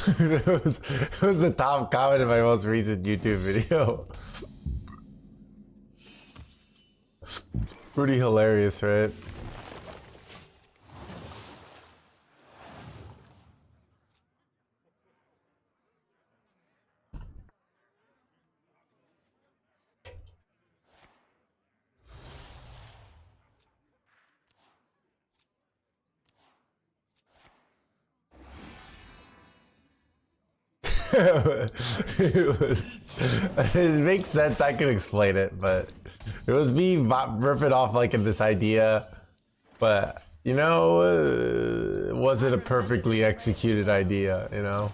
It was the top comment in my most recent YouTube video. Pretty hilarious, right? It makes sense. I could explain it, but it was me ripping off like this idea, but you know, was it a perfectly executed idea? You know.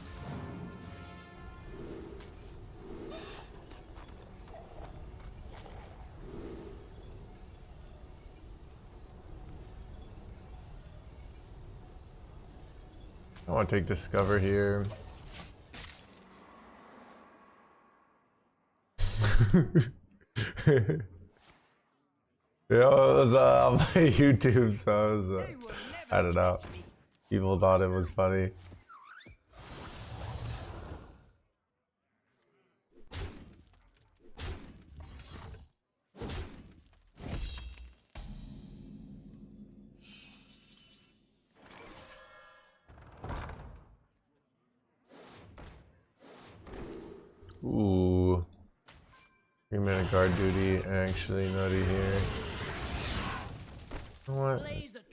I want to take Discover here. Yeah, it was on my YouTube, so it was, I don't know. People thought it was funny. Ooh. 3-minute guard duty, actually nutty here. You know what?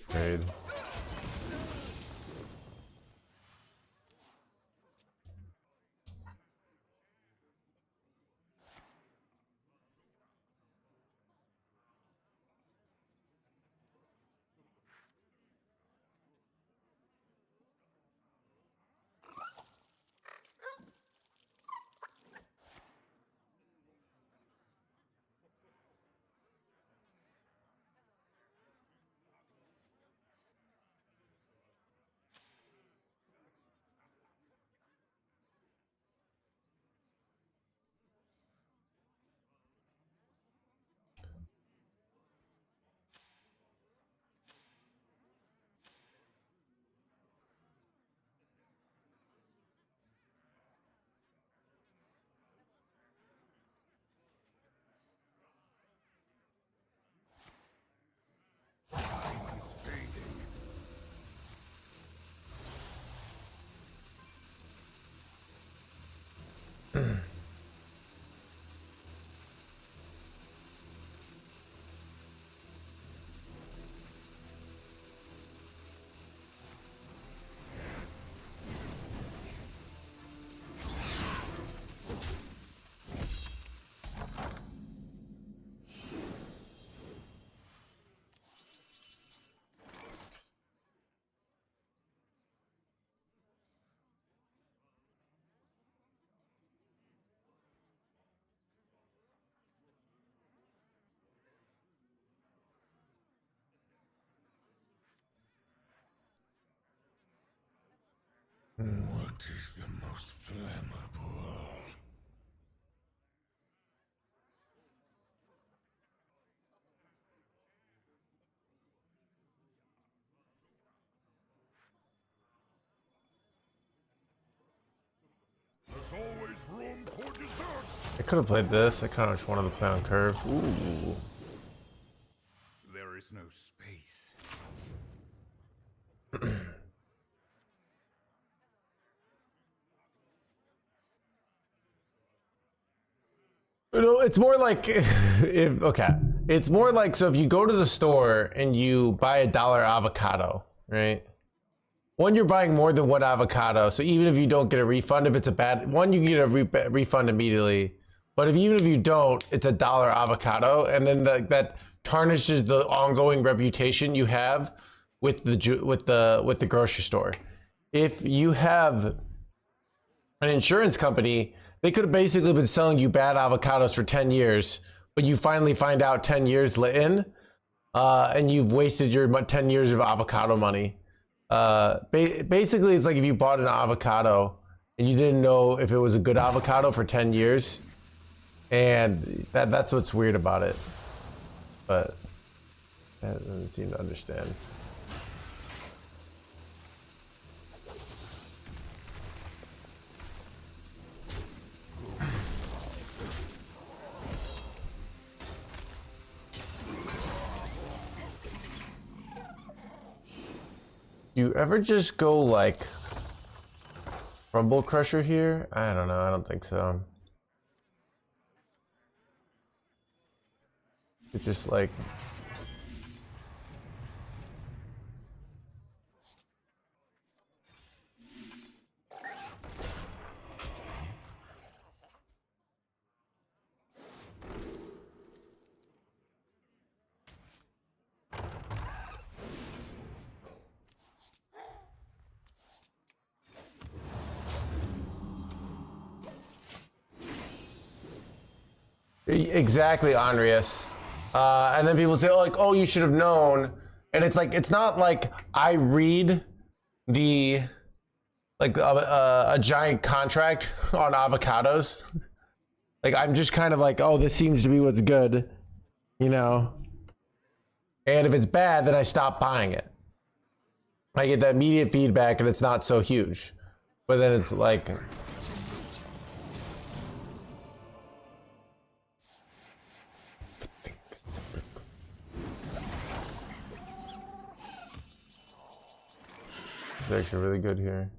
Trade. What is the most flammable? There's always room for dessert. I could have played this. I kind of just wanted to play on curve. Ooh. There is no space. You know, it's more like if okay, it's more like so if you go to the store and you buy $1 avocado, right? One, you're buying more than one avocado, so even if you don't get a refund, if it's a bad one, you get a refund immediately. But even if you don't, it's $1 avocado, and then that tarnishes the ongoing reputation you have with the grocery store. If you have an insurance company, they could have basically been selling you bad avocados for 10 years, but you finally find out 10 years in, and you've wasted your 10 years of avocado money. Basically, it's like if you bought an avocado and you didn't know if it was a good avocado for 10 years, and that's what's weird about it. But that doesn't seem to understand. You ever just go like Rumble Crusher here? I don't know, I don't think so. It's just like exactly, Andreas. And then people say, oh, like, oh, you should have known. And it's like, it's not like I read the, like a giant contract on avocados. Like, I'm just kind of like, oh, this seems to be what's good, you know? And if it's bad, then I stop buying it. I get that immediate feedback and it's not so huge. But then it's like, it's actually really good here.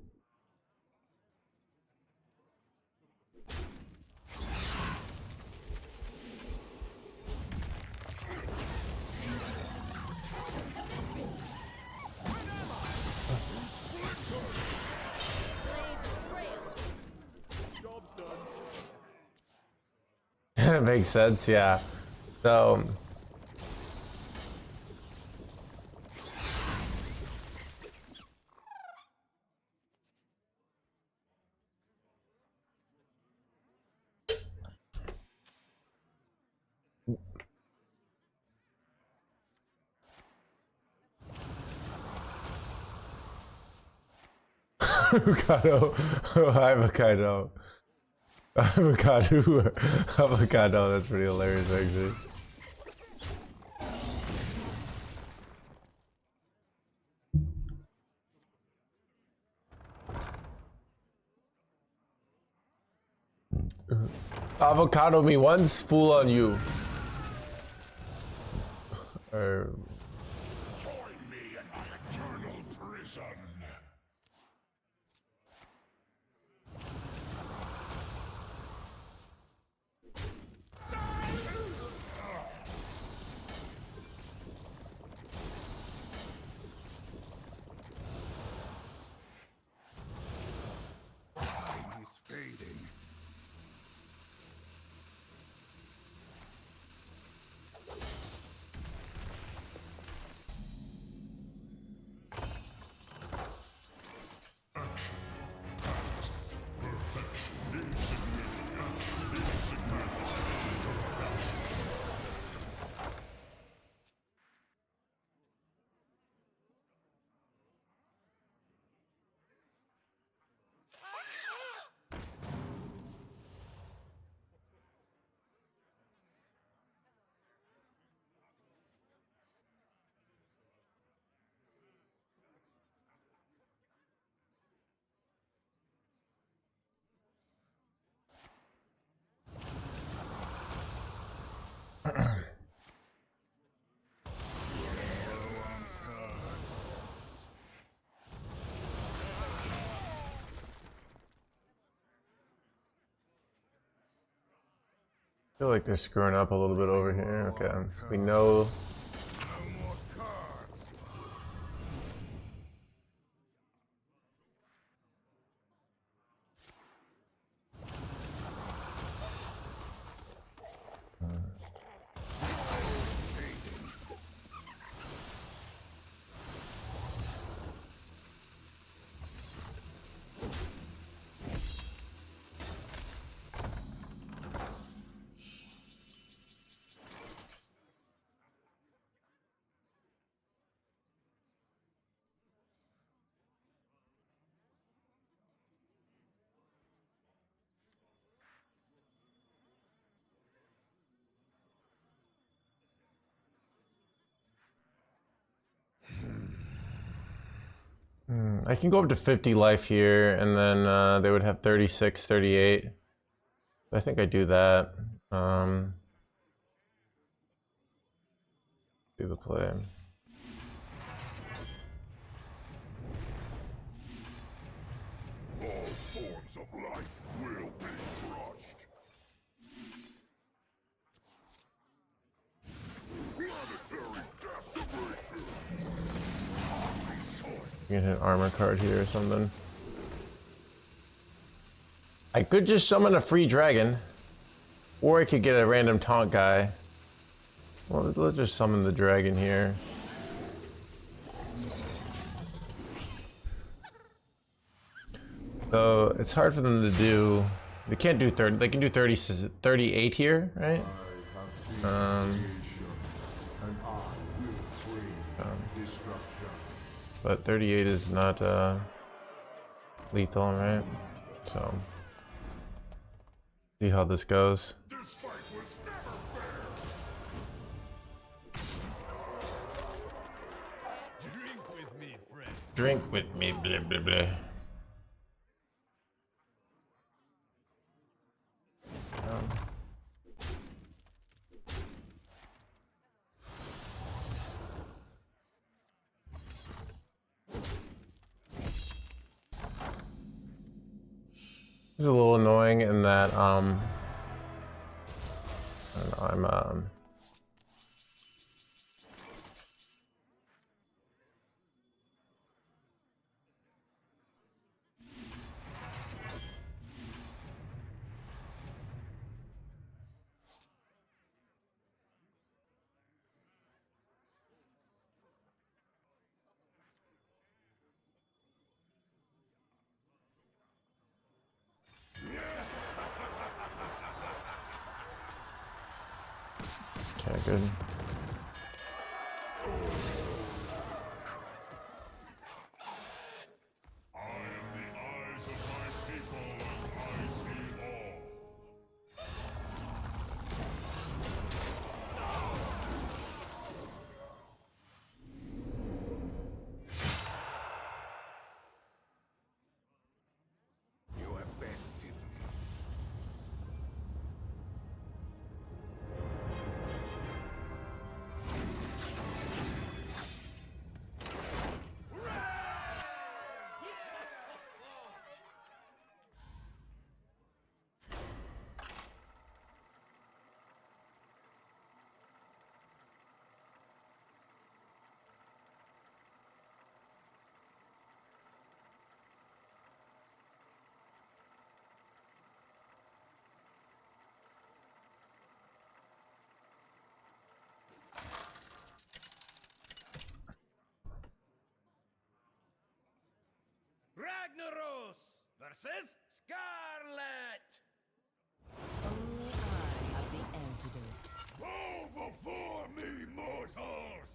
It makes sense, yeah. So avocado, avocado, avocado, avocado. That's pretty hilarious, actually. Avocado me once, fool on you. Or Join me in my eternal prison. Time is fading. I feel like they're screwing up a little bit over here. Okay, we know. No more cards. I can go up to 50 life here, and then they would have 36, 38. I think I do that. Do the play. All forms of life will be crushed. Planetary decimation. You can hit an armor card here or something. I could just summon a free dragon, or I could get a random taunt guy. Well, let's just summon the dragon here. So it's hard for them to do. They can't do 30. They can do 30, 38 here, right? But 38 is not lethal, right? So see how this goes. This fight was never fair. Drink with me, friend. Drink with me, blah blah blah. This is a little annoying in that I don't know, I'm okay, good. I am the eyes of my people, and I see all. You have bested me. Ragnaros versus Scarlet. Only I have the antidote. Bow before me, mortals!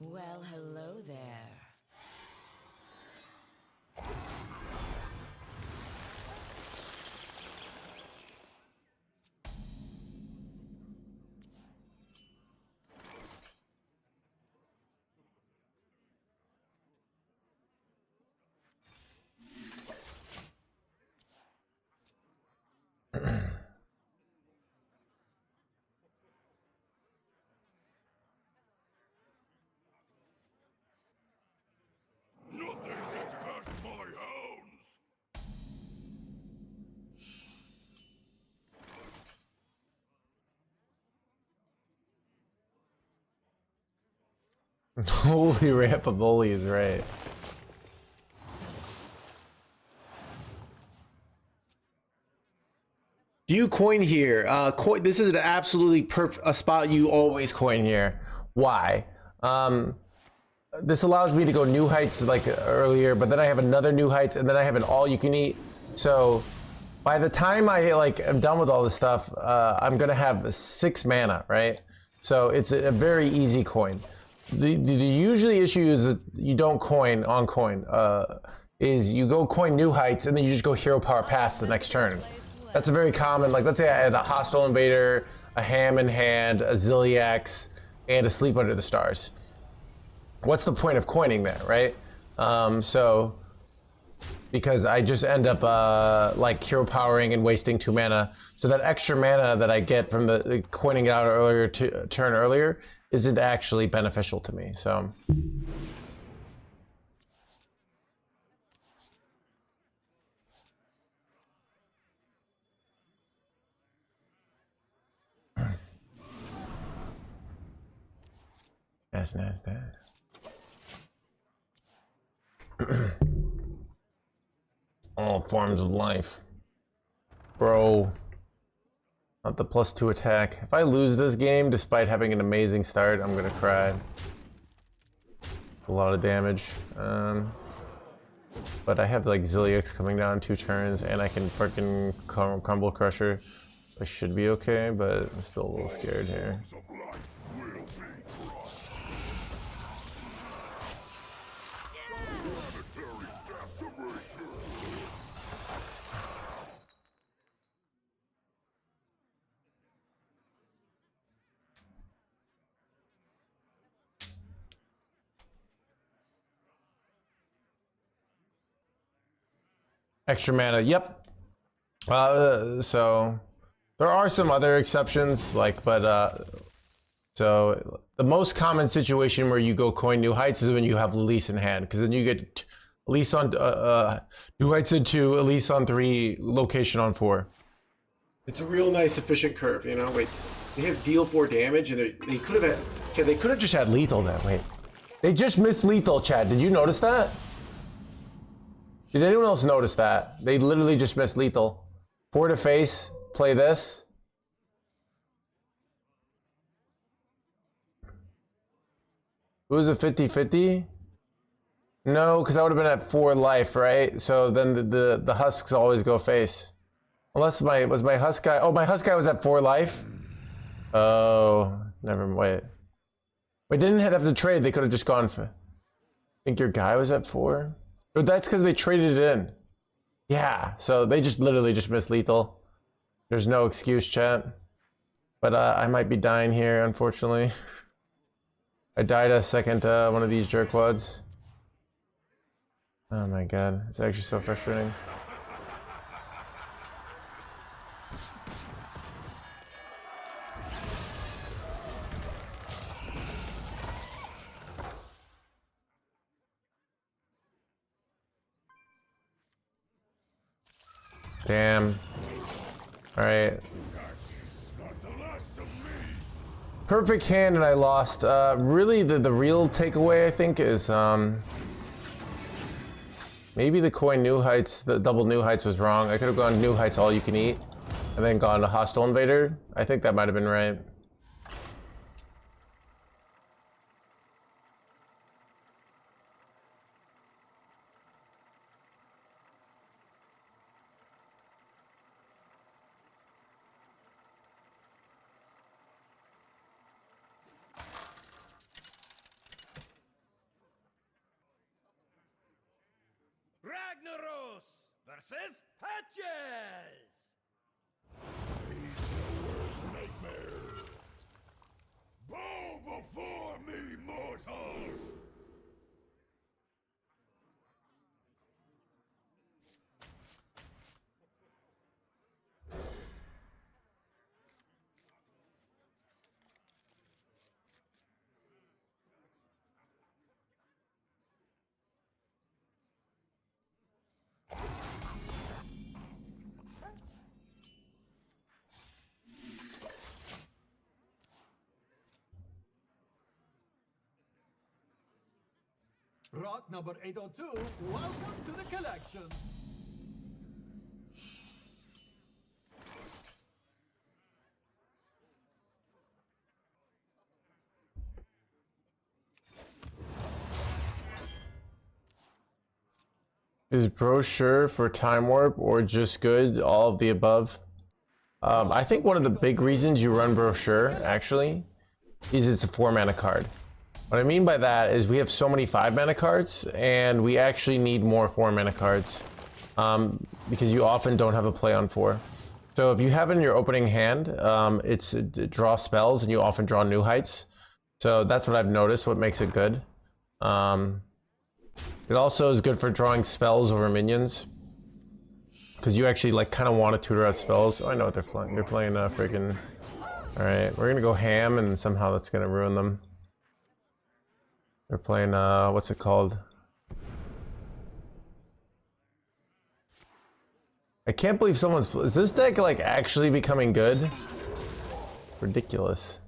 Well, hello there. Holy Rapavoli is right. Do you coin here? This is an absolutely perfect a spot you always coin here. Why? This allows me to go new heights like earlier, but then I have another new heights, and then I have an all you can eat. So by the time I am done with all this stuff, I'm gonna have 6 mana, right? So it's a very easy coin. The usually issue is that you don't coin on coin. Is you go coin new heights and then you just go hero power past the next turn. That's a very common, like let's say I had a hostile invader, a ham in hand, a Zilliax, and a sleep under the stars. What's the point of coining there, right? Because I just end up like hero powering and wasting 2 mana. So that extra mana that I get from the coining it out earlier turn earlier isn't actually beneficial to me. So that's that. All forms of life. Bro. Not the +2 attack. If I lose this game despite having an amazing start, I'm gonna cry. A lot of damage. But I have like Zilliax coming down 2 turns, and I can freaking Crumble Crusher. I should be okay, but I'm still a little scared here. Extra mana, yep. So there are some other exceptions, like, so the most common situation where you go coin new heights is when you have Elise in hand, because then you get Elise on new heights in 2, Elise on 3, location on 4. It's a real nice efficient curve, you know. Wait, they have deal 4 damage, and they could have had, they could have just had lethal that way. They just missed lethal, Chad. Did you notice that? Did anyone else notice that? They literally just missed lethal. 4 to face, play this. It was a 50-50? No, because I would have been at 4 life, right? So then the husks always go face. Unless was my husk guy, oh, my husk guy was at 4 life? Oh, never mind, wait. Wait, they didn't have to trade, they could have just gone for, I think your guy was at 4? But that's because they traded it in. Yeah, so they just literally just missed lethal. There's no excuse, chat. But I might be dying here, unfortunately. I died a second one of these jerkwads. Oh my god, it's actually so frustrating. Damn. Alright. Perfect hand and I lost. Really the real takeaway I think is maybe the coin new heights, the double new heights was wrong. I could have gone new heights all you can eat and then gone to hostile invader. I think that might have been right. Ragnaros versus Hatches! Bow before me, mortals! Rock number 802, welcome to the collection. Is brochure for time warp or just good? All of the above. I think one of the big reasons you run brochure actually is it's a 4-mana card. What I mean by that is we have so many 5-mana cards and we actually need more 4-mana cards because you often don't have a play on 4. So if you have it in your opening hand, it's draw spells and you often draw new heights. So that's what I've noticed, what makes it good. It also is good for drawing spells over minions. Because you actually like kind of want to tutor out spells. Oh, I know what they're playing. They're playing freaking... Alright, we're gonna go ham and somehow that's gonna ruin them. They're playing, what's it called? I can't believe someone's... Is this deck like actually becoming good? Ridiculous.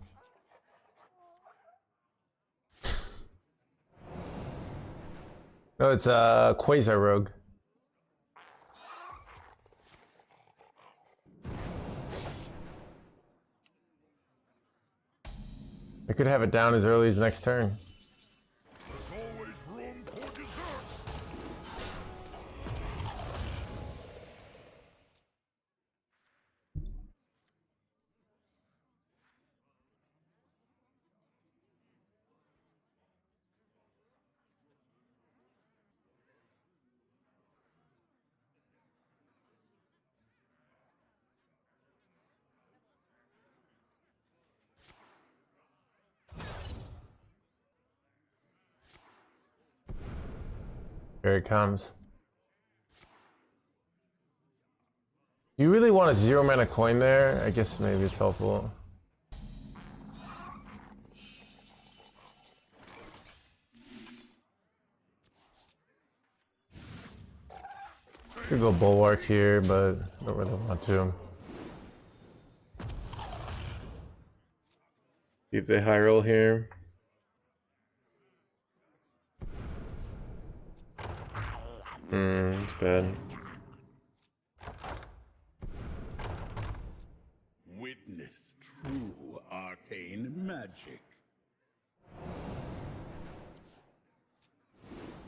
No, it's Quasar Rogue. I could have it down as early as next turn. There's always room for dessert. Here it comes. Do you really want a 0-mana coin there? I guess maybe it's helpful. Could go Bulwark here, but I don't really want to. See if they high roll here. It's bad. Witness true arcane magic.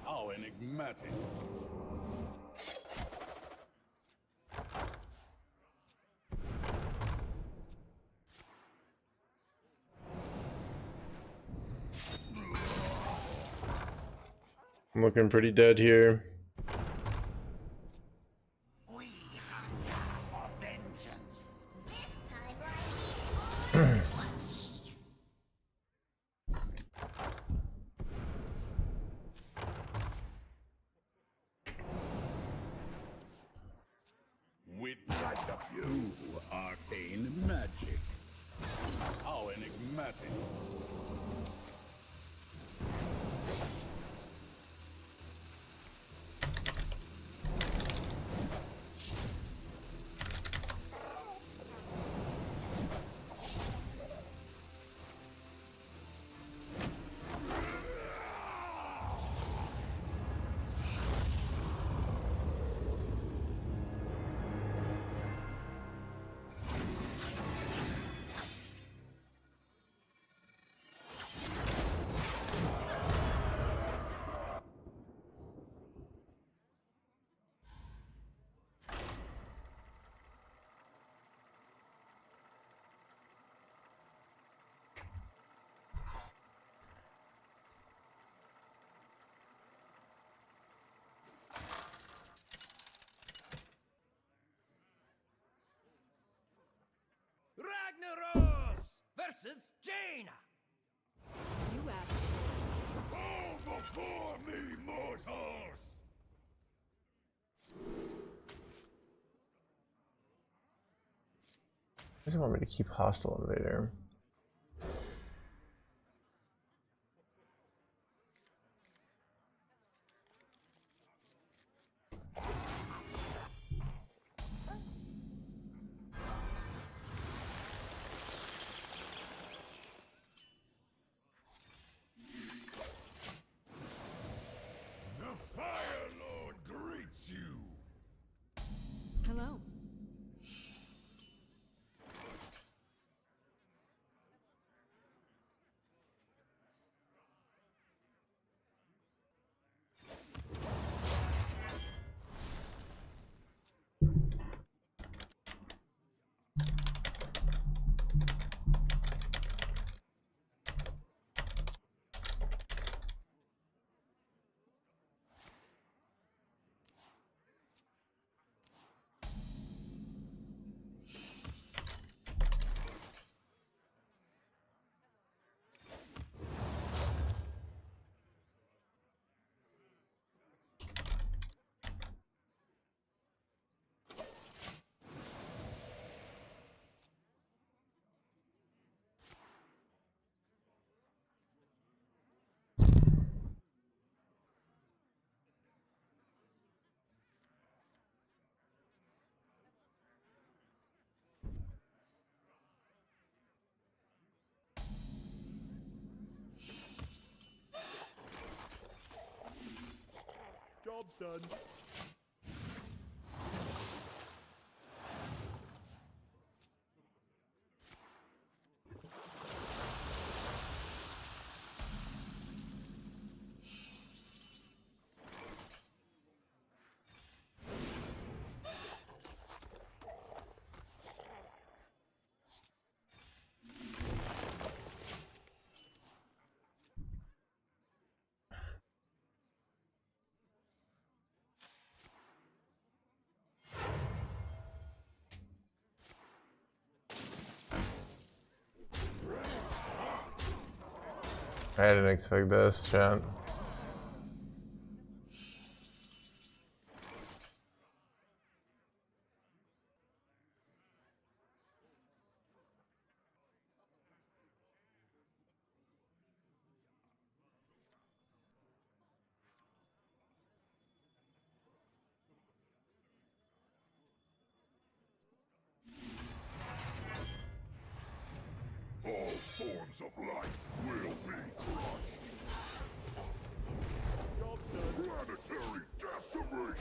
How enigmatic. I'm looking pretty dead here. We hunger for vengeance. This timeline is for watching. Witness true arcane magic. How enigmatic. Ragnaros versus Jaina. You asked. Bow before me, mortals! Doesn't want me to keep hostile invader. Job's done. I didn't expect this, chat. All forms of life will be crushed. Planetary decimation.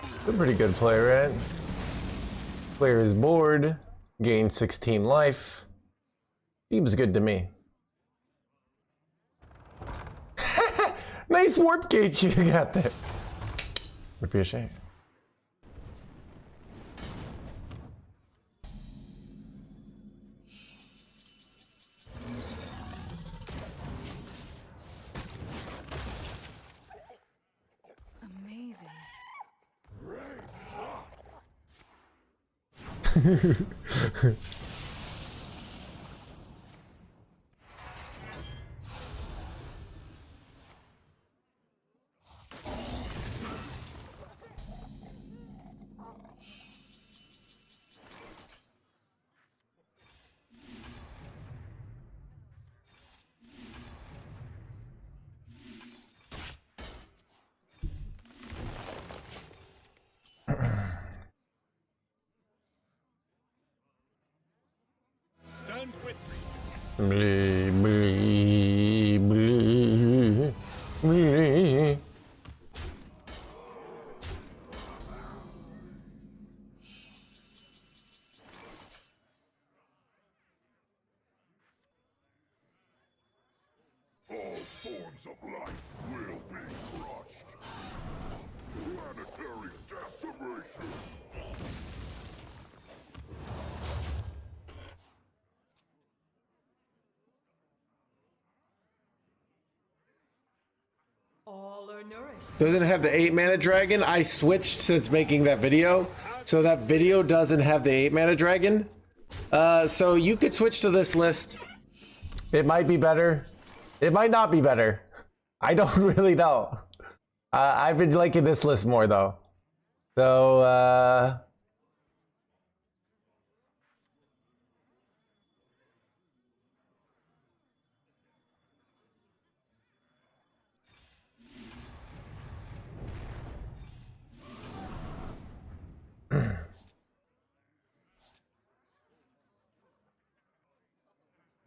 It's a pretty good play, right? Player is bored, gained 16 life. Seems good to me. Nice warp gauge you got there. Would be a shame. Amazing. Stand with me. Blee, blee, blee, blee. All forms of life will be crushed. Planetary decimation. All are nourished. Doesn't have the 8-mana dragon. I switched since making that video, so that video doesn't have the 8-mana dragon. So you could switch to this list. It might be better. It might not be better. I don't really know. I've been liking this list more though. So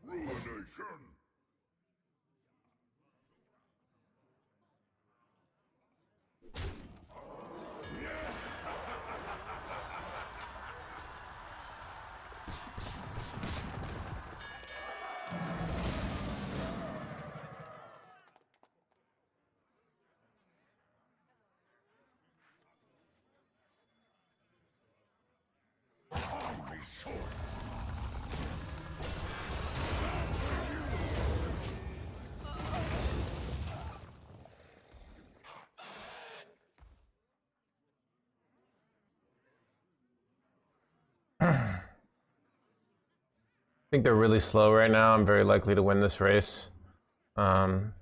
Ruination. Time is short. I think they're really slow right now. I'm very likely to win this race. Armor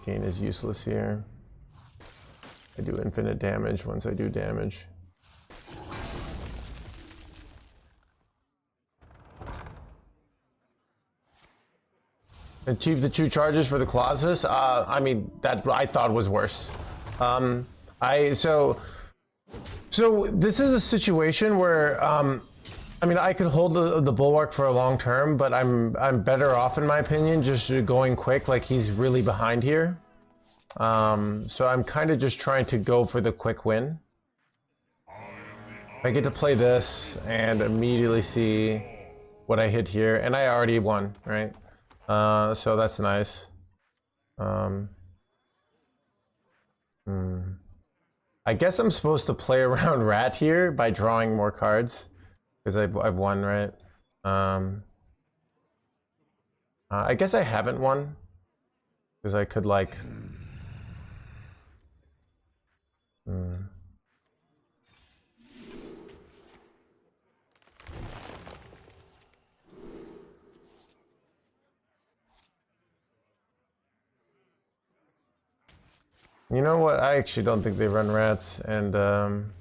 gain is useless here. I do infinite damage once I do damage. Achieve the 2 charges for the Colossus. I mean, that I thought was worse. So this is a situation where I mean, I could hold the bulwark for a long term, but I'm better off, in my opinion, just going quick. Like, he's really behind here. So I'm kind of just trying to go for the quick win. I get to play this and immediately see what I hit here, and I already won, right? So that's nice. I guess I'm supposed to play around rat here by drawing more cards, because I've won, right? I guess I haven't won, because I could like. You know what? I actually don't think they run rats, and I'm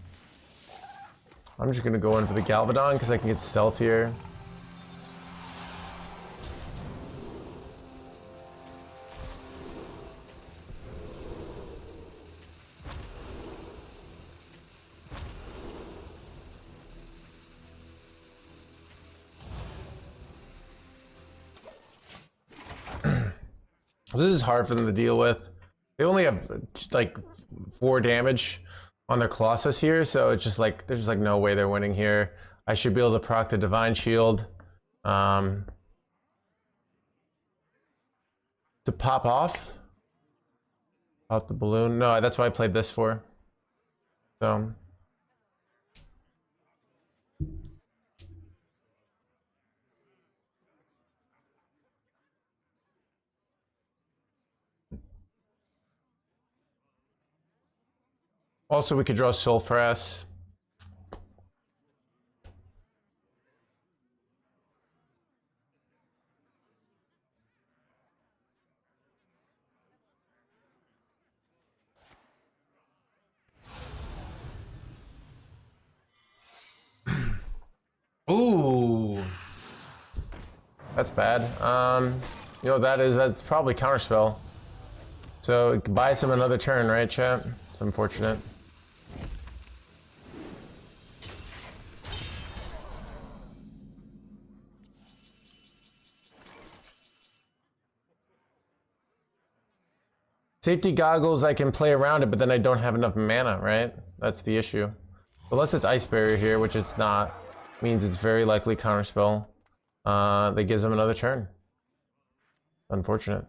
just gonna go in for the Galvadon because I can get stealthier. This is hard for them to deal with. They only have like 4 damage on their Colossus here, so it's just like there's just like no way they're winning here. I should be able to proc the Divine Shield to pop off. Pop the balloon. No, that's what I played this for. So. Also, we could draw Sulfuras. Ooh, that's bad. You know what that is? That's probably Counterspell. So it buys him another turn, right, chat? It's unfortunate. Safety goggles, I can play around it, but then I don't have enough mana, right? That's the issue. Unless it's Ice Barrier here, which it's not, means it's very likely Counterspell. That gives him another turn. Unfortunate.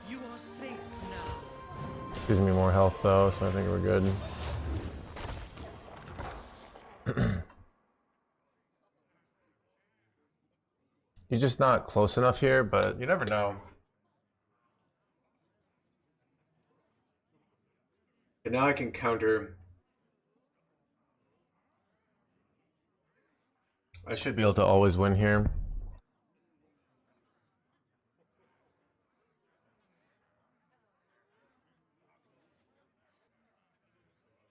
You are safe now. Gives me more health though, so I think we're good. He's just not close enough here, but you never know. And now I can counter. I should be able to always win here.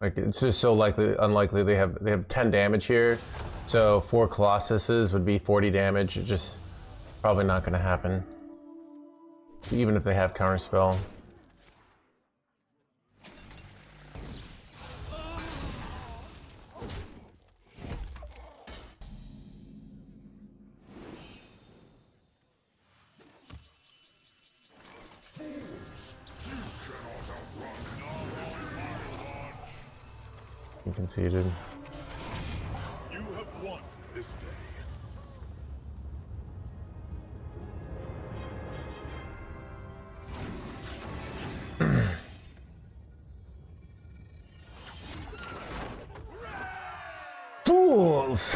Like, it's just so unlikely they have 10 damage here. So 4 Colossuses would be 40 damage. It's just probably not gonna happen. Even if they have Counterspell. He conceded. You have won this day. Fools!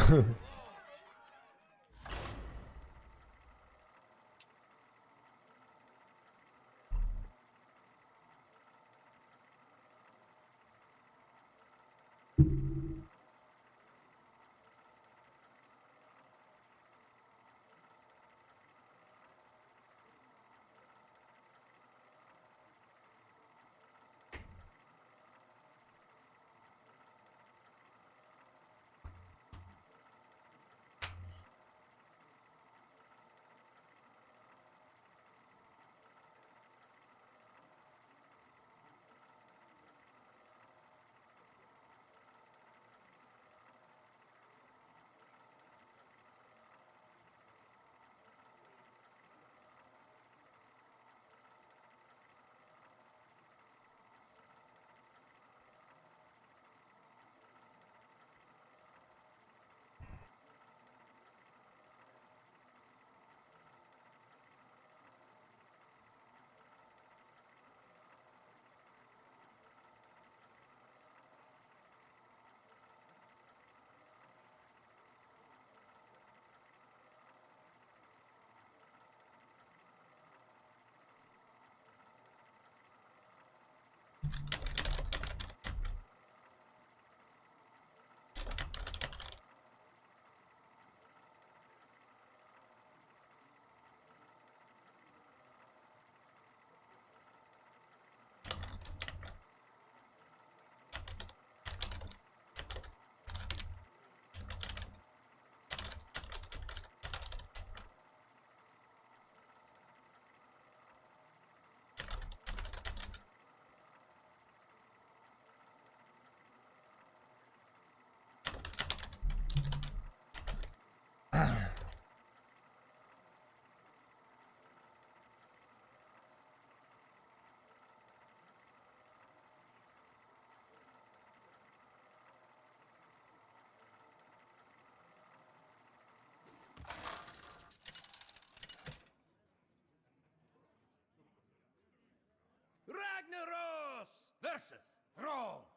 Ragnaros versus Thrall.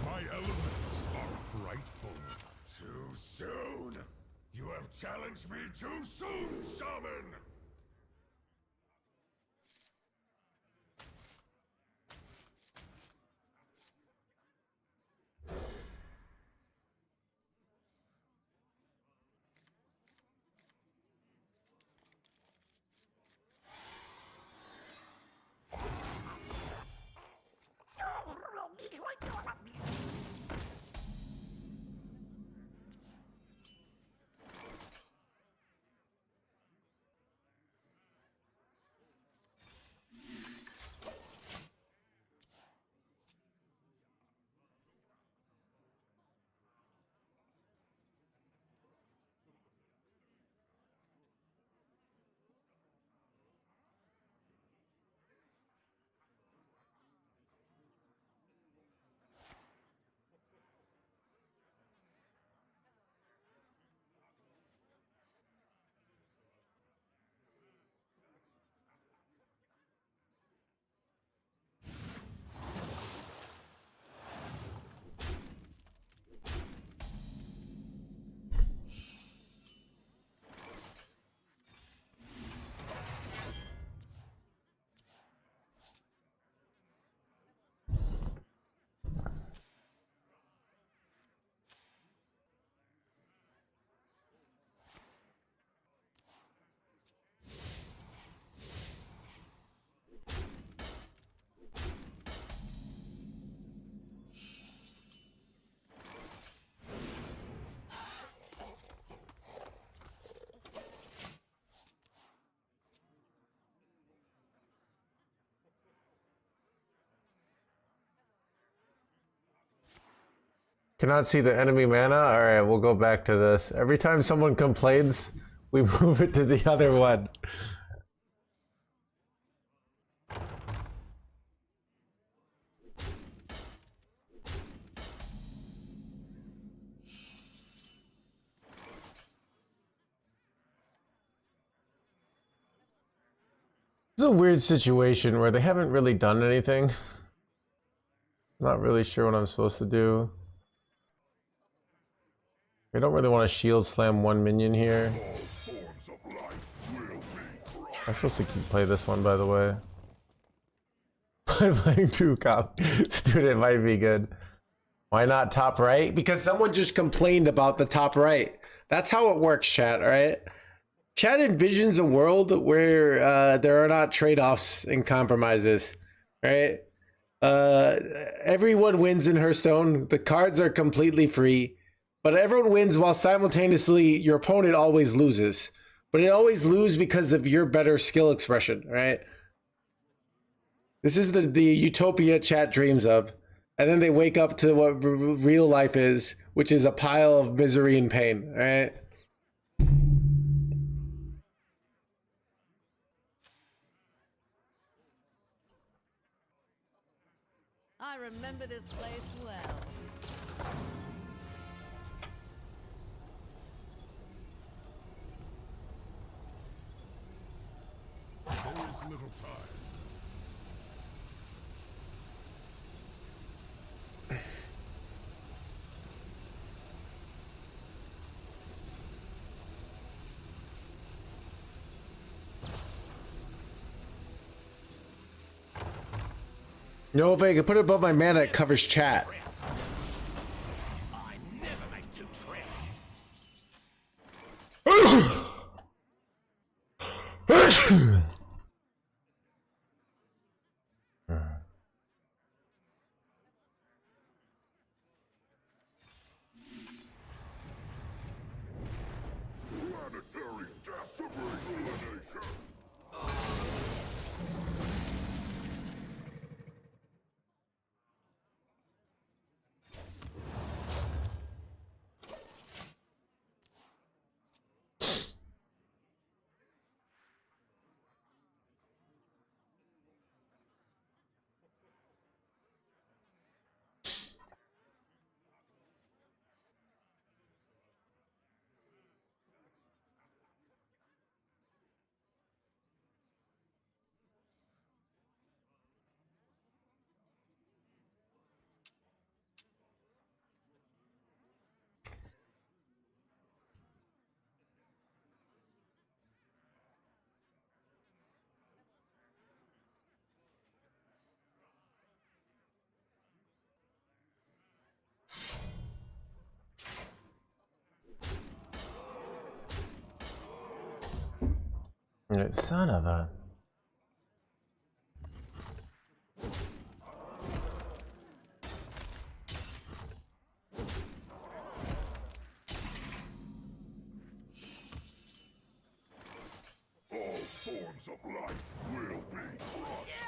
My elements are frightful. Too soon! You have challenged me too soon, Shaman! Cannot see the enemy mana? Alright, we'll go back to this. Every time someone complains, we move it to the other one. This is a weird situation where they haven't really done anything. Not really sure what I'm supposed to do. I don't really want to shield slam one minion here. All forms of life will be brought. I'm supposed to play this one, by the way. Playing 2 cop student might be good. Why not top right? Because someone just complained about the top right. That's how it works, chat, right? Chat envisions a world where there are not trade-offs and compromises, right? Everyone wins in Hearthstone. The cards are completely free, but everyone wins while simultaneously your opponent always loses. But it always loses because of your better skill expression, right? This is the utopia chat dreams of. And then they wake up to what real life is, which is a pile of misery and pain, right? I remember this place well. There is little time. You know, if I could put it above my mana, it covers chat. I never make two trips. Planetary decimation. Son of a. All forms of life will be crushed.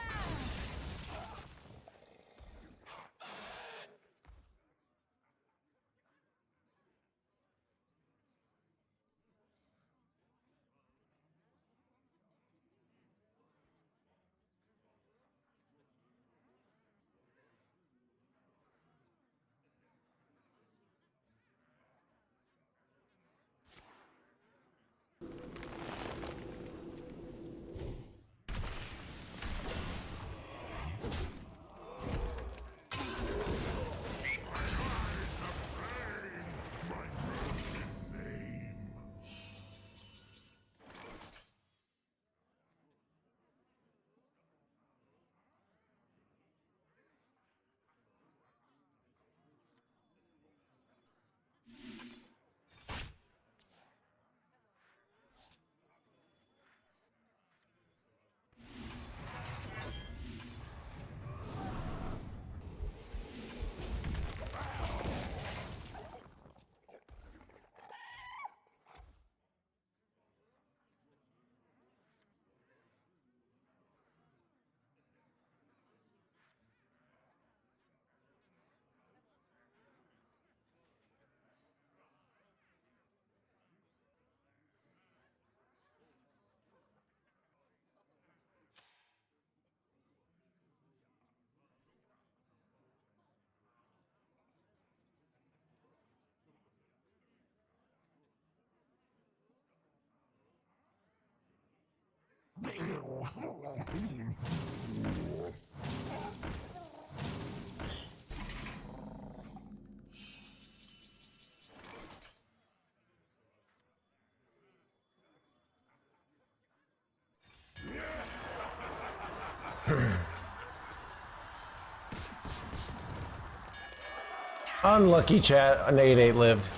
Unlucky chat. A Nate 8 lived.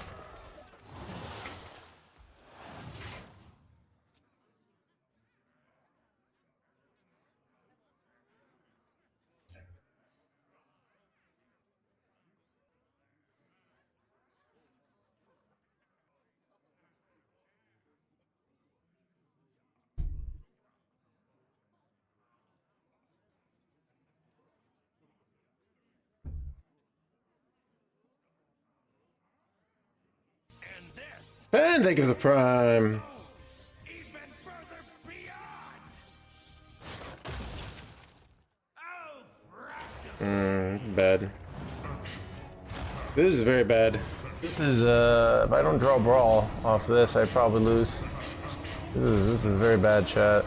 And this, And thank you for the prime. even further beyond. Oh, Bad. This is very bad. This is if I don't draw brawl off this, I probably lose. This is very bad, chat.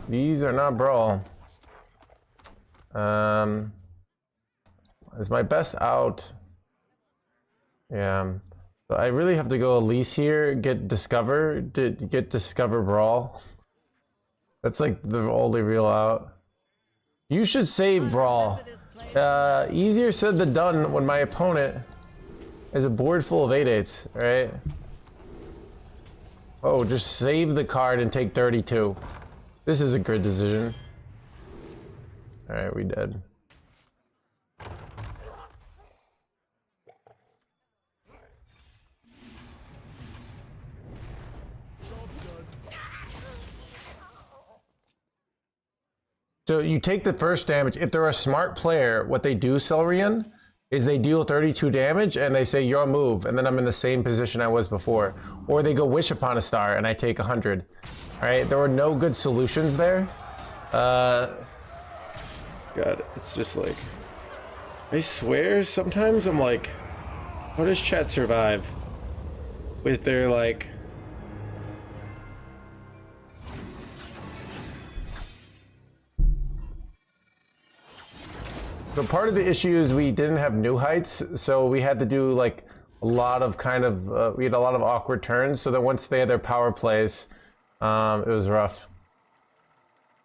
These are not brawl. Is my best out? Yeah. So I really have to go Elise here, get discover brawl. That's like the only real out. You should save Brawl. Easier said than done when my opponent is a board full of 8/8s, right? Oh, just save the card and take 32. This is a good decision. Alright, we dead. So you take the first damage. If they're a smart player, what they do, Celerian, is they deal 32 damage and they say your move, and then I'm in the same position I was before. Or they go Wish Upon a Star and I take 100. Alright, there were no good solutions there. God, it's just like... I swear, sometimes I'm like, how does chat survive? With their like... So part of the issue is we didn't have new heights, so we had to do like a lot of we had a lot of awkward turns, so that once they had their power plays, it was rough.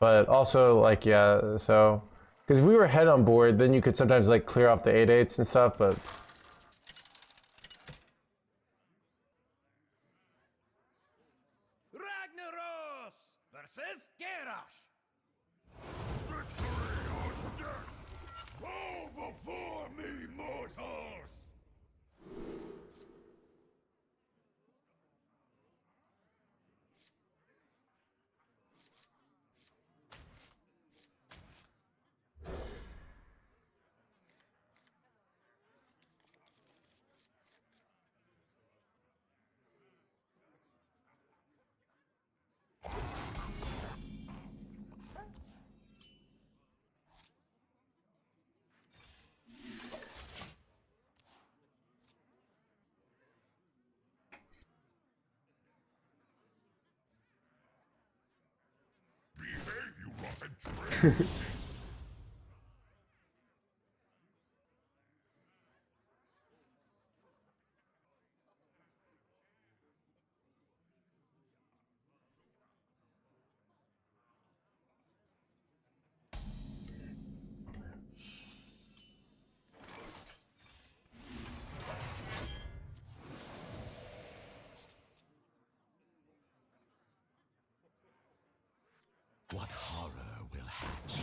But also like, yeah, so, because if we were head on board, then you could sometimes like clear off the 8/8s and stuff, but. Ragnaros versus Garrosh. Bow before me, mortals! Behave, you rotten trick! What horror will hatch?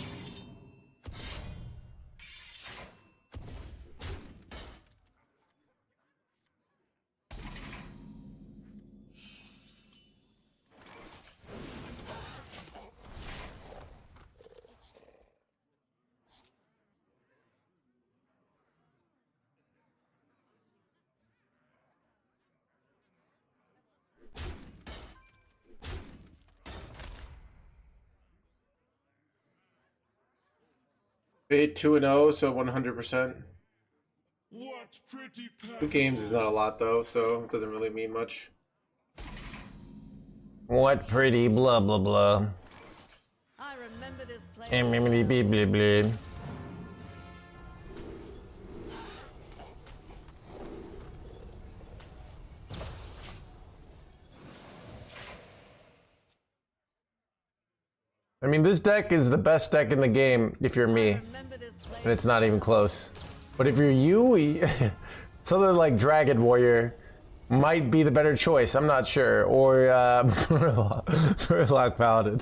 Paid 2-0, so 100%. What pretty 2 games is not a lot though, so it doesn't really mean much. What pretty blah blah blah. I remember this place. Blah, blah, blah. I mean, this deck is the best deck in the game if you're me, Remember this place. and it's not even close. But if you're you, something like Dragon Warrior might be the better choice. I'm not sure. Or Murloc Paladin.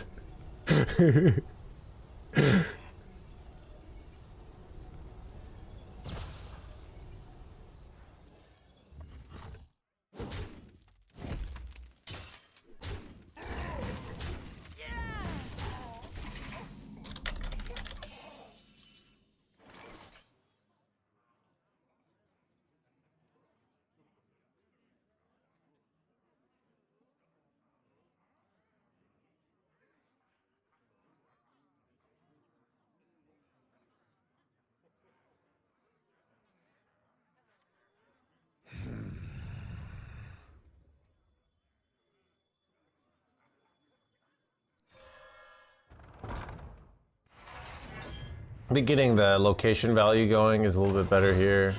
I think getting the location value going is a little bit better here.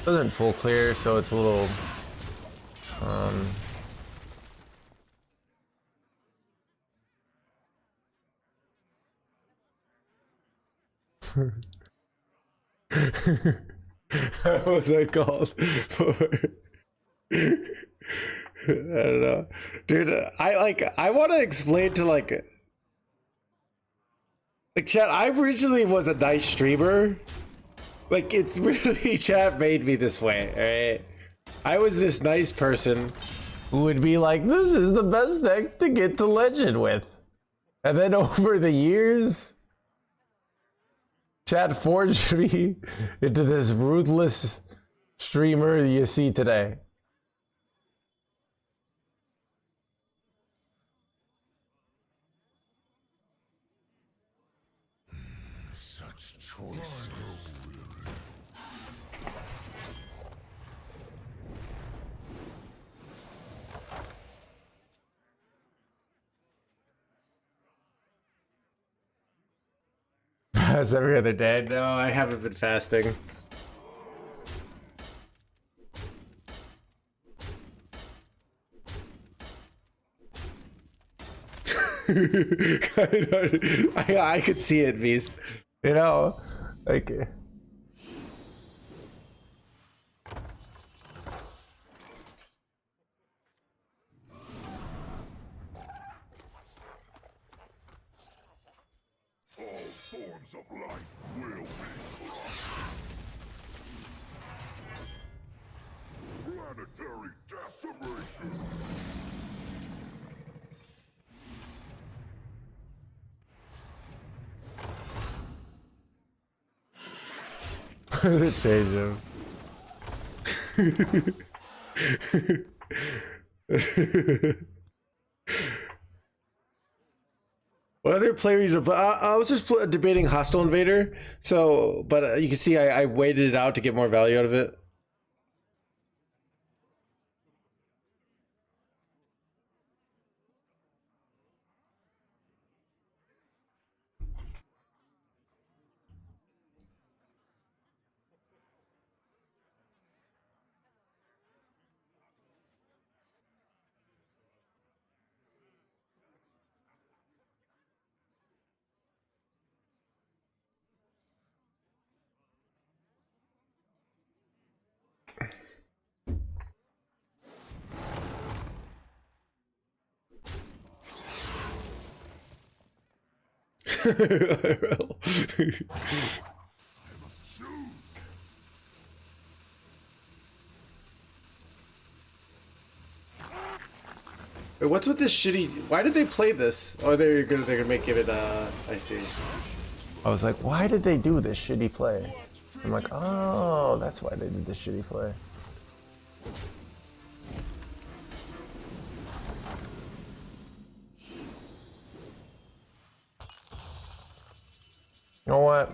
Doesn't full clear, so it's a little What was I called for? I don't know, dude. I want to explain to like chat. I originally was a nice streamer. Like it's really chat made me this way. All right, I was this nice person who would be like, "This is the best deck to get to legend with," and then over the years, chat forged me into this ruthless streamer you see today. Such choice. Fast every other day. No, I haven't been fasting. I could see it, Beast. You know, like. All forms of life will be crushed. Planetary decimation. The change him. What other players? I was just debating Hostile Invader. So, but you can see I waited it out to get more value out of it. Wait, what's with this shitty? Why did they play this? Oh, they're gonna make it. I see. I was like, why did they do this shitty play? I'm like, oh, that's why they did this shitty play. You know what?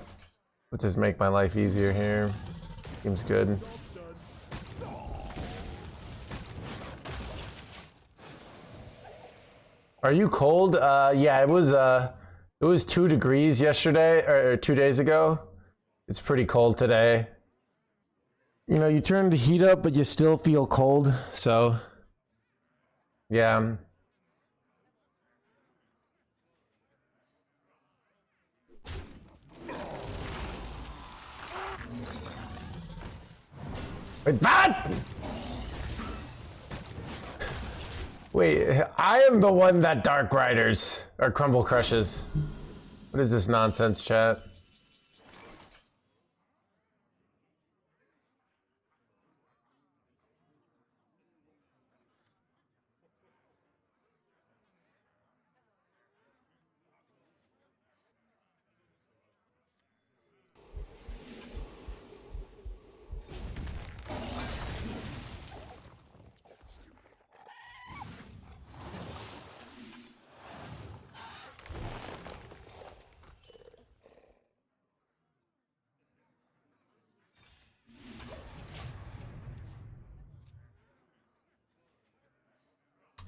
Let's just make my life easier here. Seems good. Are you cold? Yeah, it was 2 degrees yesterday or 2 days ago. It's pretty cold today. You know, you turn the heat up, but you still feel cold. So, yeah. Wait, what? Wait, I am the one that Dark Riders or Crumble Crushes. What is this nonsense, chat?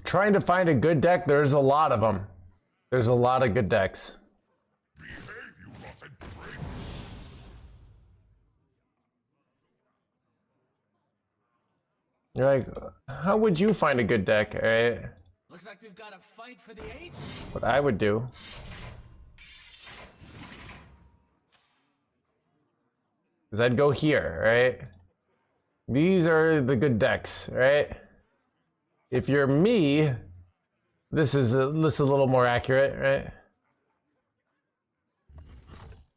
Trying to find a good deck, there's a lot of them. There's a lot of good decks. Behave, you rotten prick. You're like, how would you find a good deck, alright? Looks like we've got a fight for the ages. What I would do. is I'd go here, right? These are the good decks, right? If you're me, this is a little more accurate, right?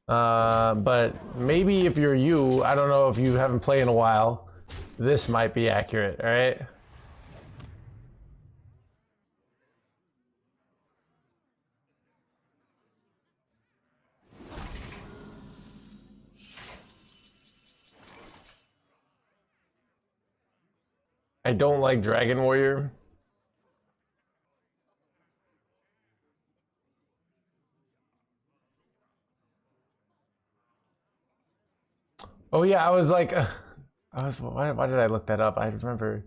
But maybe if you're you, I don't know if you haven't played in a while, this might be accurate, all right? I don't like Dragon Warrior. Oh yeah, I was like, why did I look that up? I remember.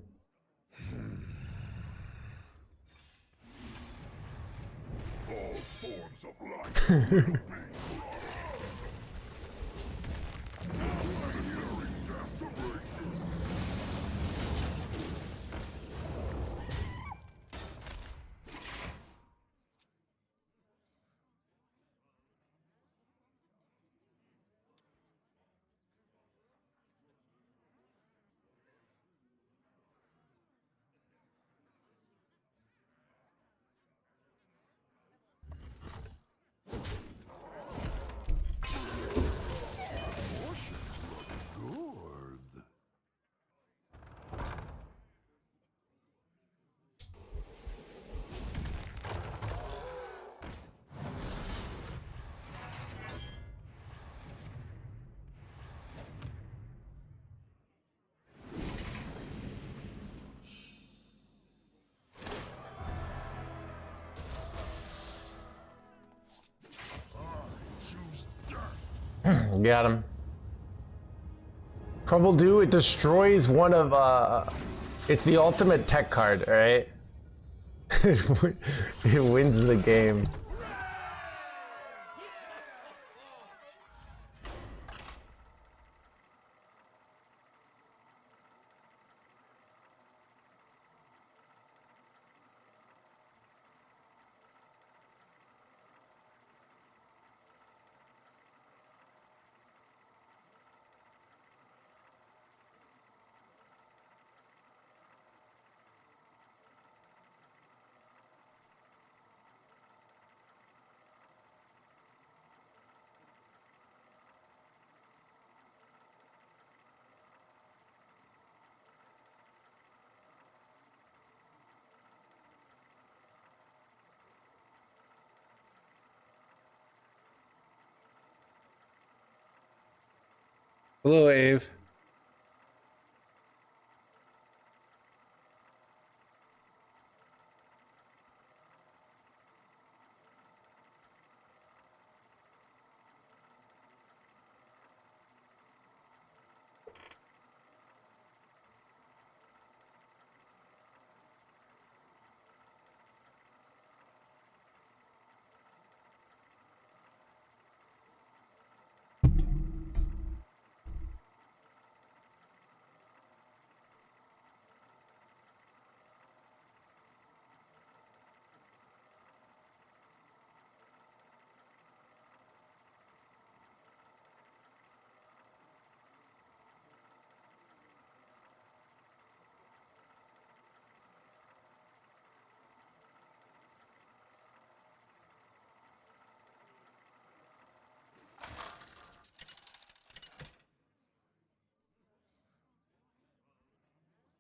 All forms of life will be brought. Pioneering decimation. Good. Choose death. Got him. Crumble Do, it destroys one of, it's the ultimate tech card, alright? It wins the game. Hello, Ave.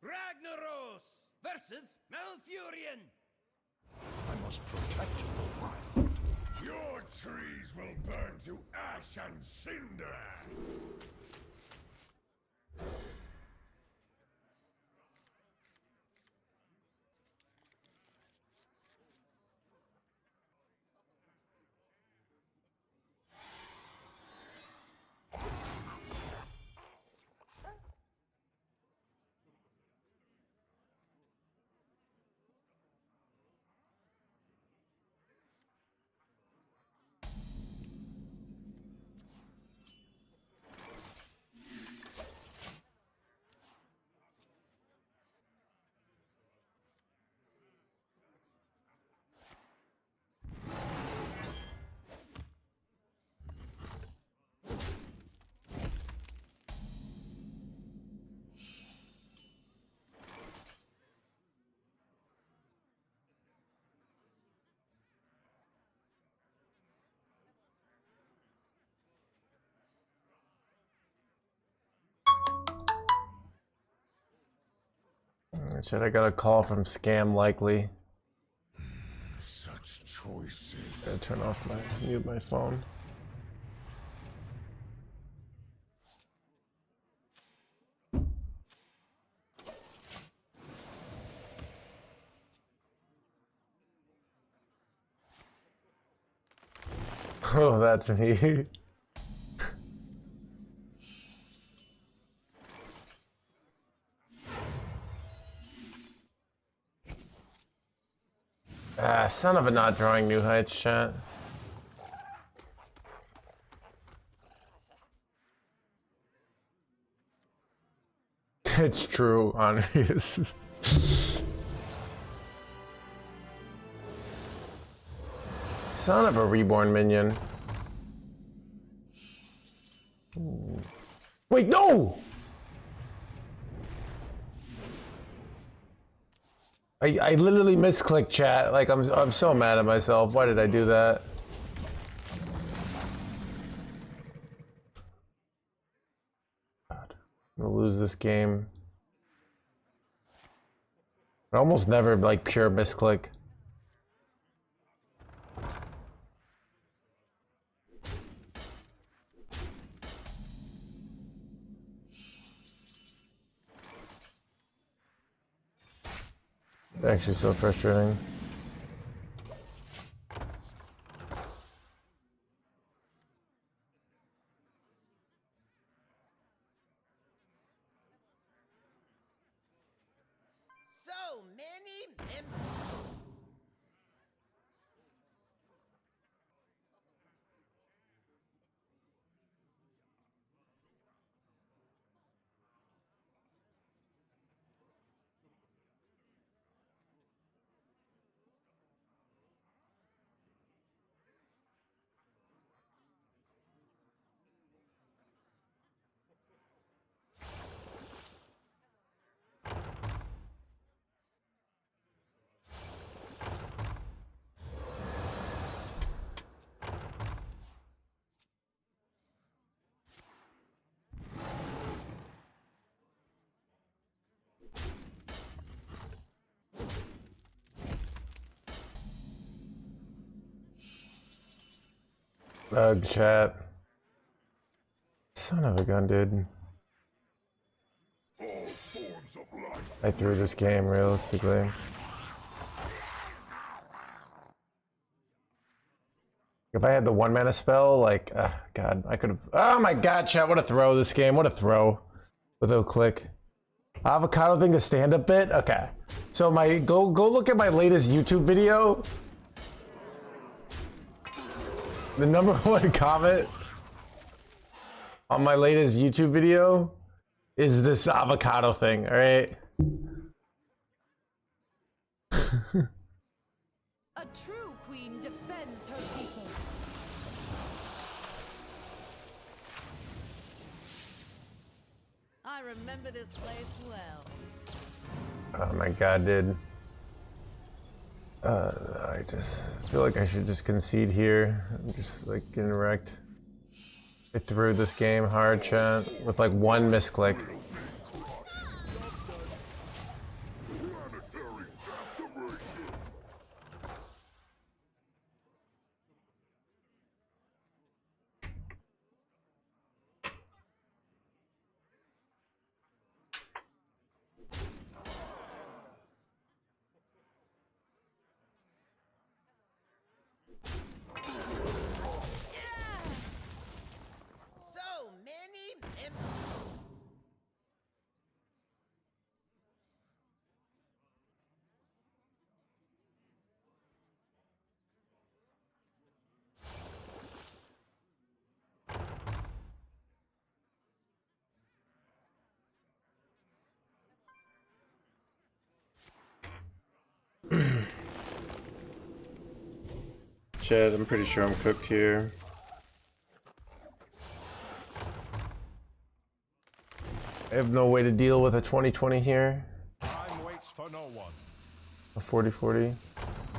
Ragnaros versus Malfurion. I must protect the wild. Your trees will burn to ash and cinder. Shit, I got a call from Scam Likely. Such choices. Gotta turn off mute my phone. Oh, that's me. Ah, son of a not drawing new heights, chat. It's true, honest. Son of a reborn minion. Ooh. Wait, no! I literally misclicked chat. Like I'm so mad at myself. Why did I do that? God, I'm gonna lose this game. I almost never like pure misclick. It's actually so frustrating. So many Ugh, chat. Son of a gun, dude. All forms of life. I threw this game realistically. If I had the 1 mana spell, like, God, I could have. Oh my God, chat! What a throw this game! What a throw! Without click. Avocado thing to stand up bit. Okay, so my go look at my latest YouTube video. The #1 comment on my latest YouTube video is this avocado thing. All right. A true queen defends her people. I remember this place well. Oh my God, dude. I just feel like I should just concede here. I'm just like getting wrecked. I threw this game hard, chat, with like 1 misclick. Planetary decimation. so many Chad, I'm pretty sure I'm cooked here. I have no way to deal with a 2020 here. Time waits for no one. A 40-40.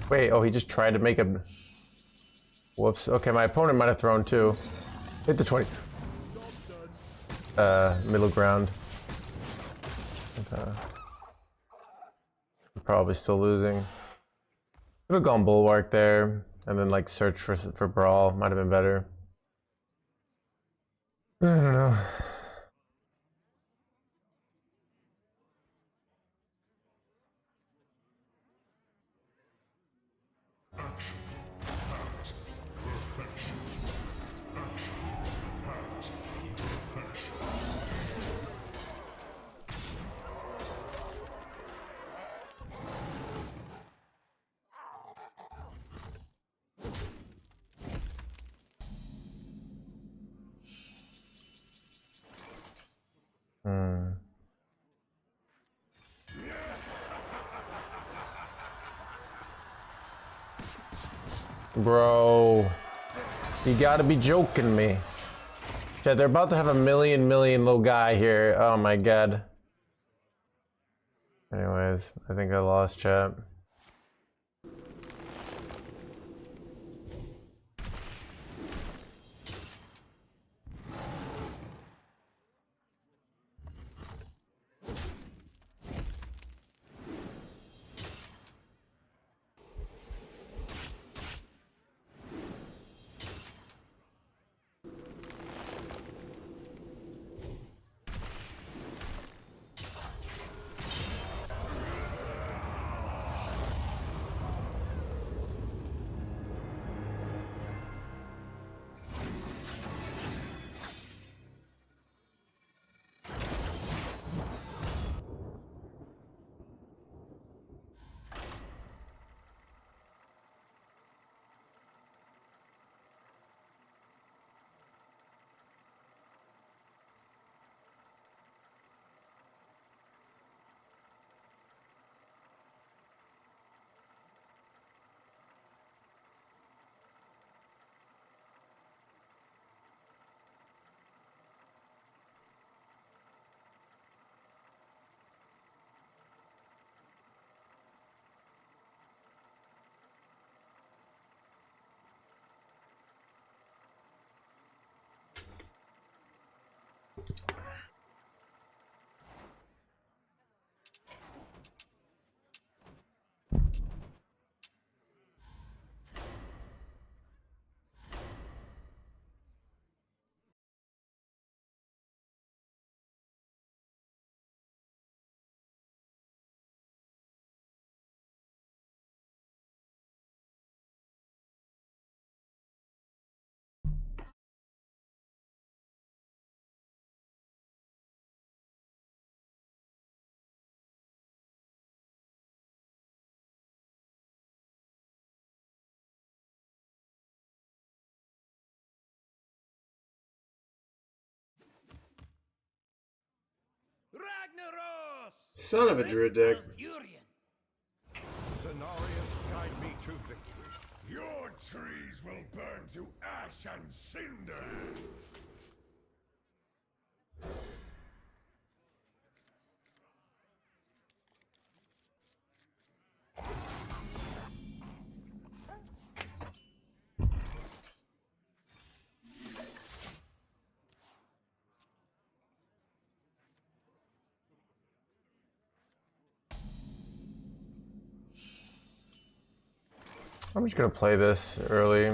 Wait, oh, he just tried to make a... Whoops. Okay, my opponent might have thrown too. Hit the 20. Middle ground. Okay. probably still losing. Could have gone bulwark there, and then like search for brawl. Might have been better. I don't know. Bro, you gotta be joking me. Chat, they're about to have a million little guy here. Oh my god. Anyways, I think I lost chat. Ragnaros! Son of a druid deck. Furion! Cenarius, guide me to victory. Your trees will burn to ash and cinder. I'm just gonna play this early.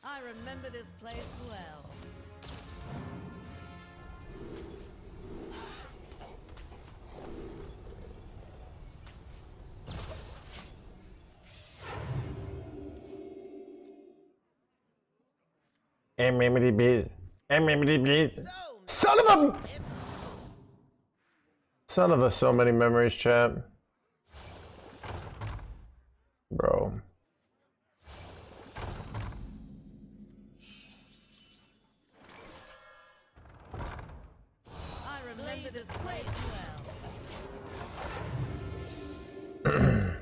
I remember this place well. Son of a... Son of a so many memories, chat. Bro. I Remember this place well.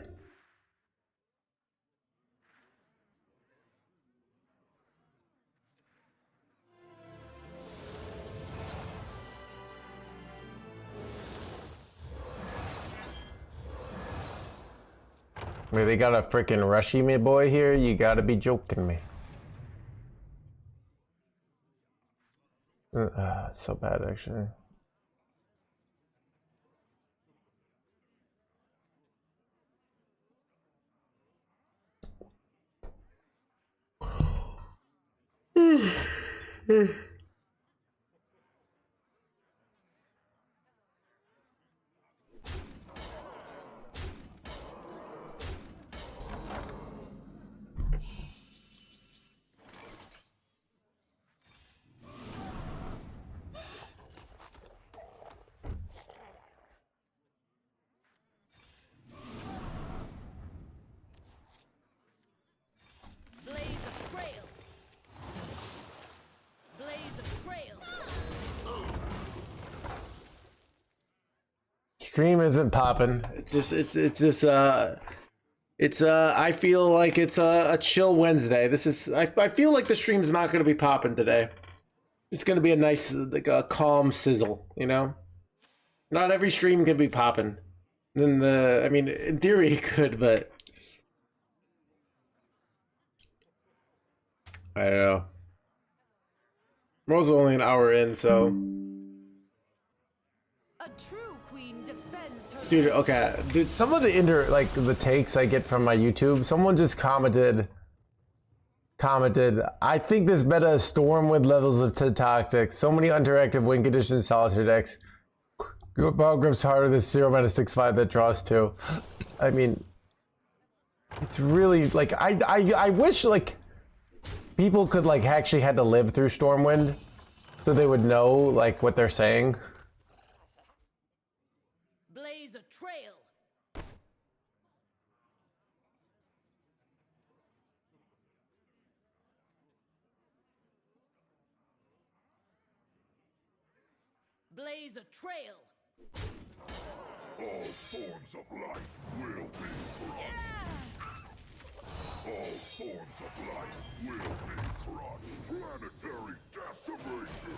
I mean, they got a freaking rushy me boy here. You gotta be joking me. It's so bad, actually. Blaze a trail. Blaze a trail. Stream isn't popping. I feel like it's a chill Wednesday. I feel like the stream's not going to be popping today. It's going to be a nice, like a calm sizzle, you know? Not every stream can be popping. I mean, in theory it could, but I don't know. We're also only an hour in, so. A true queen defends her. Dude, okay. Dude, some of the takes I get from my YouTube, someone just commented, I think this meta is Stormwind levels of tactics. So many interactive win conditions, solitaire decks. Ball grips harder than 0 mana 6/5 that draws 2. I mean, it's really like I wish like people could like actually had to live through Stormwind so they would know like what they're saying. Blaze a trail. Blaze a trail. All forms of life will be crushed. All forms of life will be crushed. Planetary decimation.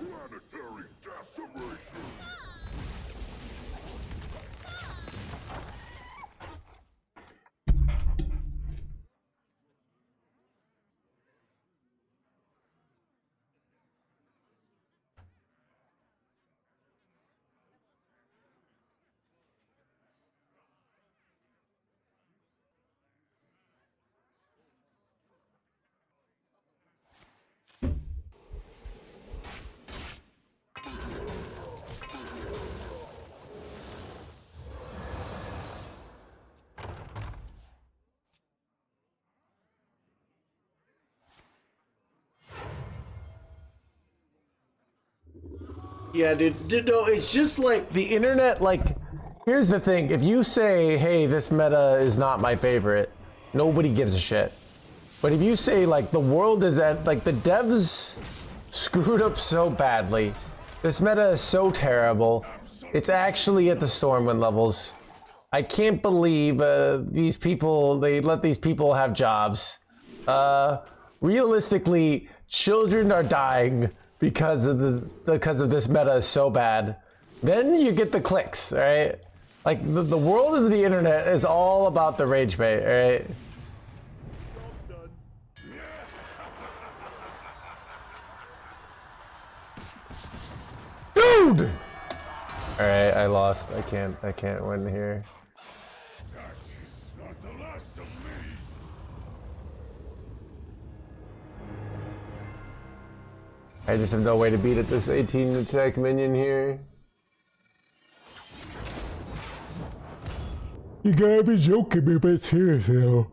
Planetary decimation. Yeah, dude, no, it's just like the internet, like, here's the thing. If you say, hey, this meta is not my favorite, nobody gives a shit. But if you say, like, the world is at, like, the devs screwed up so badly, this meta is so terrible, it's actually at the Stormwind levels. I can't believe these people, they let these people have jobs. Realistically, children are dying because of this meta is so bad. Then you get the clicks, all right? Like the world of the internet is all about the rage bait, all right? Dude! All right, I lost. I can't win here. That is not the last of me. I just have no way to beat it. This 18 attack minion here. You gotta be joking me, but seriously though.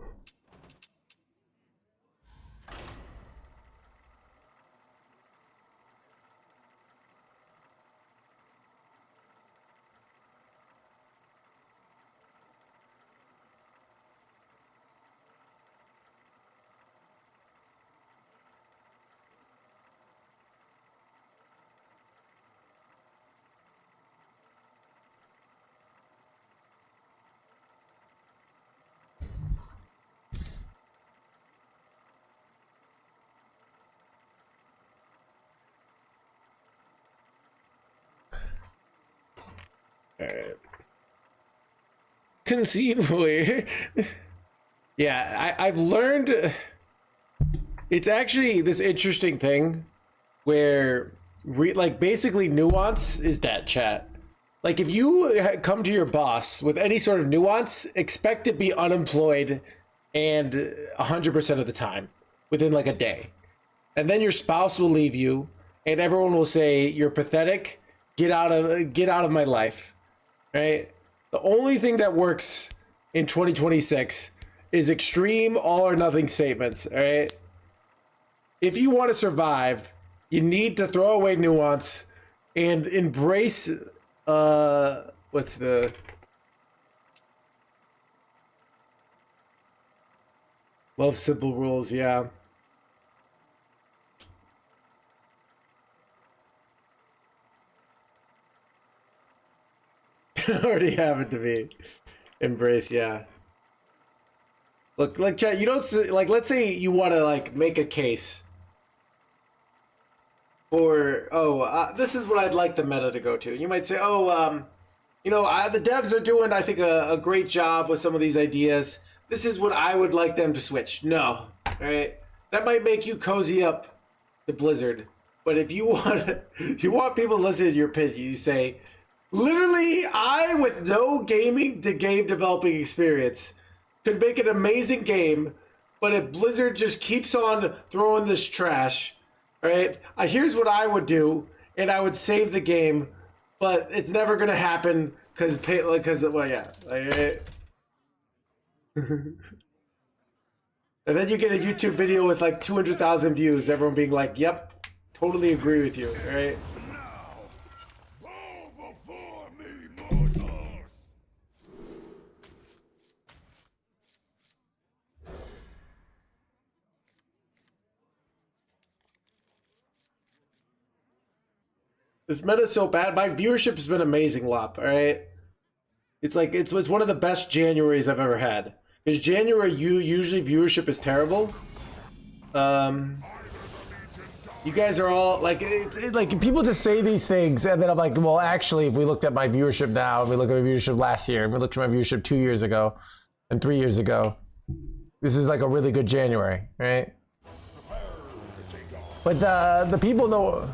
Alright. Conceivably. Yeah, I've learned... It's actually this interesting thing where, like, basically nuance is that, chat. Like, if you come to your boss with any sort of nuance, expect to be unemployed and 100% of the time within like a day. And then your spouse will leave you and everyone will say, you're pathetic, get out of my life, right? The only thing that works in 2026 is extreme all or nothing statements, all right? If you want to survive, you need to throw away nuance and embrace, what's the... Love simple rules, yeah. Already have it to be. Embrace, yeah. Look, like, chat, you don't, like, let's say you want to, like, make a case for, this is what I'd like the meta to go to. You might say, you know, the devs are doing, I think, a great job with some of these ideas. This is what I would like them to switch. No, right? That might make you cozy up to Blizzard. But if you want people to listen to your pitch, you say, literally, I, with no gaming to game developing experience, could make an amazing game, but if Blizzard just keeps on throwing this trash, right? Here's what I would do, and I would save the game, but it's never gonna happen well, yeah, right? And then you get a YouTube video with like 200,000 views, everyone being like, "Yep, totally agree with you," right? Bow before me, mortals! This meta's so bad. My viewership has been amazing, Lop, all right? It's like, it's one of the best Januaries I've ever had. Because January, usually viewership is terrible. You guys are all, like, like, people just say these things, and then I'm like, well, actually, if we looked at my viewership now, and we look at my viewership last year, and we looked at my viewership 2 years ago, and 3 years ago, this is like a really good January, right? But the people know...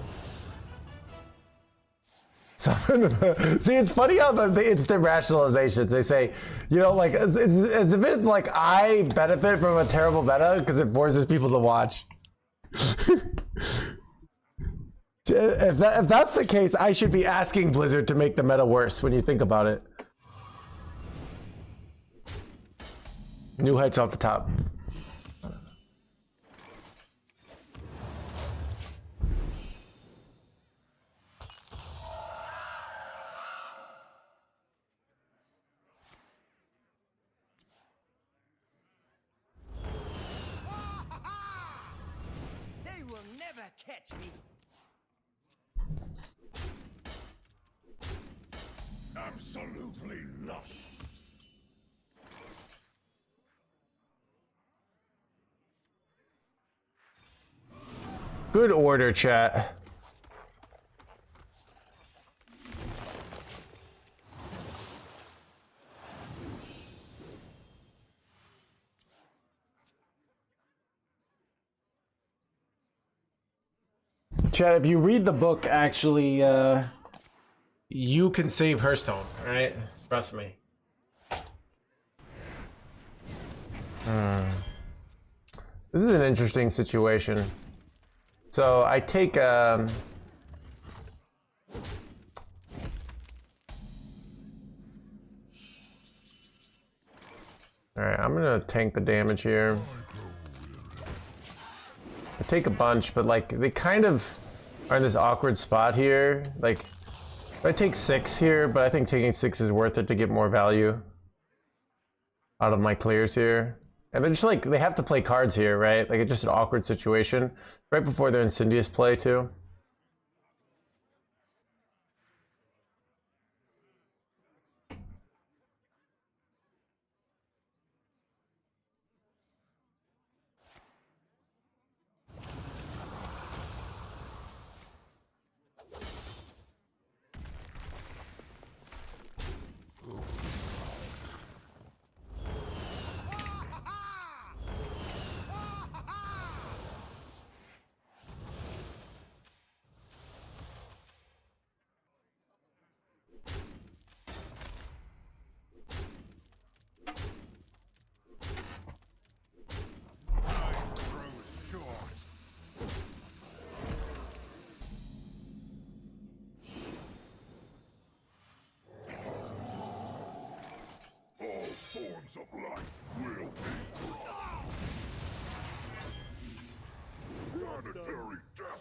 See, it's funny how it's the rationalizations. They say, you know, like, as if it's like I benefit from a terrible meta because it forces people to watch. If that's the case, I should be asking Blizzard to make the meta worse when you think about it. New heights off the top. They will never catch me. Absolutely not. Good order, chat. Chad, if you read the book, actually, you can save Hearthstone, alright? Trust me. This is an interesting situation. So I take, alright, I'm gonna tank the damage here. I take a bunch, but like, they kind of are in this awkward spot here. Like, I take 6 here, but I think taking 6 is worth it to get more value out of my clears here. And they're just like, they have to play cards here, right? Like, it's just an awkward situation. Right before their Insidious play, too.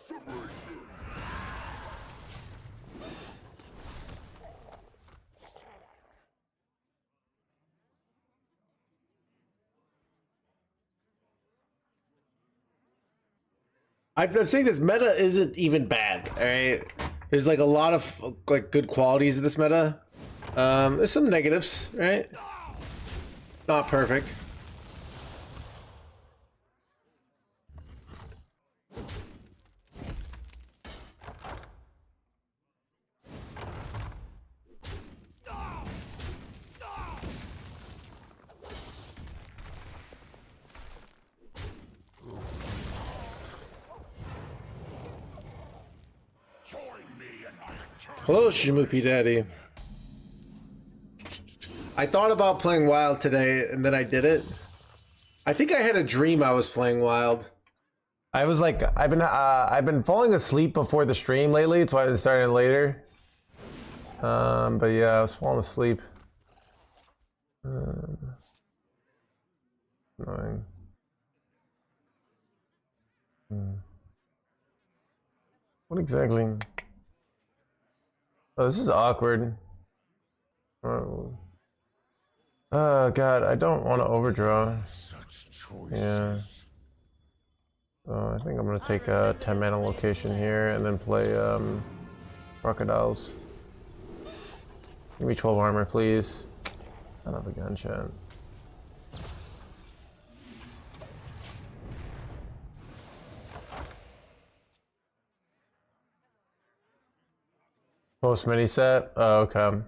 Submission! I'm saying this meta isn't even bad. All right, there's like a lot of like good qualities of this meta. There's some negatives, right? Not perfect. Join me in my eternal Hello, Shimupi Daddy. I thought about playing Wild today, and then I did it. I think I had a dream I was playing Wild. I was like, I've been falling asleep before the stream lately. That's why I started later. But yeah, I was falling asleep. Annoying. What exactly? Oh, this is awkward. Oh God, I don't want to overdraw. such choices. Yeah. I think I'm gonna take a 10 mana location here and then play crocodiles. Give me 12 armor, please. I don't have a gunshot. Post mini set. Oh, okay.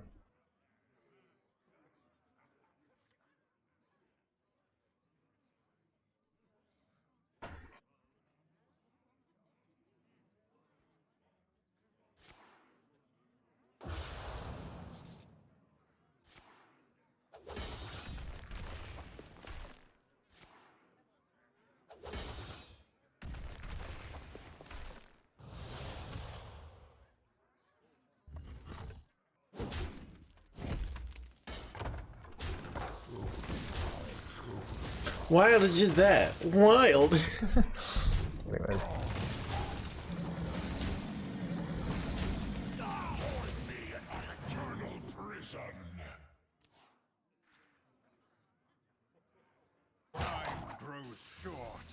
Wild is just that. Wild. Anyways. Join me in my eternal prison. Time grows short.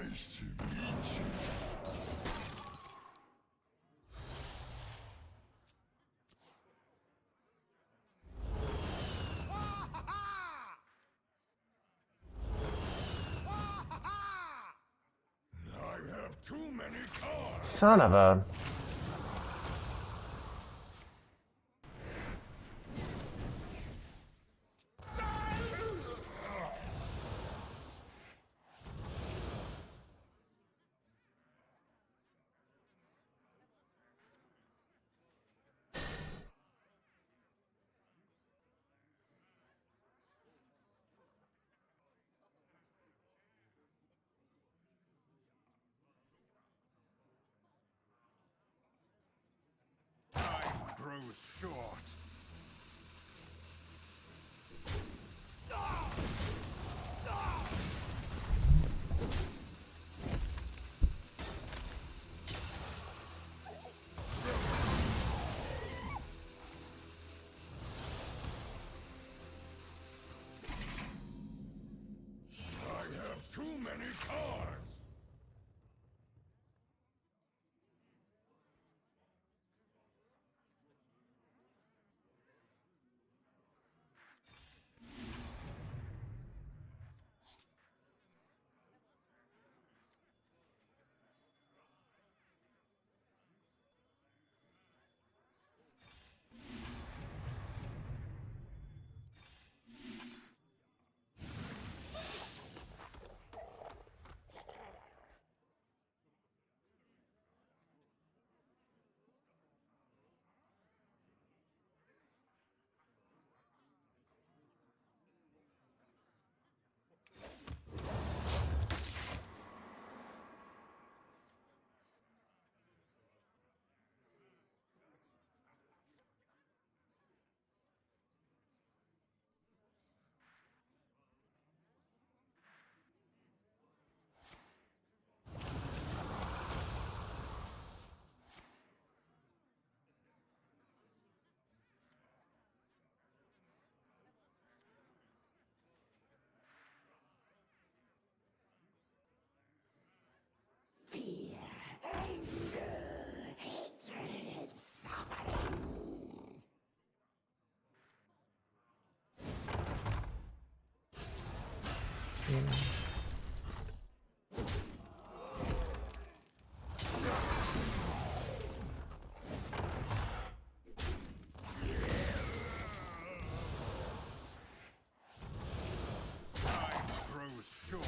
Nice to meet you. I have too many cards. Son of a. Time grows short. I have too many cards. Time grows short.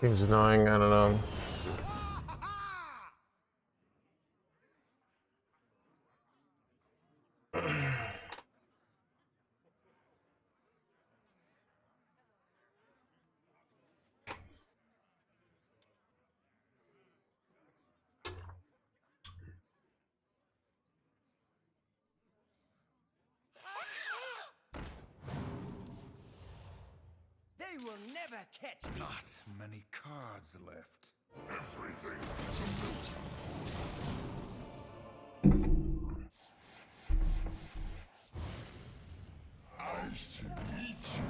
Seems annoying, I don't know. They will never catch me. Not many cards left. Everything has a melting point. I should meet you.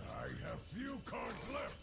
I have few cards left.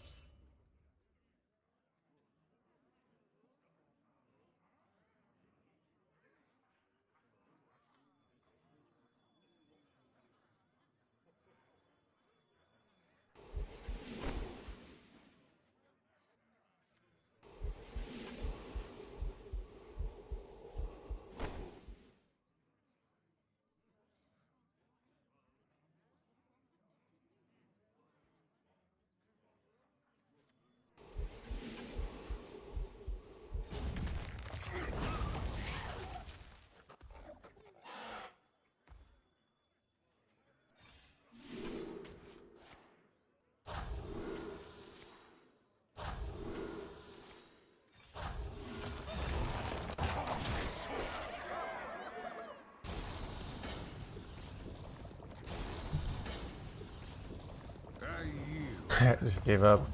I just gave up.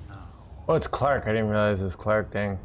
Oh, it's Clark. I didn't realize it's Clark, dang.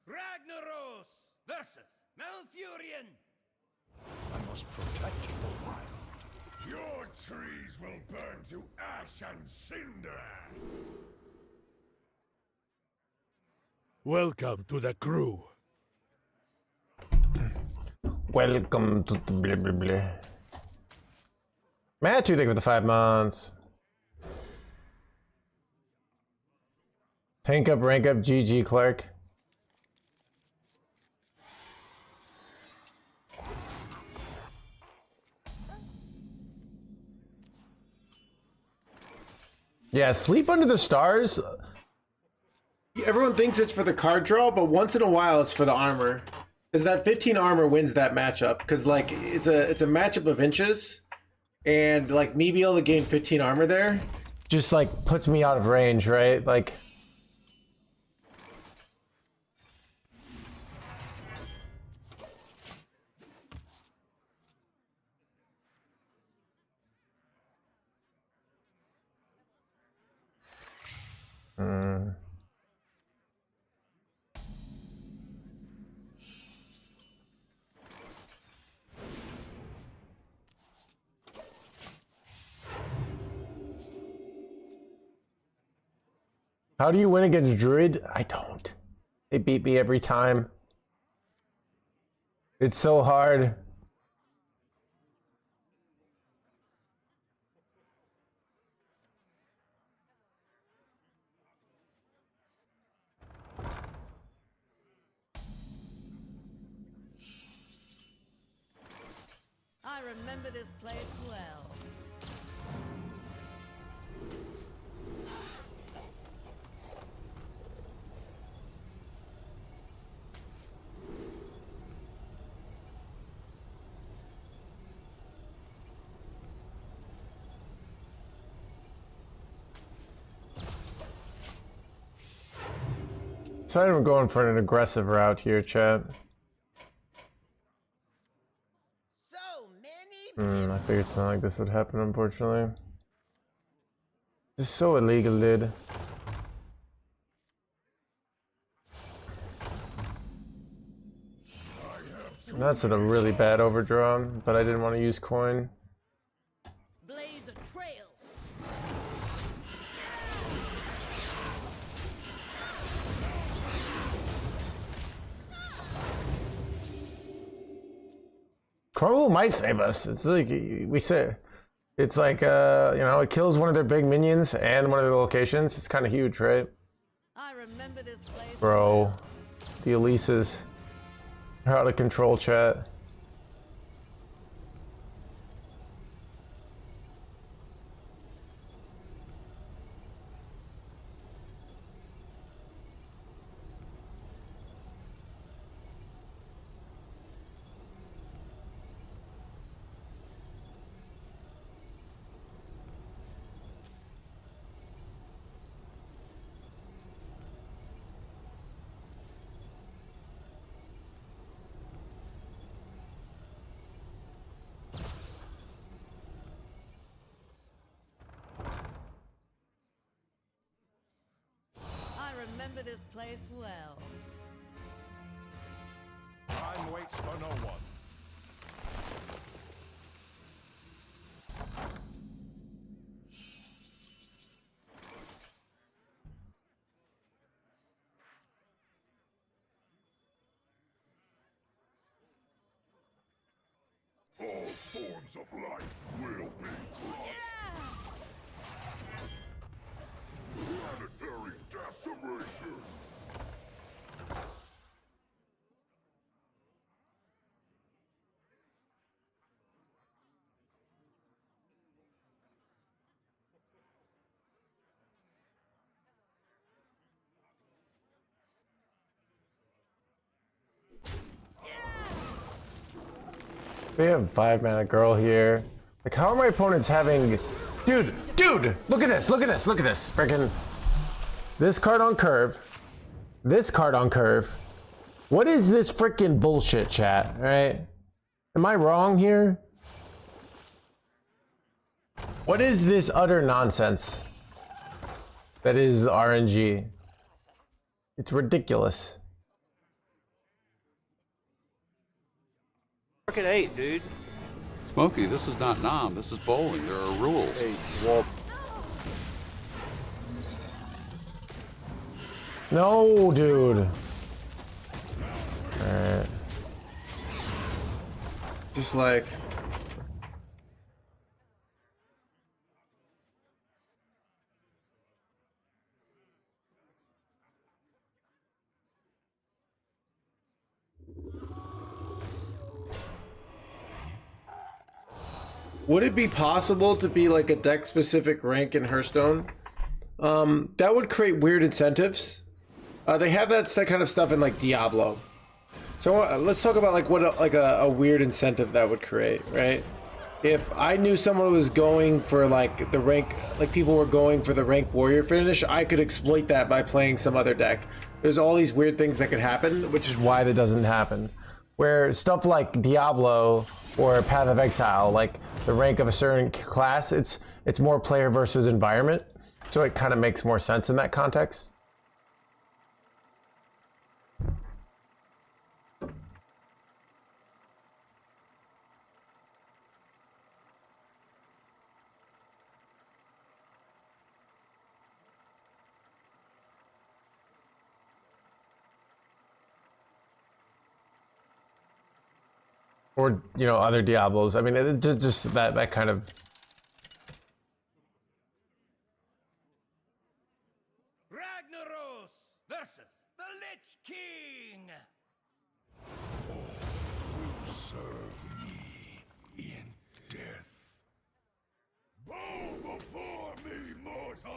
Ragnaros versus Malfurion. I must protect the wild. Your trees will burn to ash and cinder. Welcome to the crew. Welcome to the blah blah blah. Matt, you think of the 5 months. Tank up, rank up, GG, Clark. Yeah, Sleep Under the Stars. Everyone thinks it's for the card draw, but once in a while it's for the armor. Because that 15 armor wins that matchup. Because like it's a matchup of inches, and like me being able to gain 15 armor there just like puts me out of range, right? Like How do you win against Druid? I don't. They beat me every time. It's so hard. I remember this place well. Decided we're going for an aggressive route here, chat. So many. I figured something like this would happen, unfortunately. Just so illegal, dude. That's a really bad overdraw, but I didn't want to use coin. Blaze a trail. Crumble might save us. It's like we say, it's like you know, it kills one of their big minions and one of their locations. It's kind of huge, right? I remember this place. Bro, the Elises are out of control, chat. I remember this place well. Time waits for no one. All forms of life will be crushed. Planetary decimation. We have 5-mana girl here. Like, how are my opponents having... Dude, look at this, look at this, look at this. Freaking... This card on curve. This card on curve. What is this freaking bullshit, chat, right? Am I wrong here? What is this utter nonsense that is RNG? It's ridiculous. Market 8, dude. Smokey, this is not Nom, this is bowling. There are rules. Hey, well, No, dude. Alright. Just like... Would it be possible to be like a deck specific rank in Hearthstone? That would create weird incentives. They have that kind of stuff in like Diablo. So let's talk about like what a weird incentive that would create, right? If I knew someone was going for like the rank, like people were going for the rank warrior finish, I could exploit that by playing some other deck. There's all these weird things that could happen, which is why that doesn't happen. Where stuff like Diablo or Path of Exile, like the rank of a certain class, it's more player versus environment. So it kind of makes more sense in that context. Or, you know, other Diablos. I mean, it just that kind of... Ragnaros versus the Lich King. Serve me in death. Bow before me, mortals!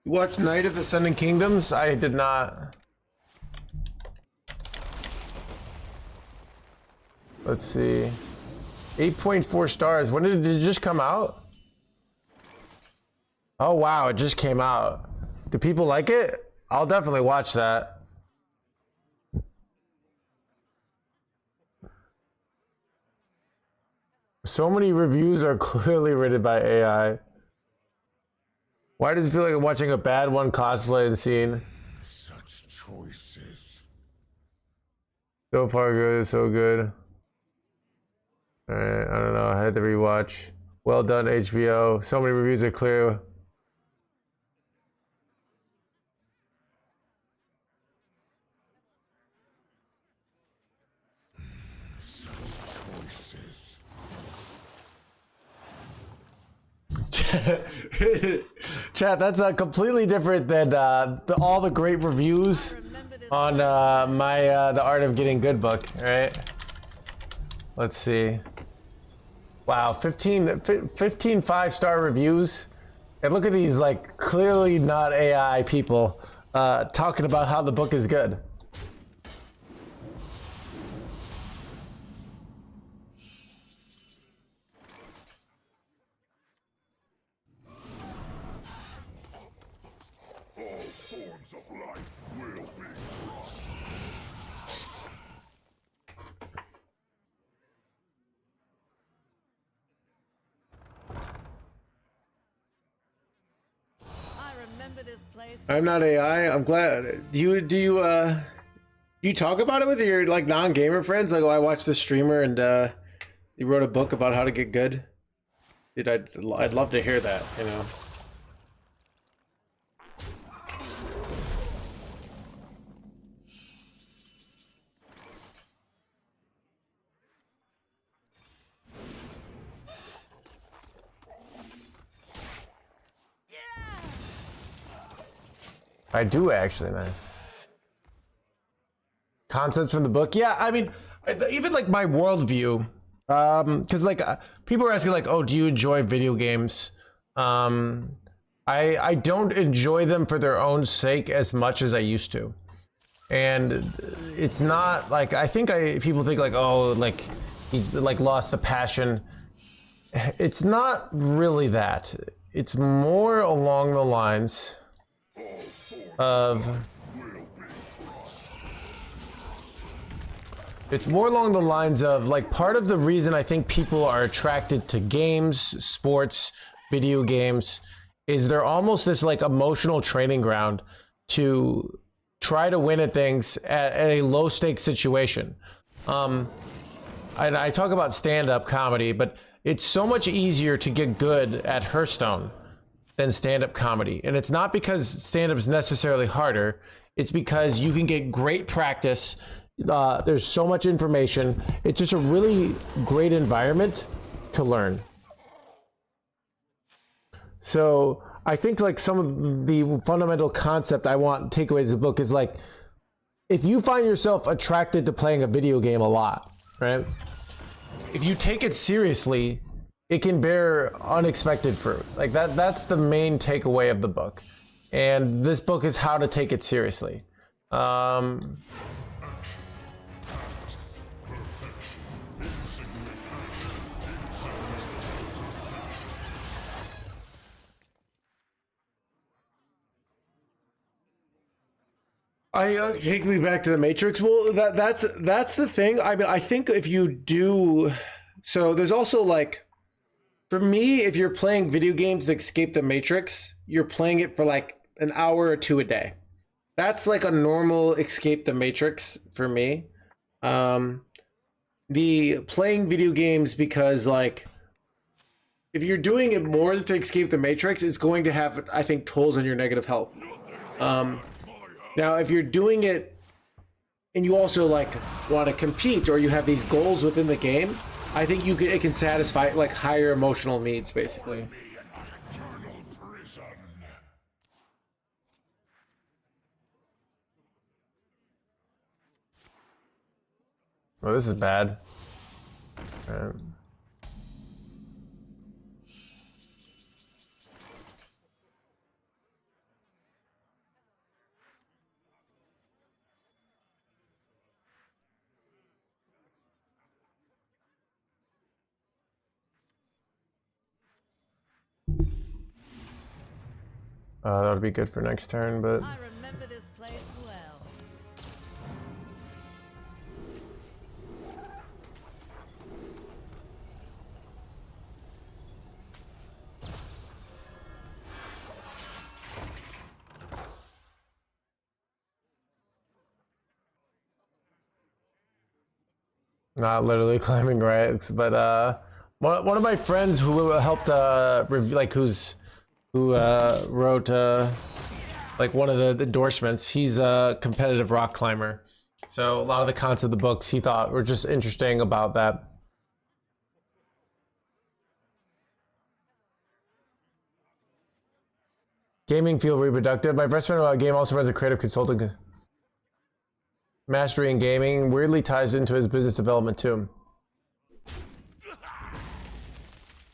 You watched Night of the Ascending Kingdoms? I did not. Let's see. 8.4 stars. When did it just come out? Oh wow, it just came out. Do people like it? I'll definitely watch that. So many reviews are clearly written by AI. Why does it feel like I'm watching a bad one cosplay the scene? Such choices. So far good, so good. Alright, I don't know, I had to rewatch. Well done, HBO. So many reviews are clear. Chat, that's completely different than all the great reviews on the Art of Getting Good book, right? Let's see. Wow, 15 5-star reviews. And look at these, like, clearly not AI people talking about how the book is good. All forms of life will be brought. I remember this place. I'm not AI. I'm glad. Do you talk about it with your like non-gamer friends? Like, oh, I watched this streamer and he wrote a book about how to get good. Dude, I'd love to hear that. You know. I do actually, nice. Concepts from the book? Yeah, I mean, even like my worldview, because like people are asking like, oh, do you enjoy video games? I don't enjoy them for their own sake as much as I used to. And it's not like, I think people think like, oh, like he's like lost the passion. It's not really that. It's more along the lines of It's more along the lines of like part of the reason I think people are attracted to games, sports, video games is they're almost this like emotional training ground to try to win at things at a low stakes situation. And I talk about stand-up comedy, but it's so much easier to get good at Hearthstone than stand-up comedy. And it's not because stand-up is necessarily harder. It's because you can get great practice. There's so much information. It's just a really great environment to learn. So I think like some of the fundamental concept I want takeaways of the book is like, if you find yourself attracted to playing a video game a lot, right? If you take it seriously, it can bear unexpected fruit. Like that's the main takeaway of the book. And this book is how to take it seriously. Take me back to the Matrix. Well, that's the thing. I mean, I think if you do, so there's also like, for me, if you're playing video games to escape the Matrix, you're playing it for like an hour or two a day. That's like a normal escape the Matrix for me. The playing video games because like, if you're doing it more to escape the Matrix, it's going to have, I think, tolls on your negative health. Now, if you're doing it and you also like want to compete or you have these goals within the game, I think it can satisfy like higher emotional needs, basically. Well, this is bad. That would be good for next turn, but I remember this place well. not literally climbing racks, but one of my friends who helped review, like who wrote like one of the endorsements, he's a competitive rock climber. So a lot of the concepts of the books he thought were just interesting about that. Gaming feel reproductive. My best friend game also runs a creative consulting. Mastery in gaming weirdly ties into his business development too.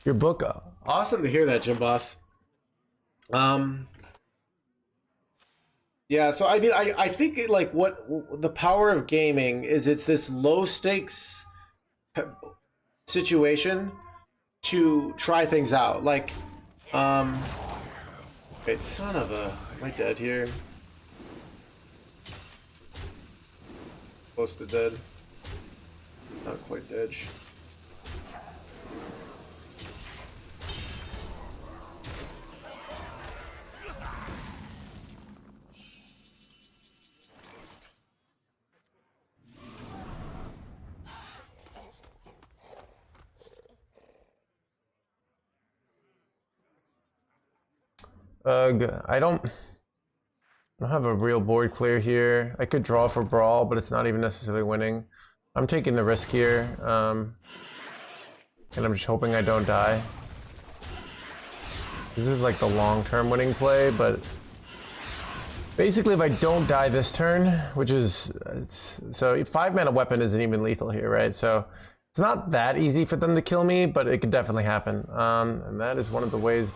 Your book. Awesome to hear that, Jim Boss. Yeah, so I mean, I think it, like what the power of gaming is, it's this low stakes situation to try things out. Like, okay, son of a, am I dead here? Close to dead. Not quite dead. I don't have a real board clear here. I could draw for Brawl, but it's not even necessarily winning. I'm taking the risk here, and I'm just hoping I don't die. This is like the long-term winning play, but basically if I don't die this turn, which is, so 5-mana weapon isn't even lethal here, right? So it's not that easy for them to kill me, but it could definitely happen. And that is one of the ways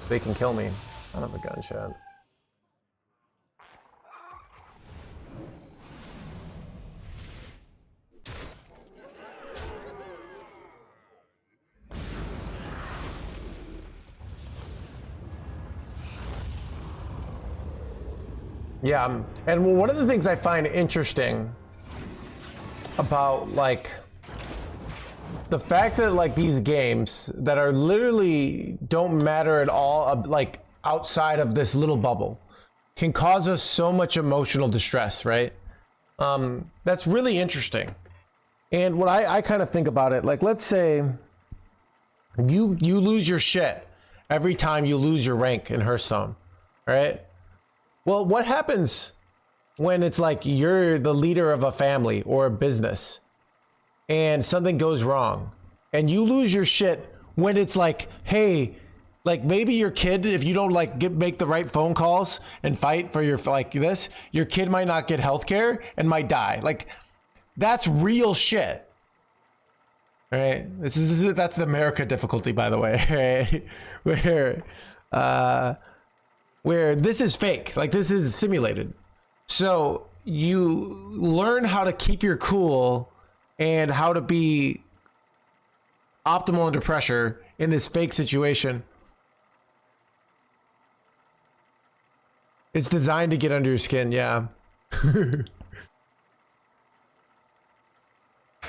they can kill me. Son of a gunshot. Yeah, and one of the things I find interesting about like the fact that like these games that are literally don't matter at all, like outside of this little bubble, can cause us so much emotional distress, right? That's really interesting. And what I kind of think about it, like, let's say you lose your shit every time you lose your rank in Hearthstone, right? Well, what happens when it's like you're the leader of a family or a business and something goes wrong and you lose your shit when it's like, hey, like maybe your kid, if you don't like make the right phone calls and fight for your, like this, your kid might not get healthcare and might die. Like, that's real shit. Right? That's the America difficulty, by the way, right? Where this is fake, like this is simulated. So you learn how to keep your cool and how to be optimal under pressure in this fake situation. It's designed to get under your skin, yeah.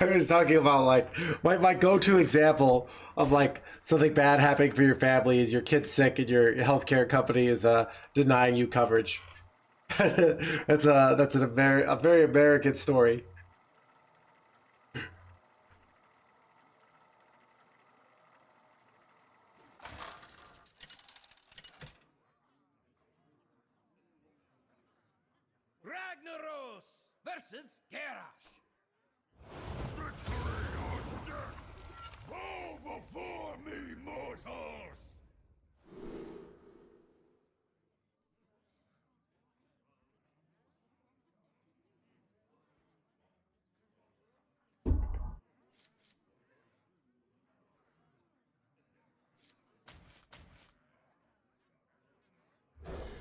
I was talking about like my go-to example of like something bad happening for your family is your kid's sick and your healthcare company is denying you coverage. that's a very American story. Ragnaros versus Garrosh. Victory or death! Bow before me, mortals!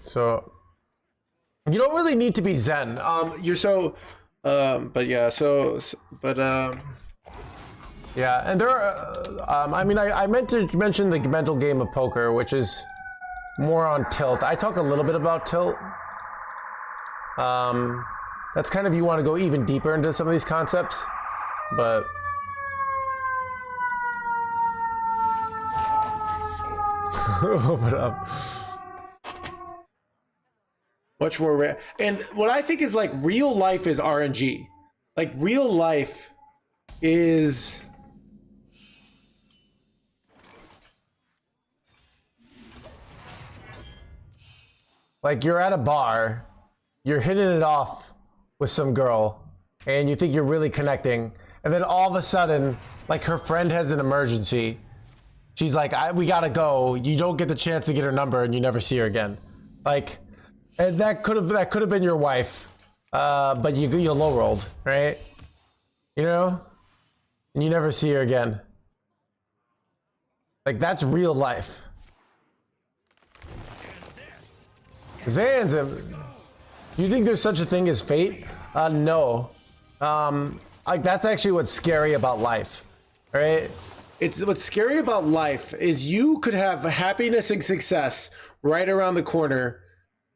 So you don't really need to be Zen. You're so, but yeah, Yeah, and there are, I mean, I meant to mention the mental game of poker, which is more on tilt. I talk a little bit about tilt. That's kind of, you want to go even deeper into some of these concepts, but open up. much more rare. And what I think is like real life is RNG. Like real life is like you're at a bar, you're hitting it off with some girl, and you think you're really connecting, and then all of a sudden, like her friend has an emergency. She's like, we gotta go. You don't get the chance to get her number, and you never see her again. Like, and that could have been your wife, but you low rolled, right? You know, and you never see her again. Like, that's real life. Zan's, you think there's such a thing as fate? No. Like, that's actually what's scary about life, right? It's what's scary about life is you could have happiness and success right around the corner,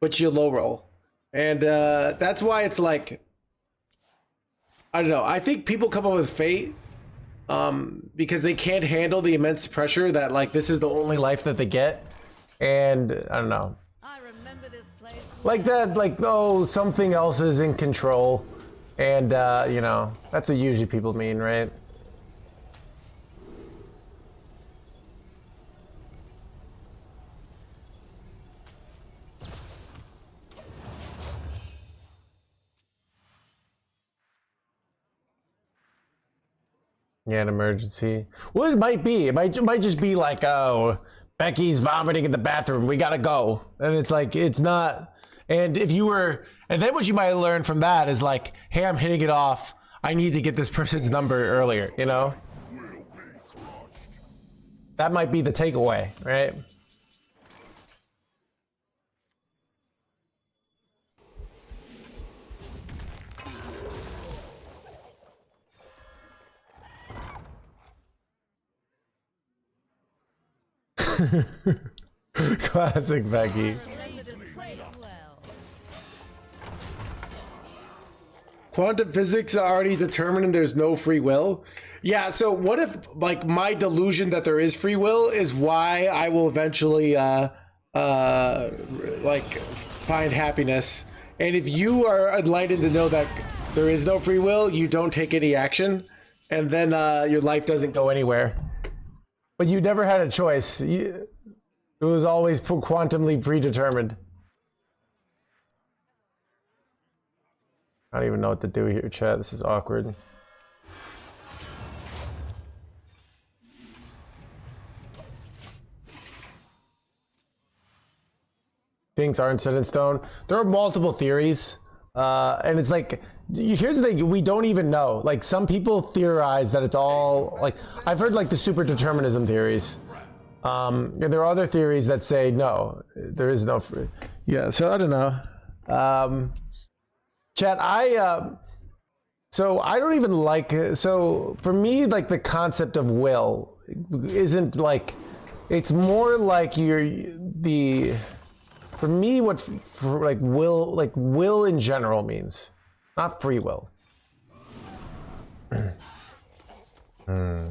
but you low roll. And that's why it's like, I don't know. I think people come up with fate because they can't handle the immense pressure that like this is the only life that they get. And I don't know. I remember this place. Like that, like, oh, something else is in control. And, you know, that's what usually people mean, right? Yeah, an emergency. Well, it might be. It might just be like, oh, Becky's vomiting in the bathroom. We gotta go. And it's like, it's not. And if you were, and then what you might learn from that is like, hey, I'm hitting it off. I need to get this person's number earlier, you know? That might be the takeaway, right? Classic Becky. Remember this place well. quantum physics are already determining there's no free will. Yeah, so what if like my delusion that there is free will is why I will eventually like find happiness. And if you are enlightened to know that there is no free will, you don't take any action, and then your life doesn't go anywhere. But you never had a choice. It was always quantumly predetermined. I don't even know what to do here, chat. This is awkward. Things aren't set in stone. There are multiple theories. And it's like, here's the thing, we don't even know. Like, some people theorize that it's all, like, I've heard like the super determinism theories. And there are other theories that say, no, there is no free. Yeah, so I don't know. Chat, so I don't even like, so for me, like the concept of will isn't like, it's more like for me, what will in general means, not free will. This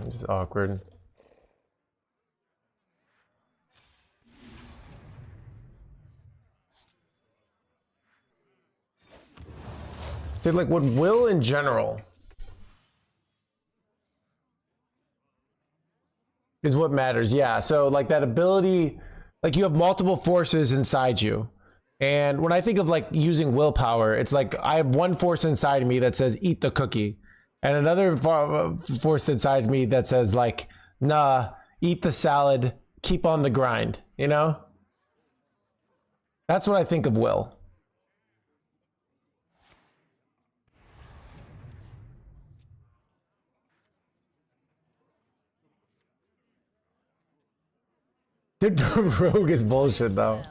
is awkward. They're like, what will in general is what matters. Yeah, so like that ability, like you have multiple forces inside you. And when I think of like using willpower, it's like I have one force inside me that says eat the cookie, and another force inside me that says like, nah, eat the salad, keep on the grind, you know? That's what I think of will. Dude, rogue is bullshit though.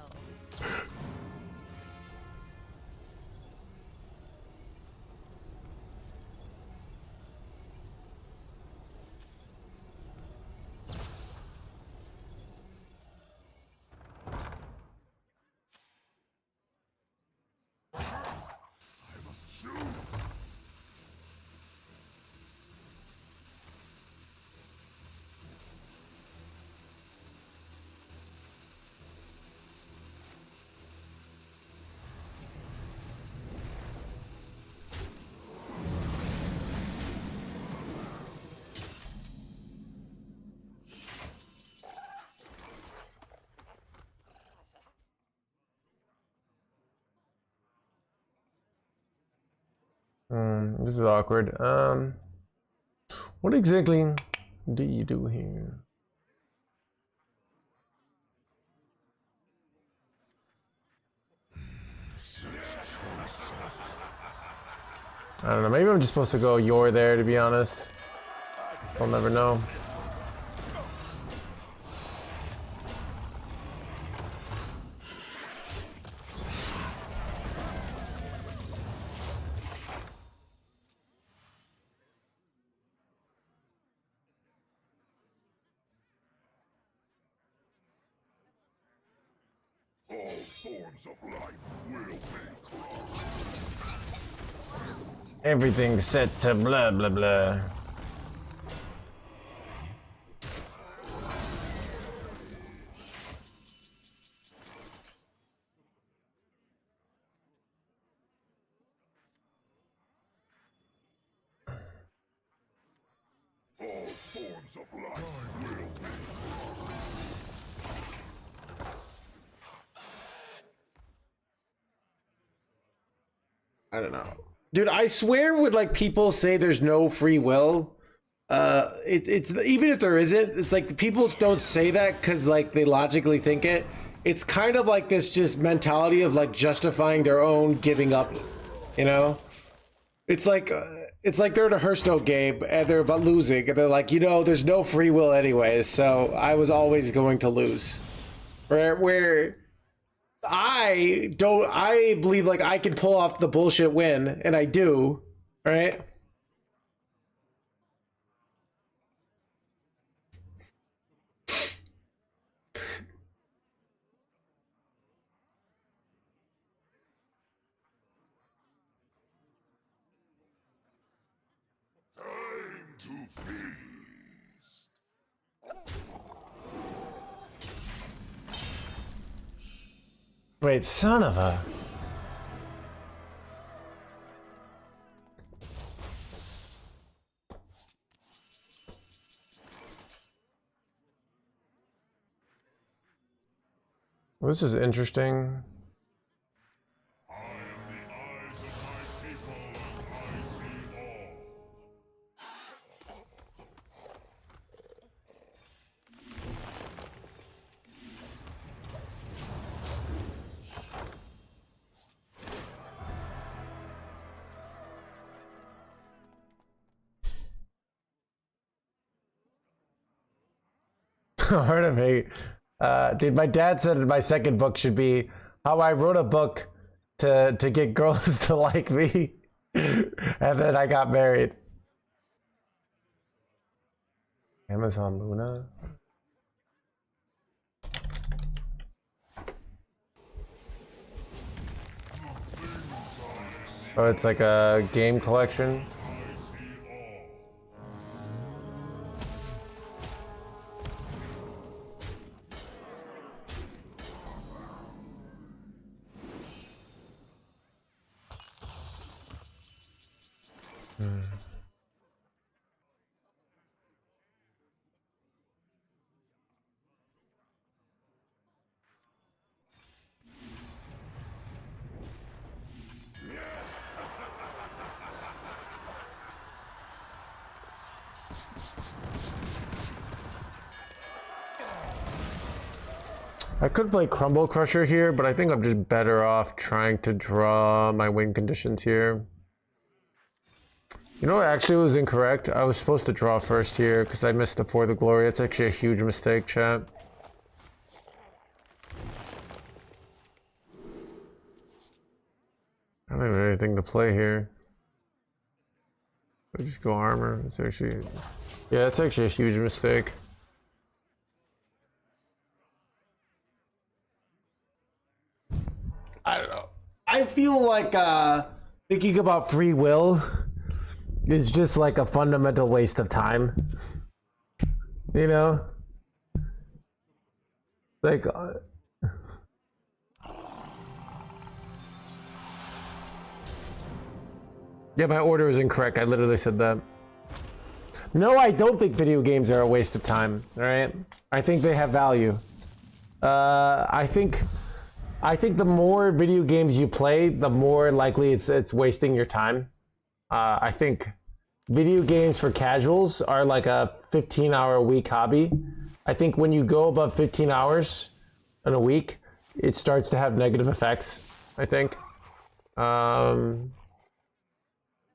This is awkward. What exactly do you do here? I don't know, maybe I'm just supposed to go you're there, to be honest. I'll never know. All forms of life will be crushed. Everything's set to blah blah blah. All forms of life will be I don't know. Dude, I swear when like people say there's no free will, it's even if there isn't, it's like the people don't say that because like they logically think it. It's kind of like this just mentality of like justifying their own giving up, you know? It's like they're in a Hearthstone game and they're about losing and they're like, you know, there's no free will anyways, so I was always going to lose. Where I believe like I can pull off the bullshit win, and I do, right? to feast. Wait, son of a. Well, this is interesting. I am the eyes of my people, and I see all. Hard of hate. Dude, my dad said my second book should be how I wrote a book to get girls to like me, and then I got married. Amazon Luna. Oh, it's like a game collection. I could play Crumble Crusher here, but I think I'm just better off trying to draw my win conditions here. You know what actually was incorrect? I was supposed to draw first here because I missed the For the Glory. It's actually a huge mistake, chat. I don't have anything to play here. I just go armor. It's actually... Yeah, it's actually a huge mistake. I don't know. I feel like thinking about free will is just like a fundamental waste of time. You know? Like... Yeah, my order is incorrect. I literally said that. No, I don't think video games are a waste of time. All right? I think they have value. I think the more video games you play, the more likely it's wasting your time. I think video games for casuals are like a 15-hour a week hobby. I think when you go above 15 hours in a week, it starts to have negative effects, I think.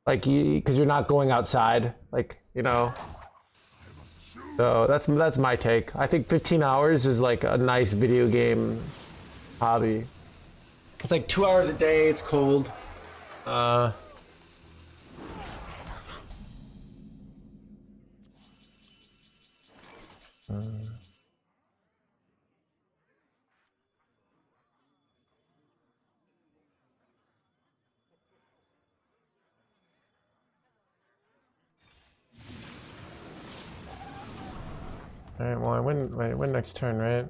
Like, because you're not going outside, like, you know. So that's my take. I think 15 hours is like a nice video game hobby. It's like 2 hours a day, it's cold. Alright, well I win next turn, right?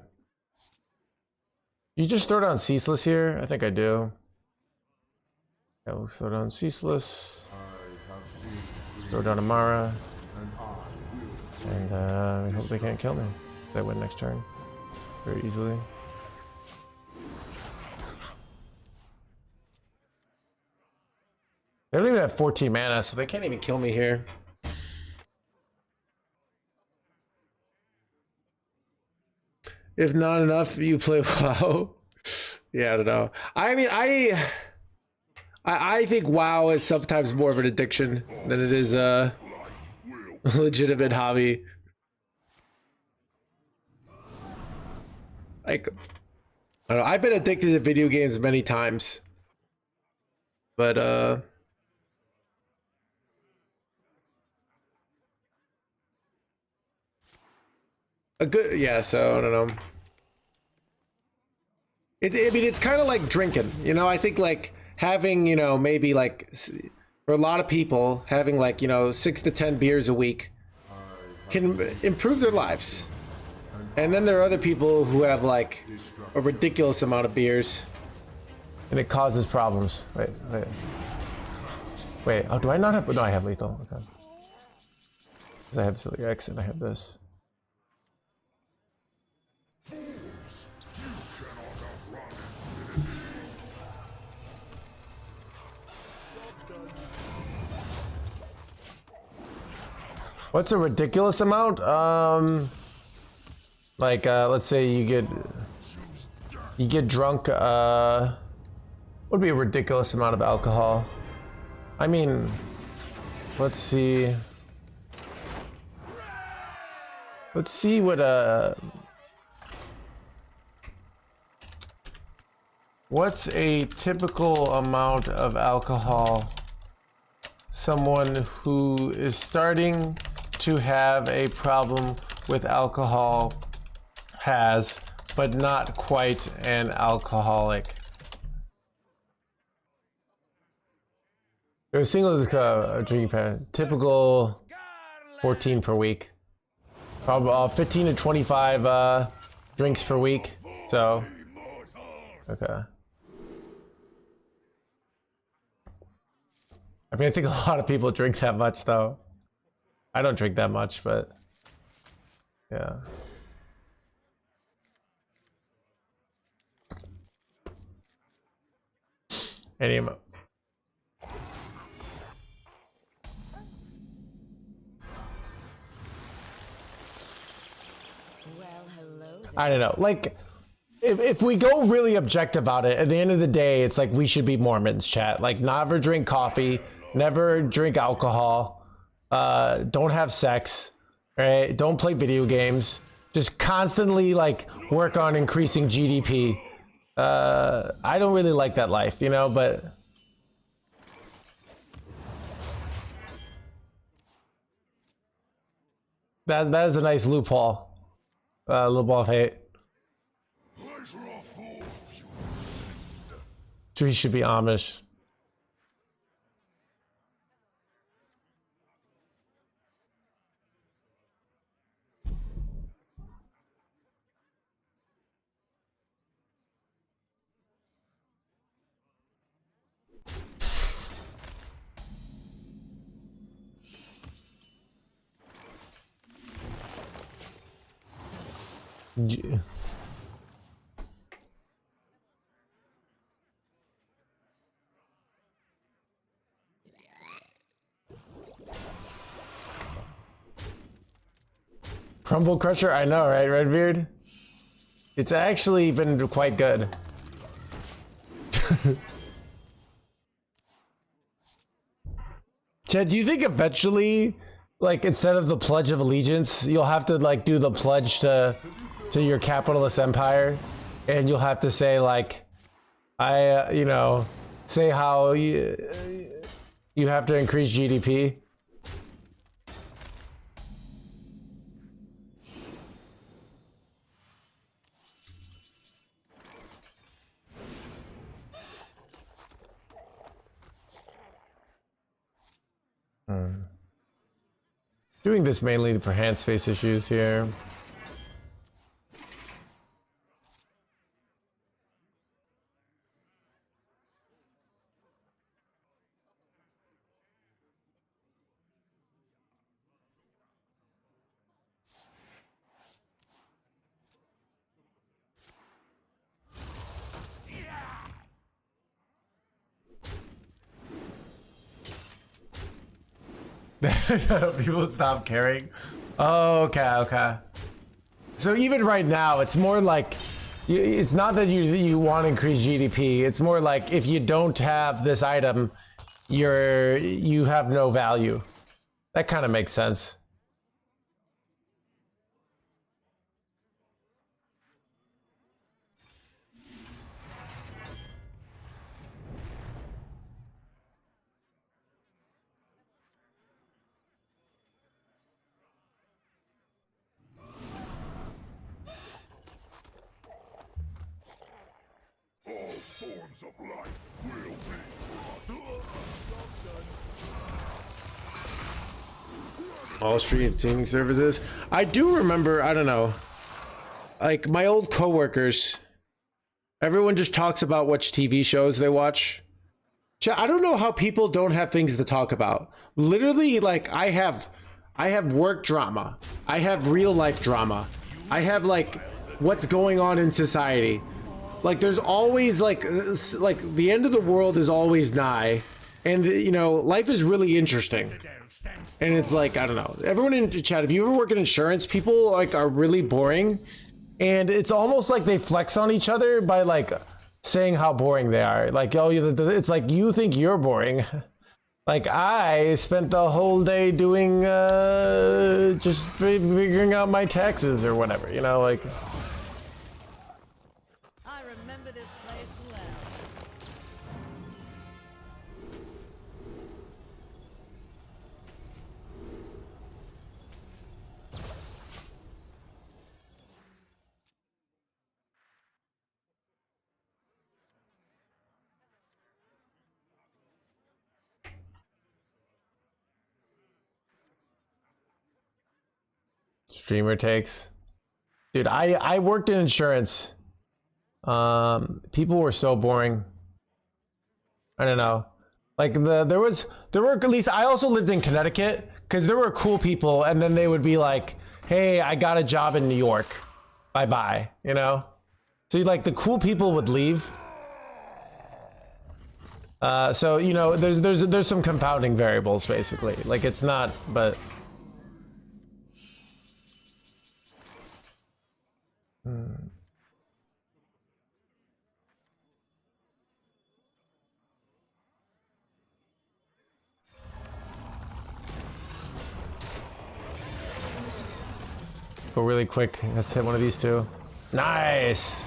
You just throw down Ceaseless here? I think I do. Yeah, we'll throw down Ceaseless. Throw down Amara. And I hope they can't kill me. They win next turn. Very easily. They don't even have 14 mana, so they can't even kill me here. If not enough, you play WoW. Yeah, I don't know. I mean, I think WoW is sometimes more of an addiction than it is a legitimate hobby. Like, I don't know. I've been addicted to video games many times, but a good, yeah, so I don't know. I mean, it's kind of like drinking, you know. I think like having, you know, maybe like for a lot of people, having like, 6 to 10 beers a week can improve their lives. And then there are other people who have like a ridiculous amount of beers. And it causes problems. Wait. Oh, do I not have? No, I have lethal. Okay. Because I have celiac and I have this. What's a ridiculous amount? Like let's say you get drunk. Would be a ridiculous amount of alcohol. I mean, let's see. Let's see what what's a typical amount of alcohol someone who is starting to have a problem with alcohol has, but not quite an alcoholic. There's single drinking pattern. Typical 14 per week. Probably 15 to 25 drinks per week. So, okay. I mean, I think a lot of people drink that much, though. I don't drink that much, but yeah. Anyway. I don't know. Like, if we go really objective about it, at the end of the day, it's like we should be Mormons, chat. Like, never drink coffee, never drink alcohol, don't have sex, right? Don't play video games. Just constantly like work on increasing GDP. I don't really like that life, but that is a nice loophole. Loophole of hate. Trees should be Amish. Crumble Crusher, I know, right, Redbeard? It's actually been quite good. Chad, do you think eventually, like, instead of the Pledge of Allegiance, you'll have to, like, do the pledge to your capitalist empire? And you'll have to say, like, say how you have to increase GDP? Doing this mainly for hand space issues here. People stop caring. Oh, okay. So even right now, it's more like it's not that you want to increase GDP. It's more like if you don't have this item, you have no value. That kind of makes sense. All forms of life will be. All streaming streaming services. I do remember, I don't know, like my old coworkers, everyone just talks about which TV shows they watch. I don't know how people don't have things to talk about. Literally, like I have work drama. I have real life drama. I have like what's going on in society. Like there's always like the end of the world is always nigh. And you know, life is really interesting. And it's like, I don't know, everyone in chat, if you ever work in insurance, people like are really boring. And it's almost like they flex on each other by like saying how boring they are. Like, oh, it's like you think you're boring. Like I spent the whole day doing just figuring out my taxes or whatever, you know, like. I remember this place well. Streamer takes. Dude, I worked in insurance. People were so boring. I don't know. Like there were at least, I also lived in Connecticut because there were cool people and then they would be like, hey, I got a job in New York. Bye bye, you know? So like the cool people would leave. So you know, there's some compounding variables basically. Like it's not, but go really quick. Let's hit one of these two. Nice.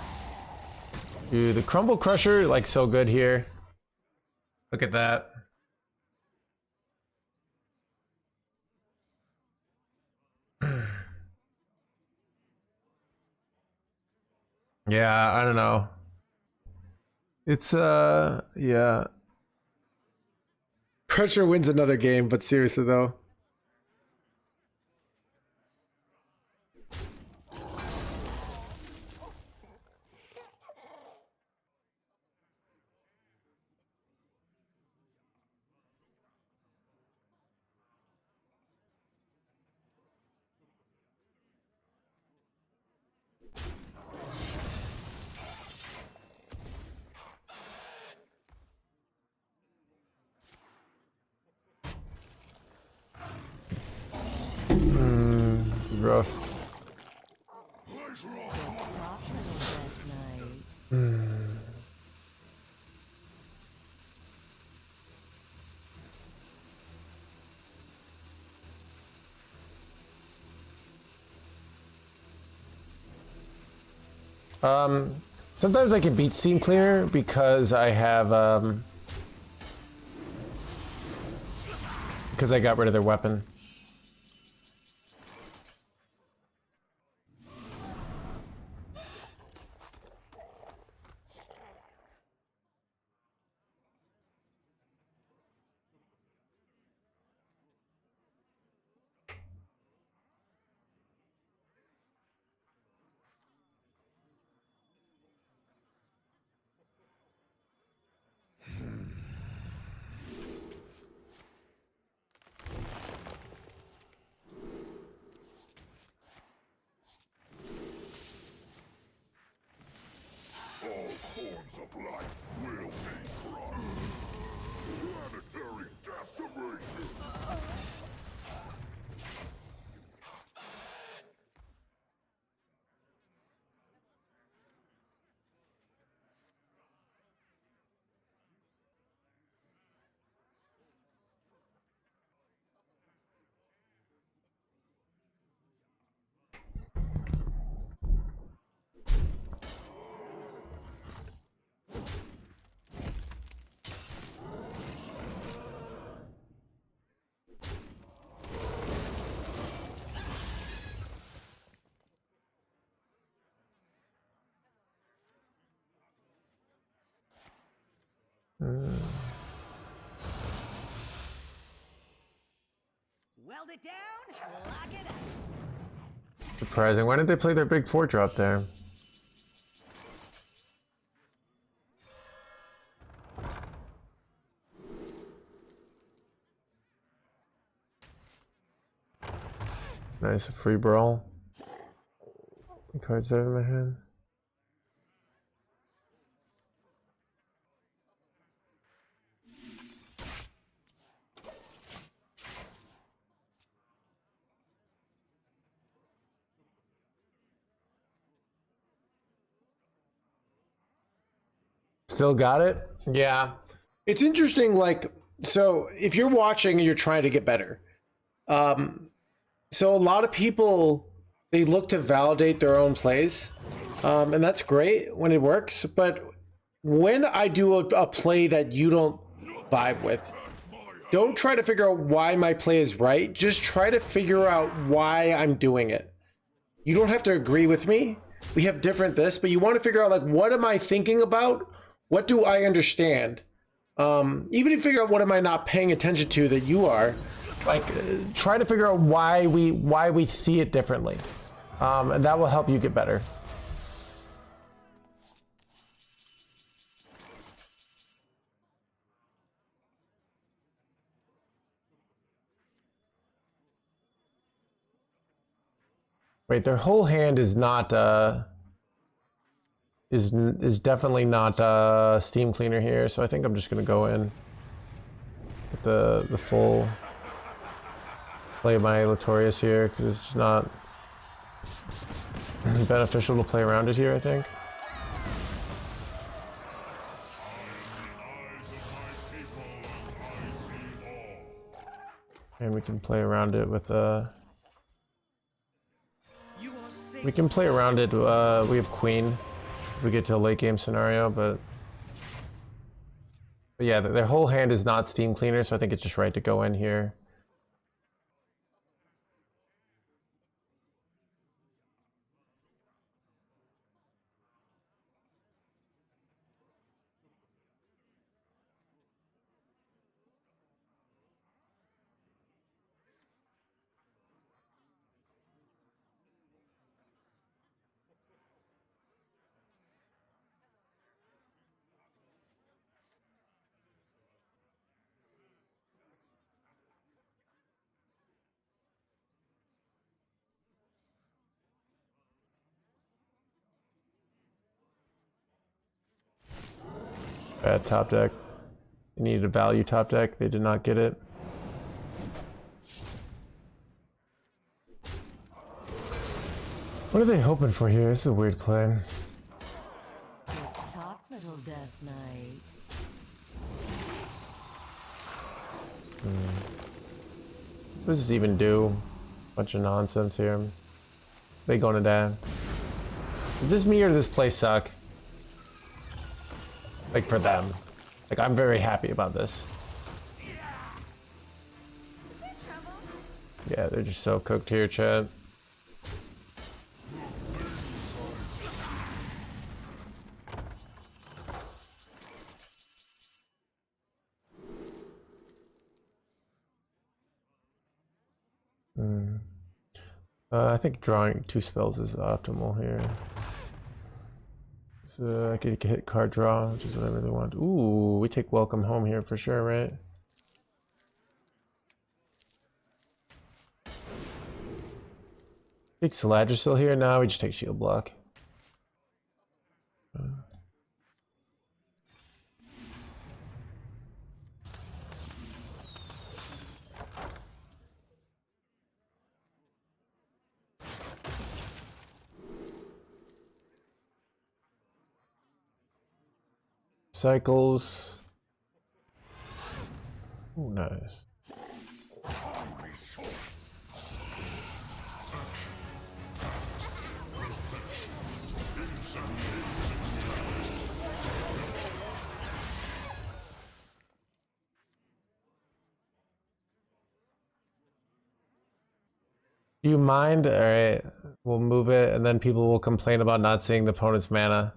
Dude, the Crumble Crusher, like so good here. Look at that. Yeah, I don't know. It's yeah. Crusher wins another game, but seriously though. It's rough. Sometimes I can beat Steam Cleaner because I have because I got rid of their weapon. All forms of life will be crushed. Planetary decimation. held it down, lock it up. Surprising. Why didn't they play their big 4-drop there? Nice, a free brawl. Cards out of my hand. Still got it? Yeah. It's interesting, like, so if you're watching and you're trying to get better, so a lot of people, they look to validate their own plays, and that's great when it works, but when I do a play that you don't vibe with, don't try to figure out why my play is right, just try to figure out why I'm doing it. You don't have to agree with me, we have different this, but you want to figure out, like, what am I thinking about? What do I understand? Even if you figure out what am I not paying attention to that you are, like, try to figure out why we see it differently, and that will help you get better. Wait, their whole hand is not is definitely not steam cleaner here, so I think I'm just gonna go in with the full play my Latorius here because it's not beneficial to play around it here, I think. And we can play around it with we can play around it. We have Queen if we get to a late game scenario, but yeah, their whole hand is not steam cleaner, so I think it's just right to go in here. Bad top deck. They needed a value top deck. They did not get it. What are they hoping for here? This is a weird play. Talk, little Death Knight. What does this even do? Bunch of nonsense here. They going to die. Is this me or does this play suck? Like for them. Like I'm very happy about this. Yeah, they're just so cooked here, chat. I think drawing 2 spells is optimal here. So I could hit card draw, which is what I really want. Ooh, we take welcome home here for sure, right? Take Saladrisil here. Now we just take shield block. Cycles. Oh, nice. Do you mind? All right, we'll move it, and then people will complain about not seeing the opponent's mana.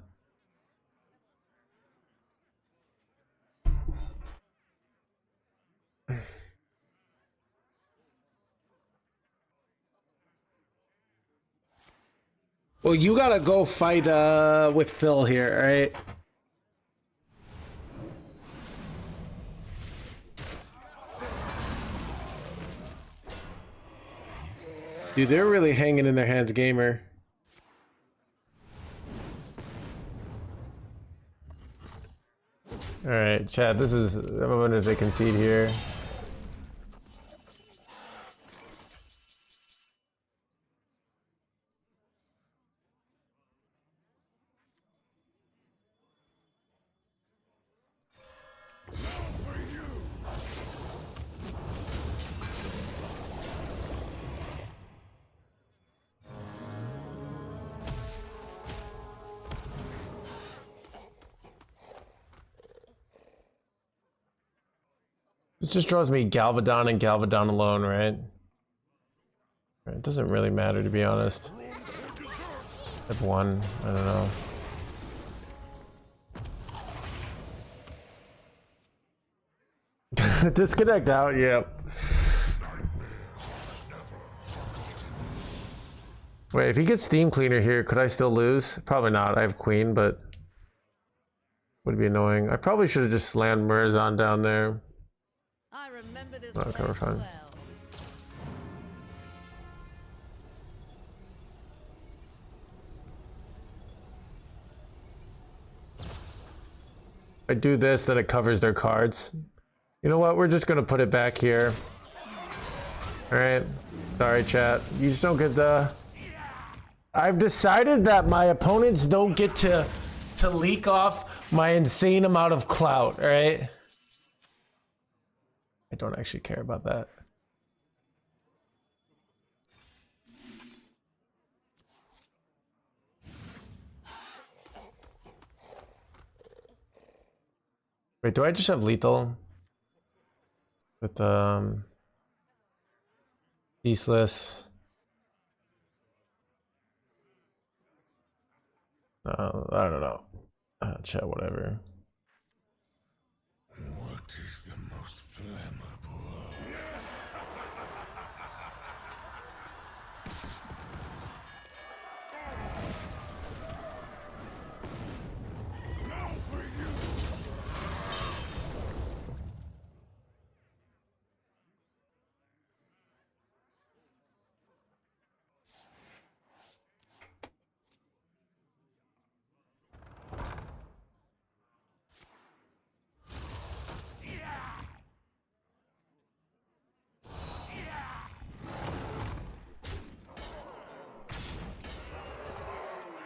Well, you gotta go fight with Phil here, alright? Dude, they're really hanging in their hands, gamer. All right, Chad. This is. I'm wondering if they concede here. This just draws me Galvadon and Galvadon alone, right? It doesn't really matter, to be honest. I've won. I don't know. Disconnect out. Yep. Wait, if he gets Steam Cleaner here, could I still lose? Probably not. I have Queen, but would be annoying. I probably should have just slammed Murazan down there. I remember this Okay, we're place fine. well. I do this, then it covers their cards. You know what? We're just gonna put it back here. All right. Sorry, chat. You just don't get the. I've decided that my opponents don't get to leak off my insane amount of clout. All right. I don't actually care about that. Wait, do I just have lethal? With ceaseless. I don't know. Chat, whatever. What is the most flammable? Now for you!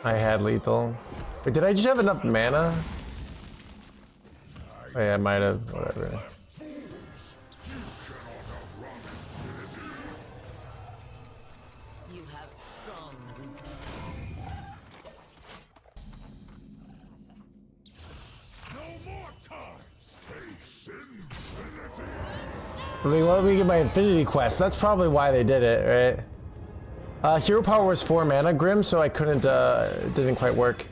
I had lethal. Wait, did I just have enough mana? Oh, yeah, I might have. Whatever. You have strong No more time! Face infinity! I mean, why don't we get my Infinity Quest? That's probably why they did it, right? Hero power was 4 mana, Grim, so I couldn't, it didn't quite work.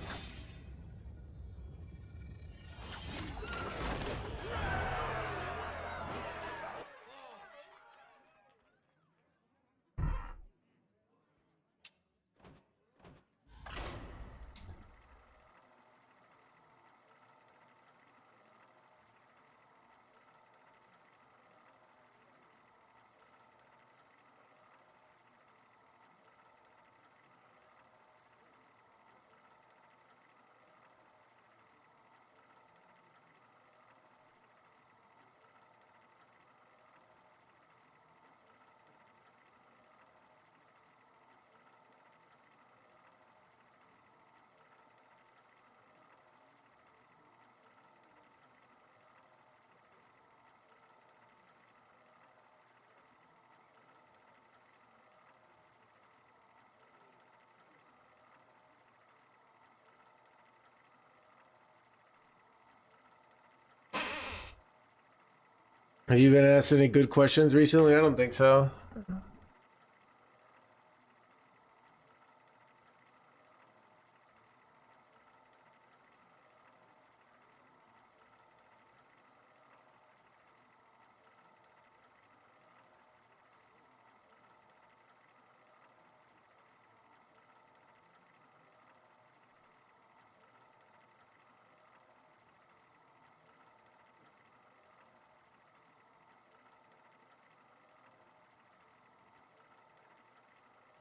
Have you been asked any good questions recently? I don't think so.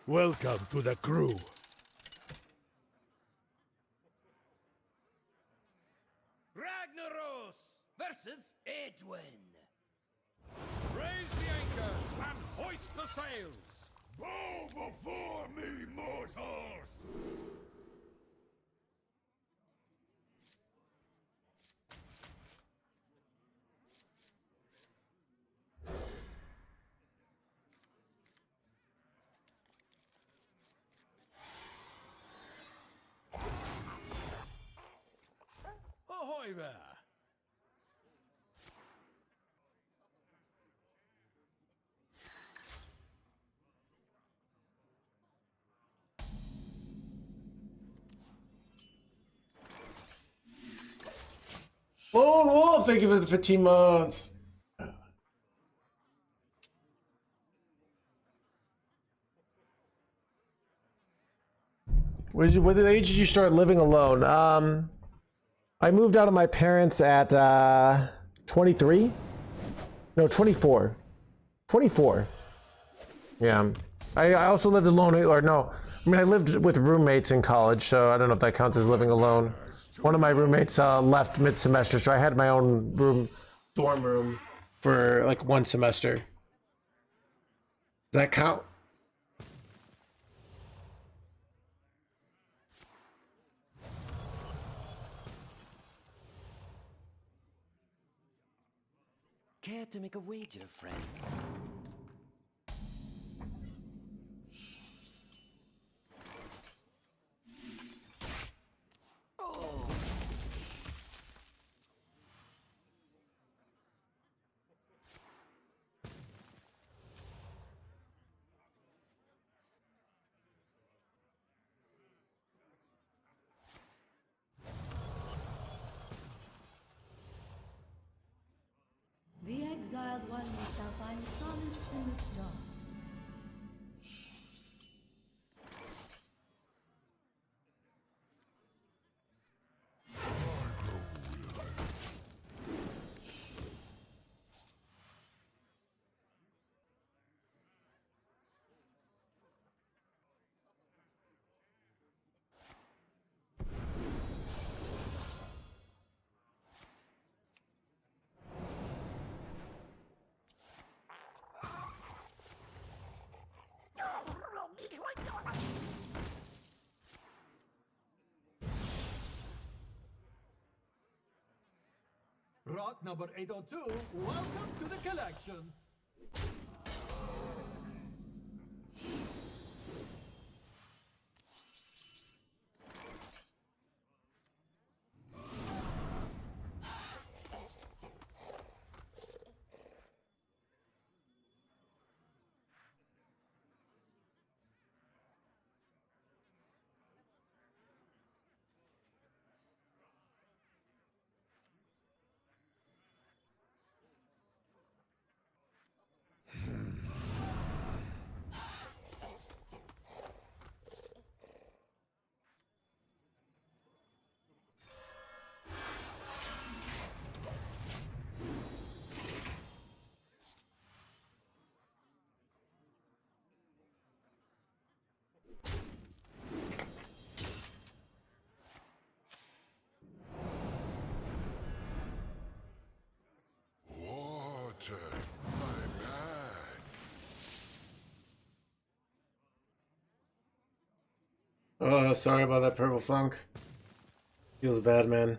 Welcome to the crew. Ragnaros versus Edwin. Raise the anchors and hoist the sails. Bow before me, mortals! Ahoy there! Lone Wolf, thank you for the 15 months. What age did you start living alone? I moved out of my parents at 23. No, 24. 24. Yeah. I also lived alone, or no. I mean, I lived with roommates in college, so I don't know if that counts as living alone. One of my roommates left mid-semester, so I had my own dorm room, for like one semester. Does that count? Care to make a wager, friend? The exiled one shall find solace in the stars. Rot number 802, welcome to the collection. Water, my bag. Oh, sorry about that, Purple Funk. Feels bad, man.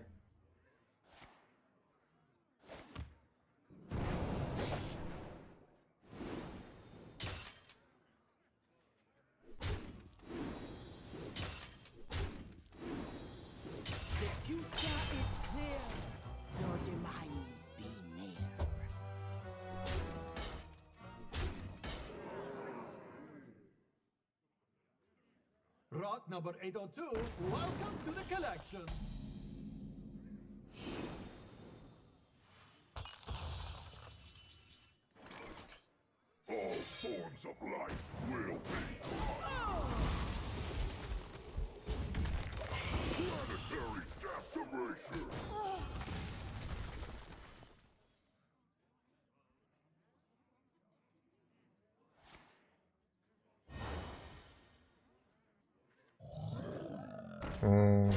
The future is clear. Your demise be near. Rot number 802, welcome to the collection. All forms of life will be. Planetary decimation! Let me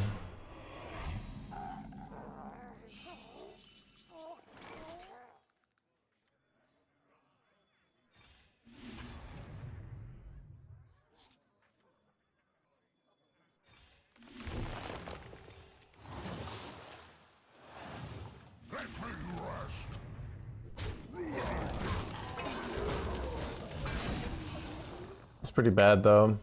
rest. It's pretty bad though.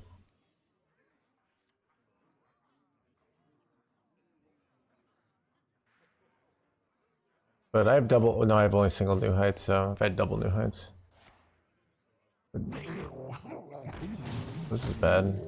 But I have double. No, I have only single new heights, so I've had double new heights. This is bad.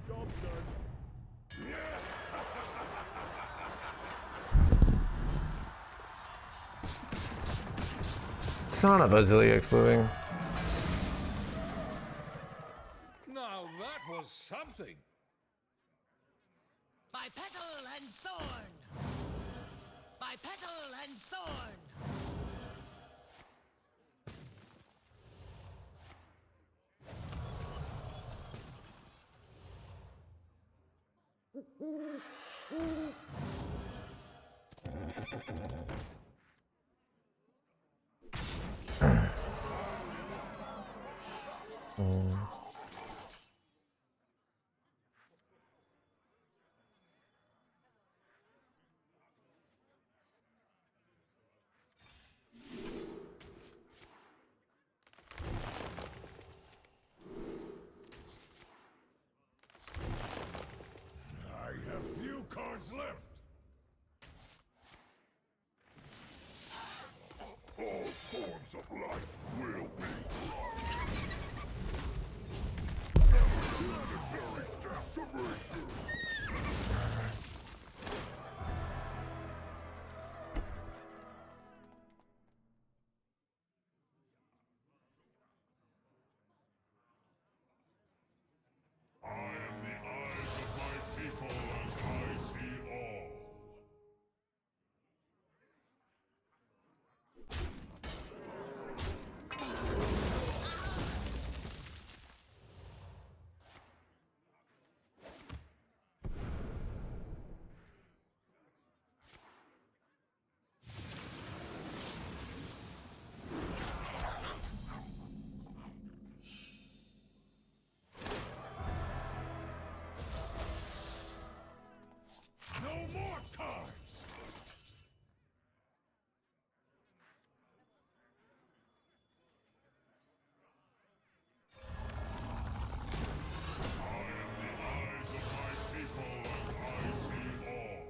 Job done. Son of a Zilliax living. Now that was something. By petal and thorn. By petal and thorn. I have few cards left. All forms of life will be crushed. Legendary decimation. I am the eyes of my people, and I see all. No more cards! I am the eyes of my people, and I see all.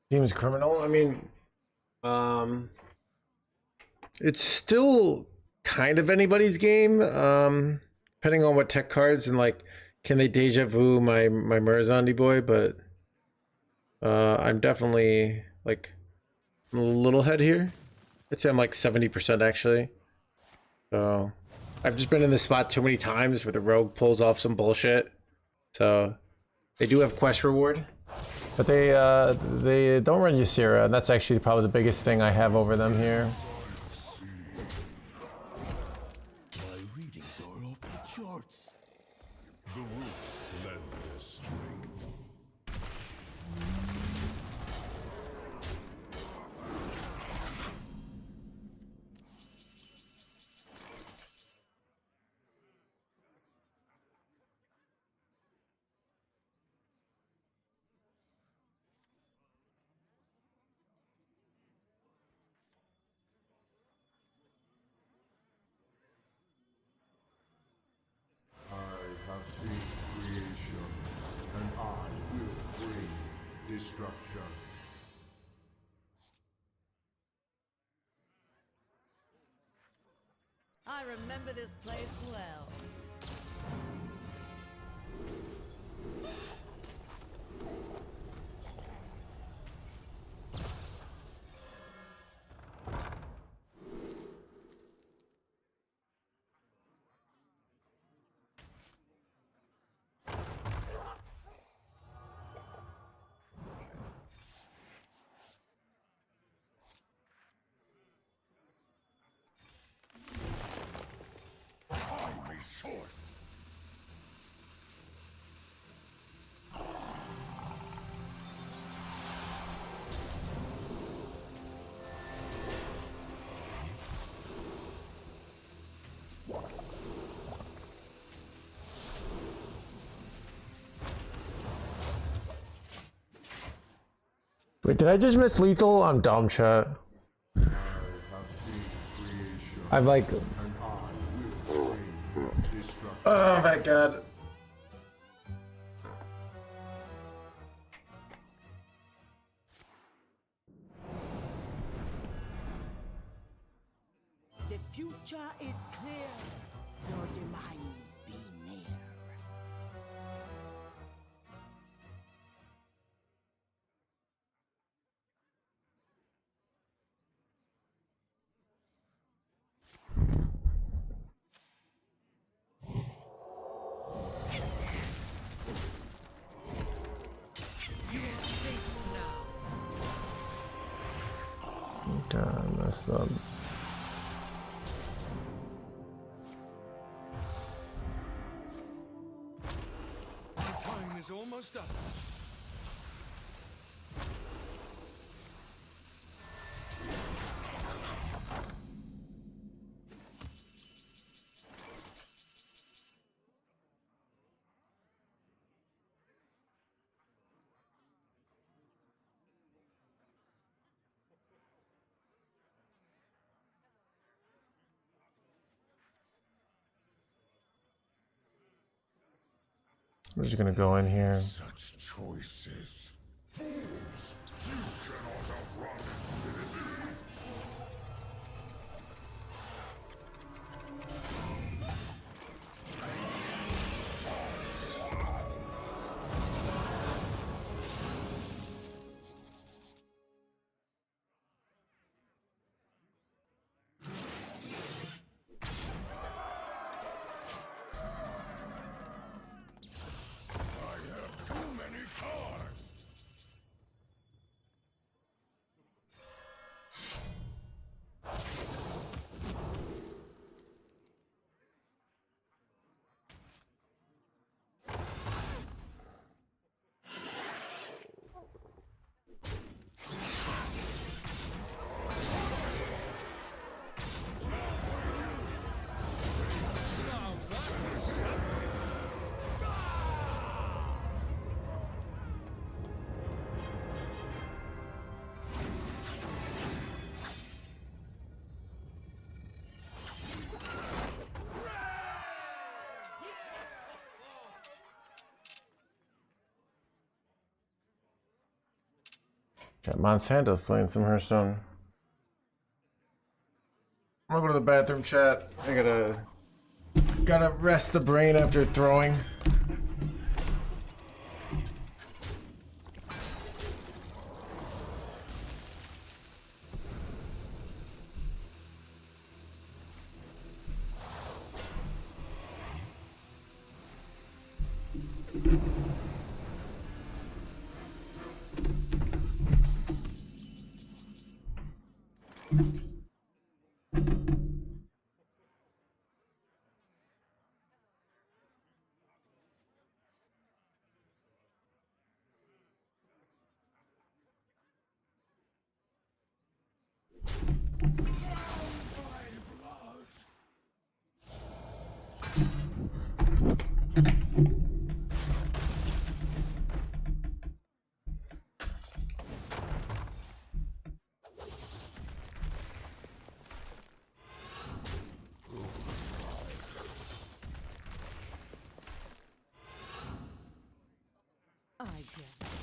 Seems criminal. I mean, it's still kind of anybody's game. Depending on what tech cards and like, can they deja vu my Murzandi boy? But I'm definitely like a little head here. I'd say I'm like 70% actually. So I've just been in this spot too many times where the rogue pulls off some bullshit. So they do have quest reward. But they don't run Ysera, and that's actually probably the biggest thing I have over them here. shorts. The roots lend their strength. I have seen creation, and I will bring destruction. I remember this place well. Find me short. Wait, did I just miss lethal? I'm dumb, chat. I have seen creation, I've like. and I will bring destruction. Oh my god. The future is clear. Your demise be near. You are safe now. God, I messed up. My time is almost up. I'm just gonna go in here. Such choices. Fools! You cannot outrun infinity! I have too many cards! Chat, Monsanto's playing some Hearthstone. I'm gonna go to the bathroom, chat. I gotta rest the brain after throwing. I guess.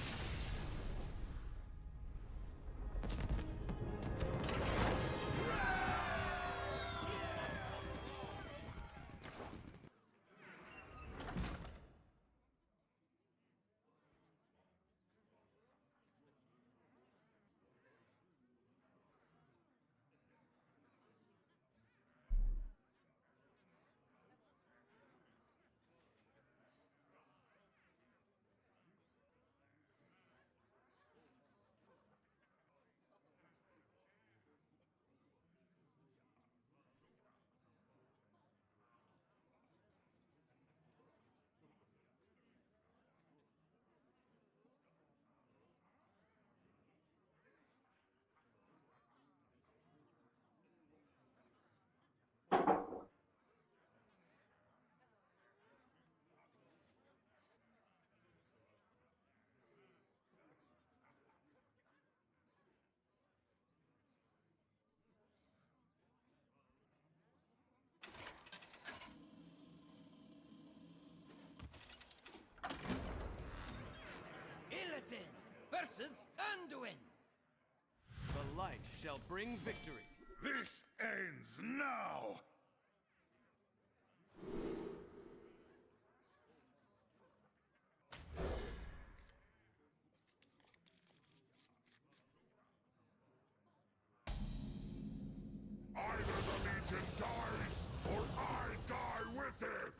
Illidan versus Anduin. The light shall bring victory. This ends now! Either the Legion dies, or I die with it!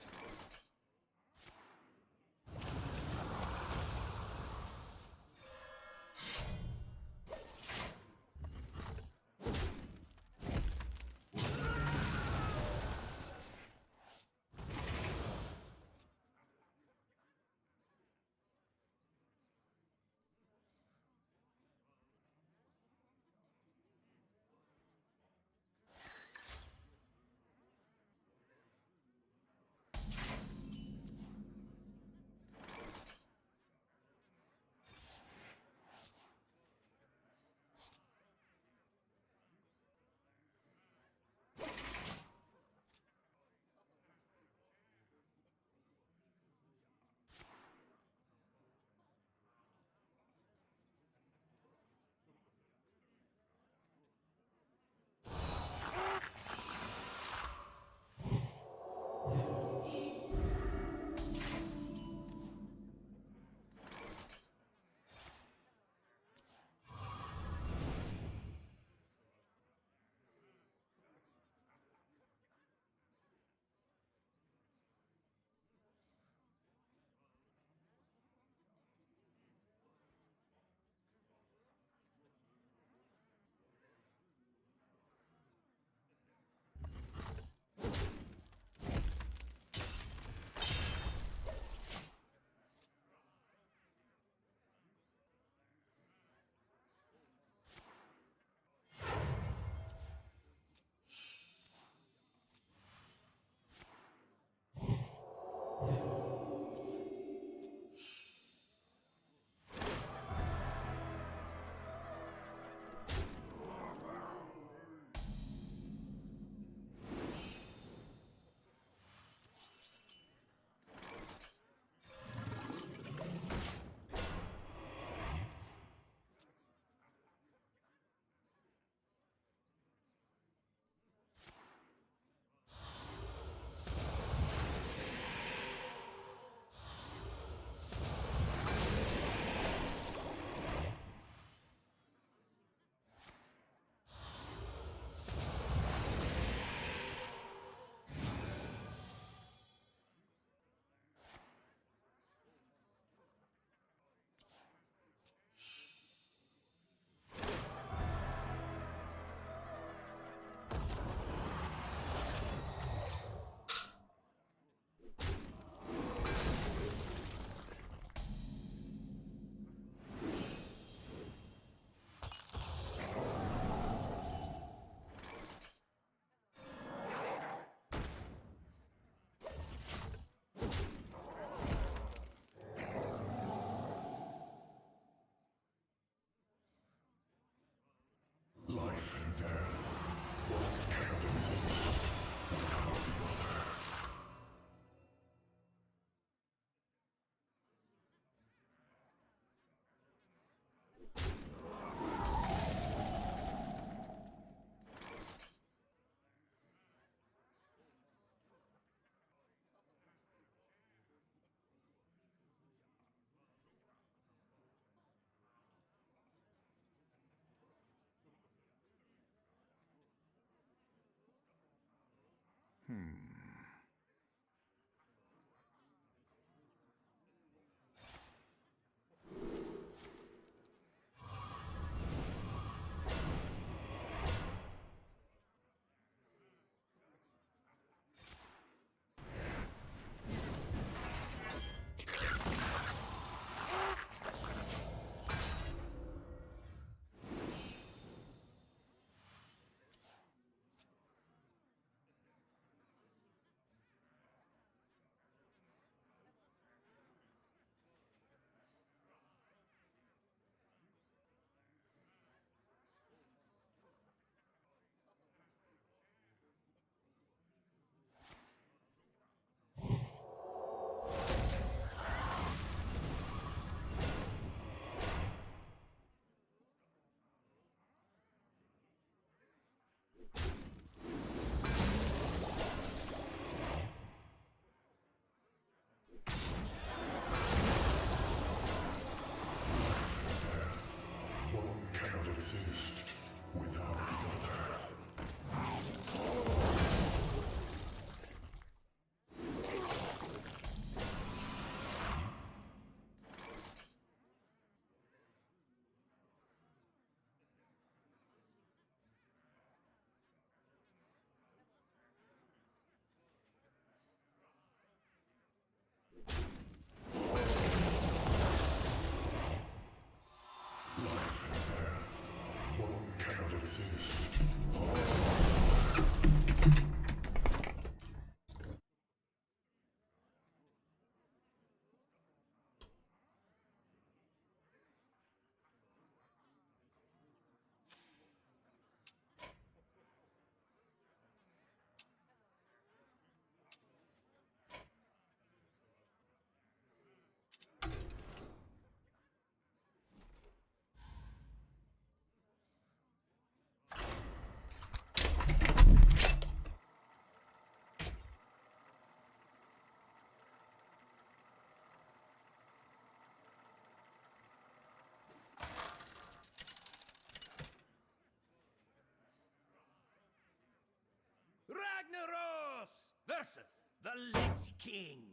One cannot exist without the other. One cannot exist. Ragnaros versus the Lich King.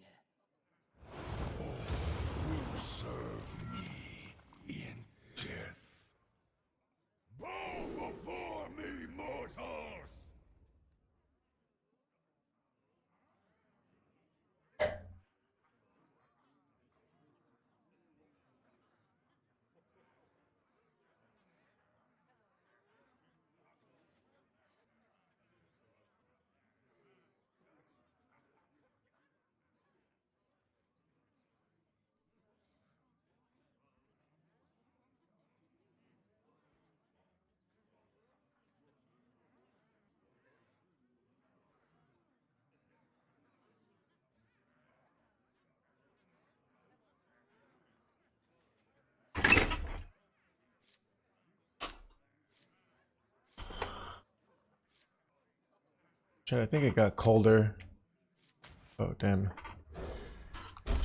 Serve me in death. Bow before me, mortals! Shit, I think it got colder. Oh, damn.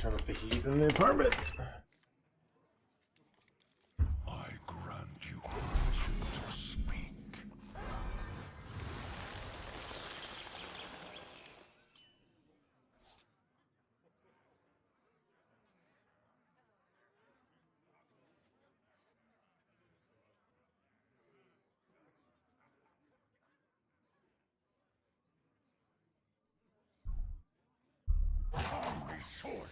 Turn up the heat in the apartment. I grant you permission to speak. Time is short.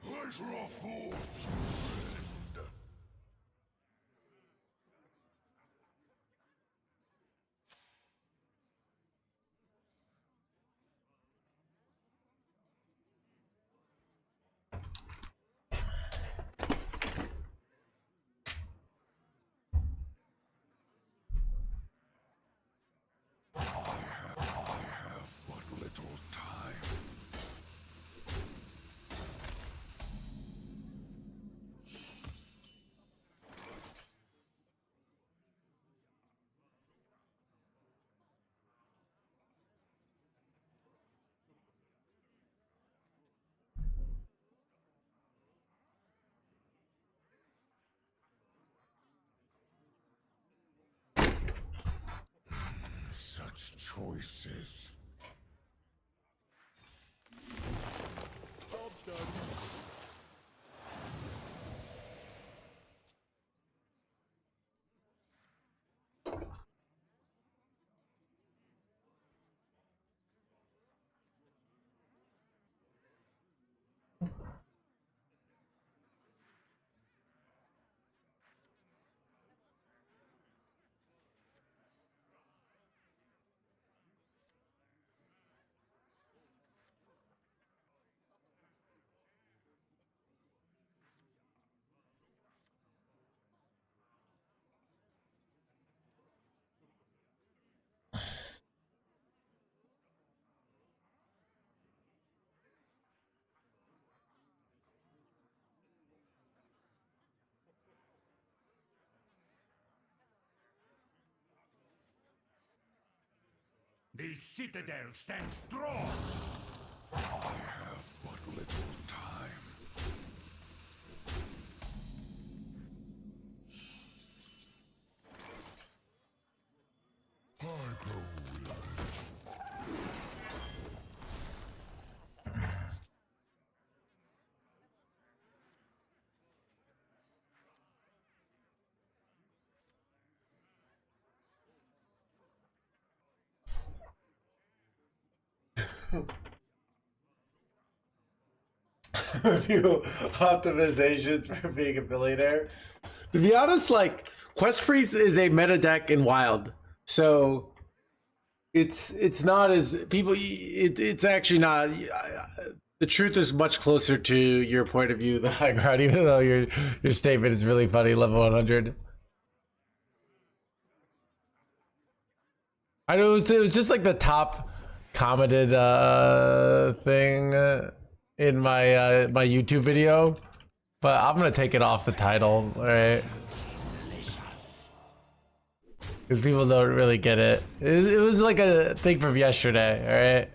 Pleasure of force, friend. its choices. The citadel stands strong. I have but little time. I grow weary. A few optimizations for being a billionaire. To be honest, like Quest Priest is a meta deck in Wild, so it's not as people. It's actually not. The truth is much closer to your point of view. The high ground, even though your statement is really funny. Level 100. I know it was just like the top commented thing in my my YouTube video, but I'm gonna take it off the title, all right? Because people don't really get it. It was like a thing from yesterday, all right?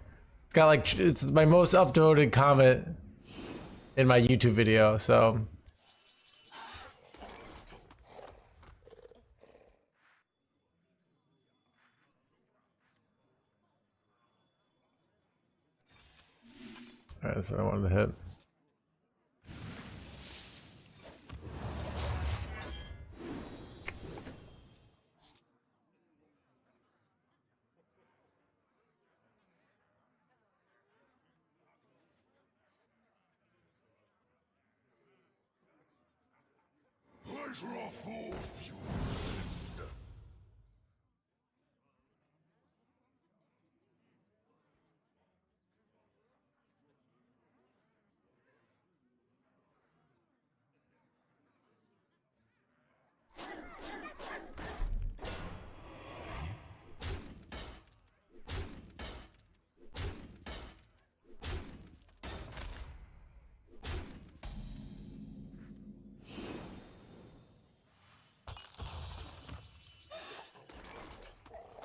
It's got like it's my most upvoted comment in my YouTube video, so. All right, that's what I wanted to hit. Pleasure of forth, you friend.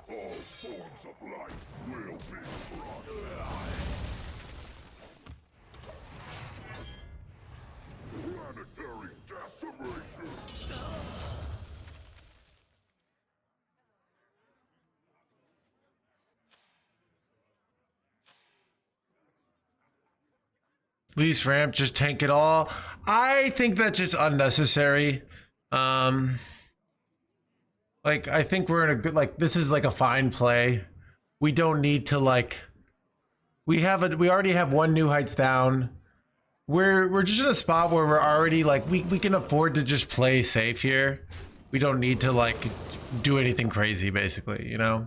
All forms of life will be brought. Planetary decimation! Please ramp, just tank it all. I think that's just unnecessary. Like I think we're in a good, like this is like a fine play. We don't need to like we already have one new heights down. We're just in a spot where we're already like we can afford to just play safe here. We don't need to like do anything crazy basically, you know?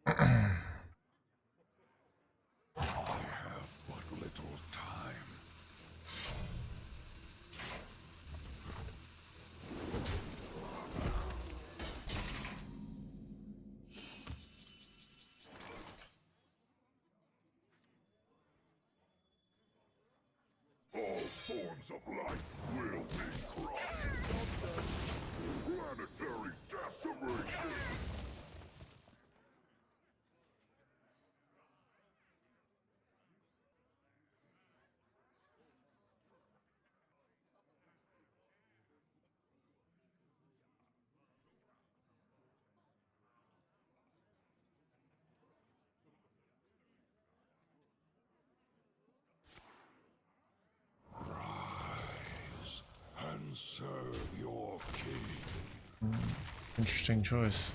I have but little time. All forms of life will be crushed. Planetary decimation! Rise and serve your king. Interesting choice.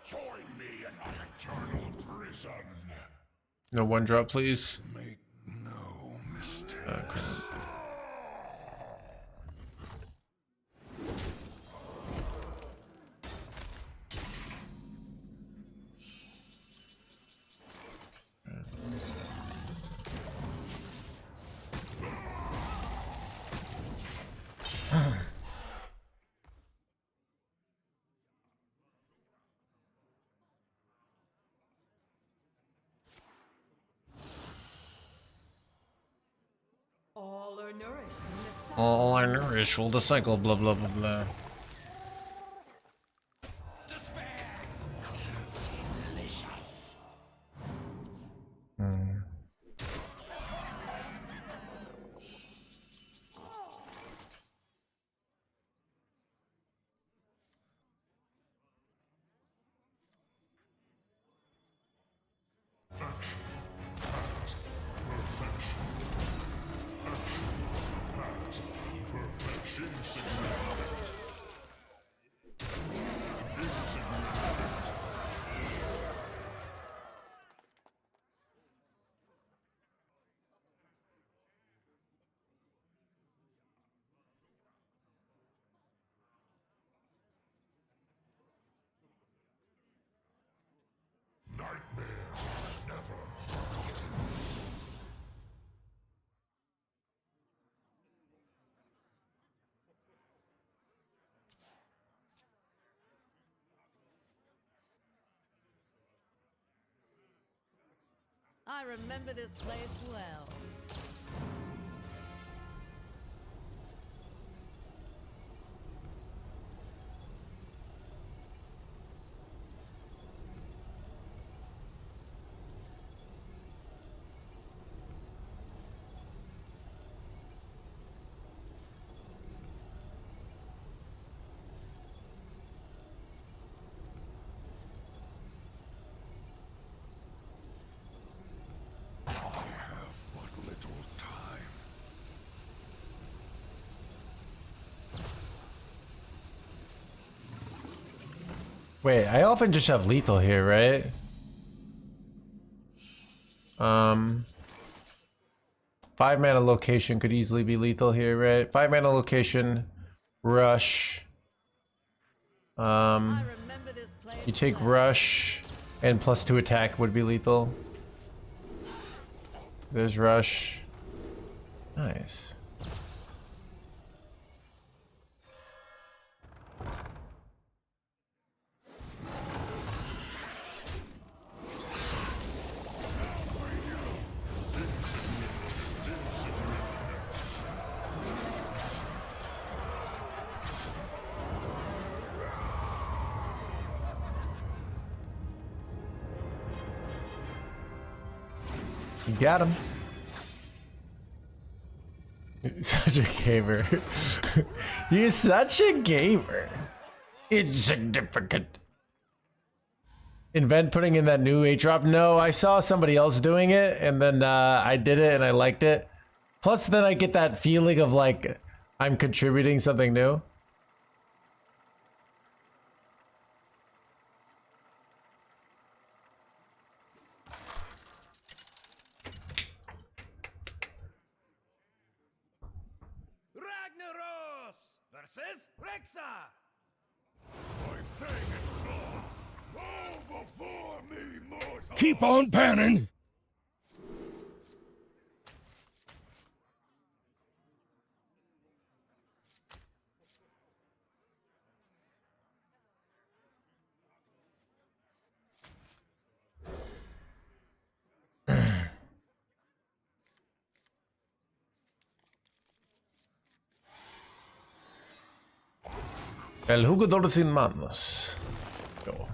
Join me in my eternal prison. No one drop, please. Make no mistake. Okay. All are nourished in the sun. All I nourish will the cycle, blah blah blah blah. Nightmares are never forgotten. I remember this place well. I have but little time. Wait, I often just have lethal here, right? 5-mana location could easily be lethal here, right? 5-mana location, rush. I remember this place You take well. rush and +2 attack would be lethal. There's rush. Nice. You got him. You're such a gamer. You're such a gamer. Insignificant. Invent putting in that new 8-drop? No, I saw somebody else doing it, and then I did it, and I liked it. Plus, then I get that feeling of like I'm contributing something new. Ragnaros versus Rexa. My fang and claw, bow before me, mortal. Keep on panning. El jugador sin manos. Go.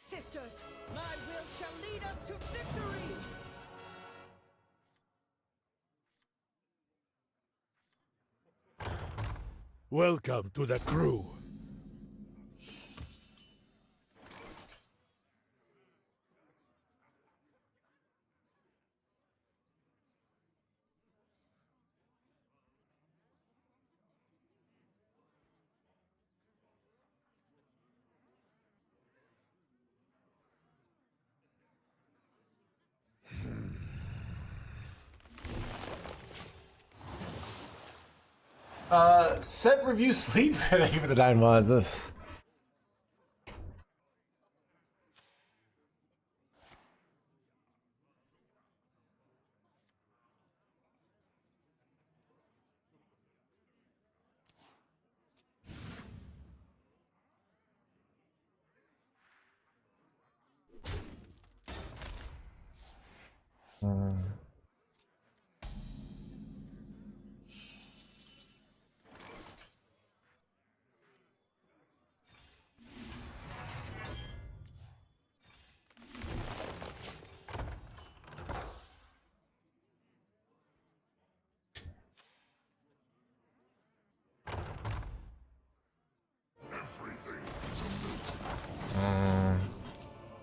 Sisters, my will shall lead us to victory! Welcome to the crew. Set review sleep. Thank you for the 9 mods.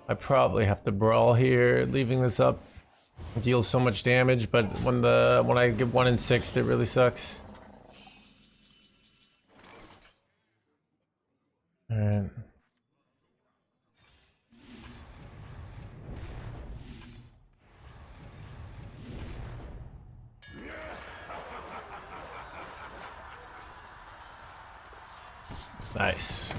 I probably have to brawl here. Leaving this up deals so much damage, but when I get 1 in 6, it really sucks. Alright. Nice.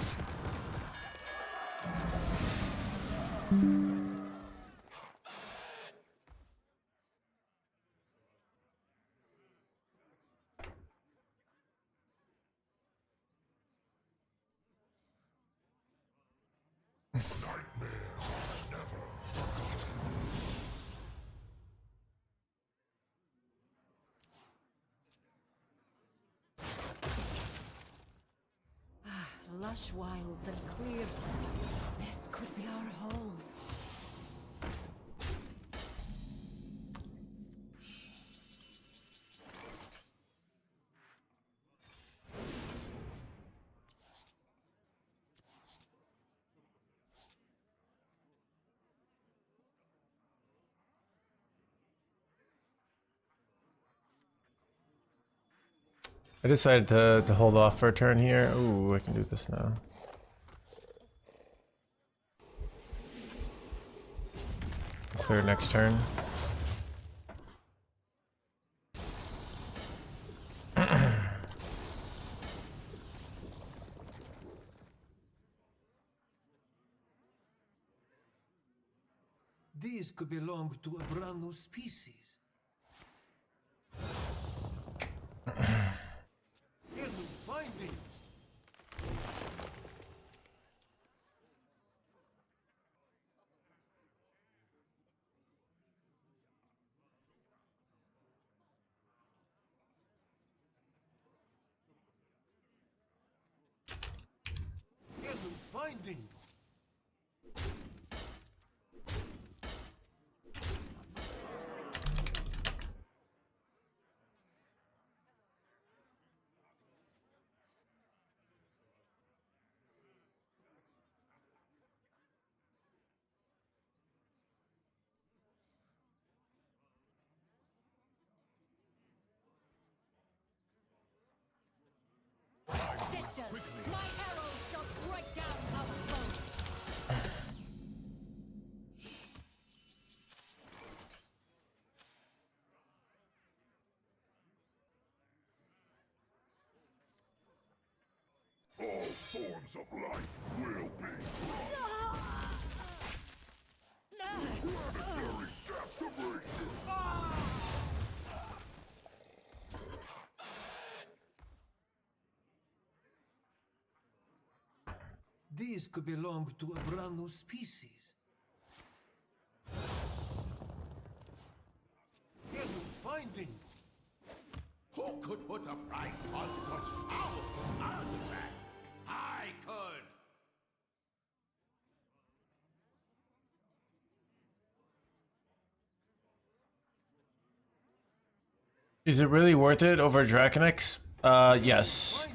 Lush wilds and clear skies. This could be our home. I decided to hold off for a turn here. Ooh, I can do this now. Clear next turn. These could belong to a brand new species. Here's a finding. Here's a finding. Sisters, my arrows shall strike down our foes! All forms of life will be brought. These could belong to a brand new species. Hidden finding. Who could put a price on such powerful artifacts? I could. Is it really worth it over Draconix? Yes.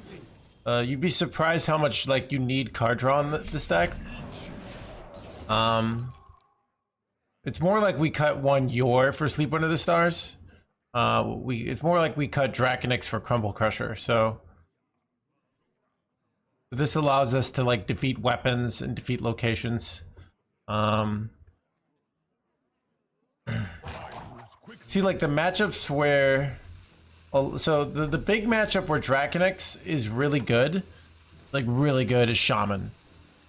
You'd be surprised how much like you need card draw on this deck. It's more like we cut one Yor for Sleep Under the Stars. It's more like we cut Draconix for Crumble Crusher. So this allows us to like defeat weapons and defeat locations. See, like the matchups where, so the big matchup where Draconix is really good, like really good, is Shaman,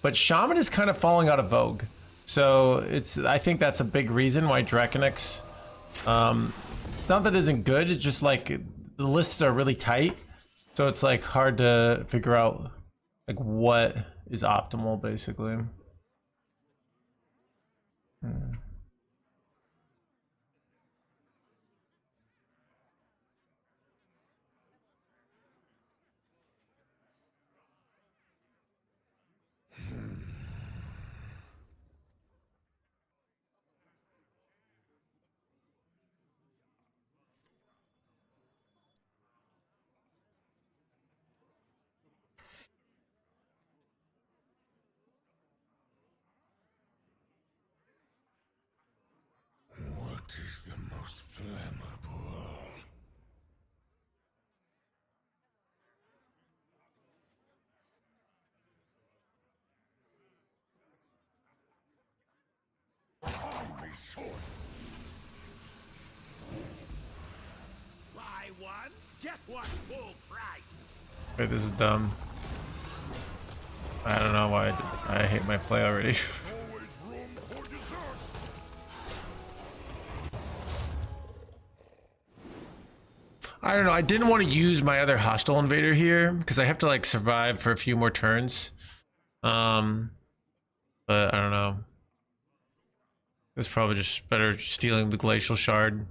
but Shaman is kind of falling out of vogue. So I think that's a big reason why Draconix, it's not that it isn't good, it's just like the lists are really tight, so it's like hard to figure out like what is optimal basically. What is the most flammable? Time is short. Buy one, get one full price. Wait, this is dumb. I don't know why I hate my play already. Always room for dessert. I don't know. I didn't want to use my other hostile invader here because I have to like survive for a few more turns. But I don't know. It was probably just better stealing the glacial shard.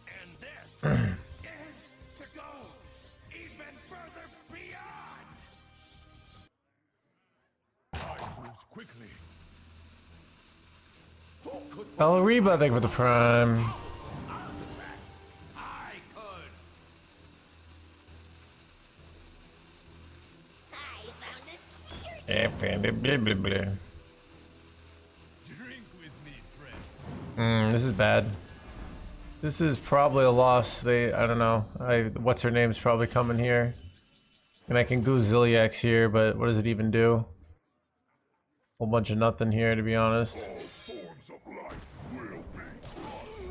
And this is to go even further beyond. Time moves quickly. Who could Reba, thank you for the prime. I could. Yeah, blah, blah, blah. Drink with me, friend. This is bad. This is probably a loss. I don't know. What's her name's probably coming here. And I can go Ziliax here, but what does it even do? Whole bunch of nothing here, to be honest. All forms of life will be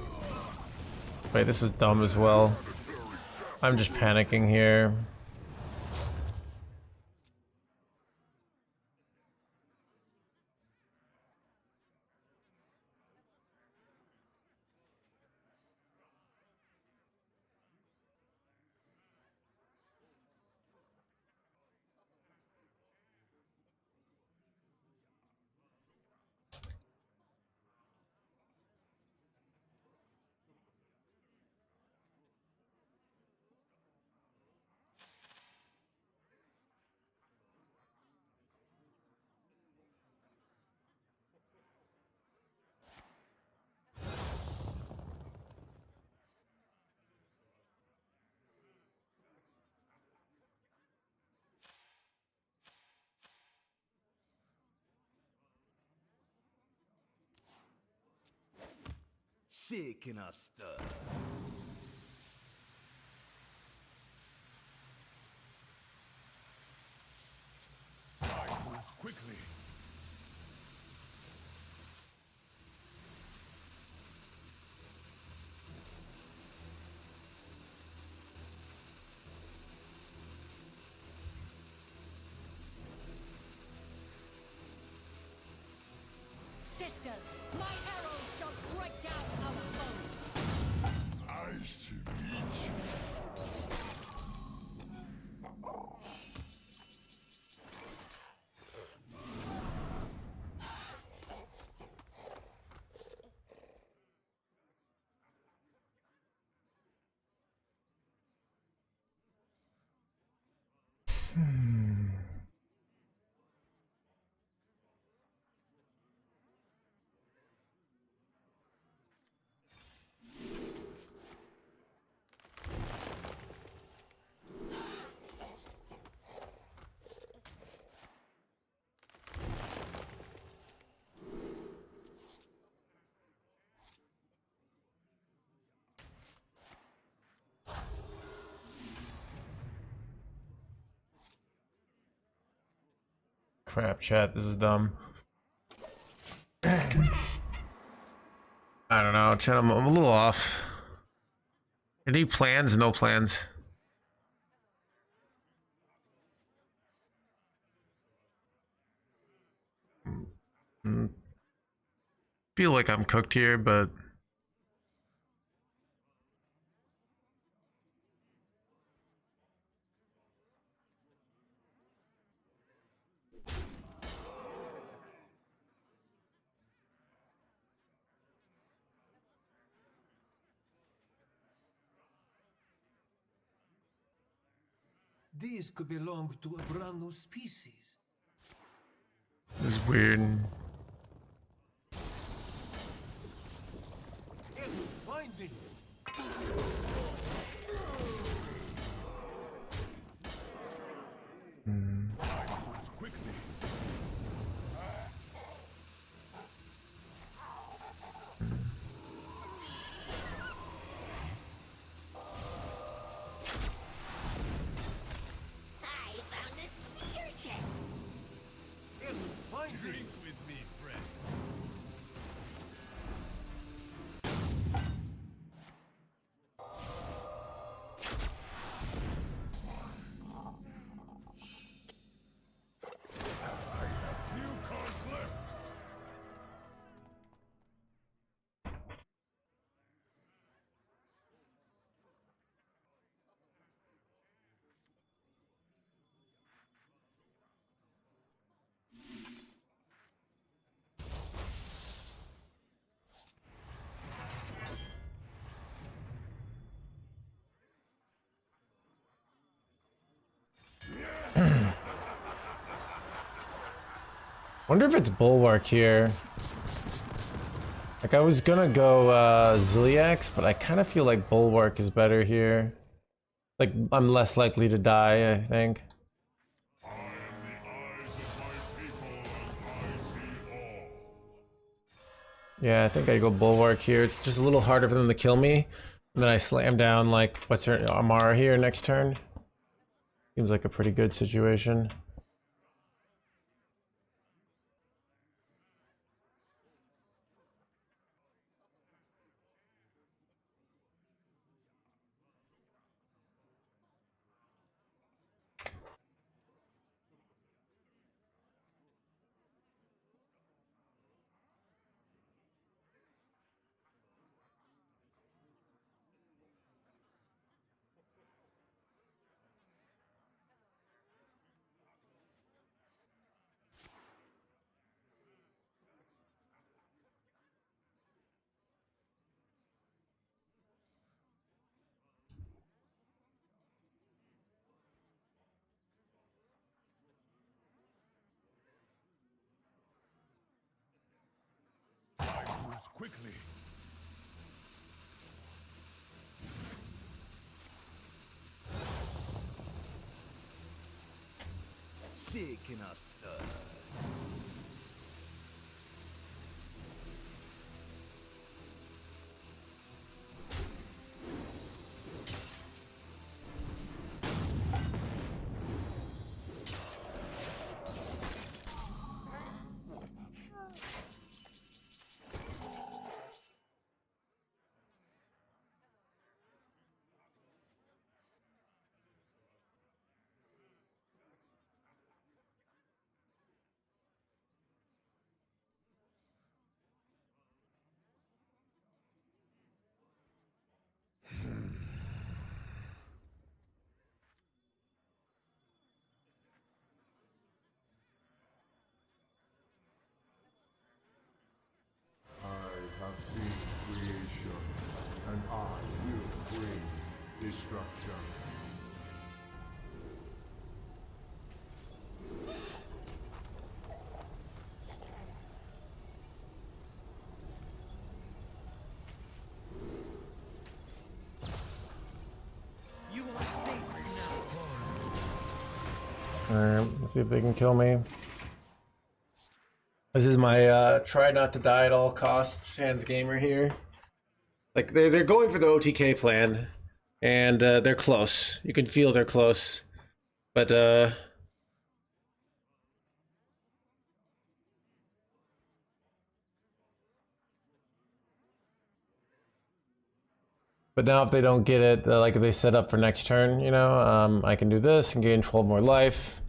lost. Wait, this is dumb as well. I'm just panicking here. Shaking a stir. Time moves quickly. Sisters, my arrows shall strike down our foes. Nice to meet you. Crap, chat. This is dumb. I don't know, chat. I'm a little off. Any plans? No plans. Feel like I'm cooked here, but These could belong to a brand new species. this is weird. Yes, find me. Time moves quickly. I found a sea urchin. Yes, find me. Drink with me, friend. Few cards left. Wonder if it's Bulwark here. Like, I was gonna go Ziliax, but I kind of feel like Bulwark is better here. Like, I'm less likely to die, I think. I am the eyes of my people, and I see all. Yeah, I think I go Bulwark here. It's just a little harder for them to kill me. And then I slam down, like, what's her, Amara here next turn. Seems like a pretty good situation. Time moves quickly. Shaking a stir. structure. You are safe now. Alright, let's see if they can kill me. This is my try not to die at all costs HandsGamer here. Like they're going for the OTK plan, and they're close. You can feel they're close, but now if they don't get it, like if they set up for next turn, you know, I can do this and gain 12 more life.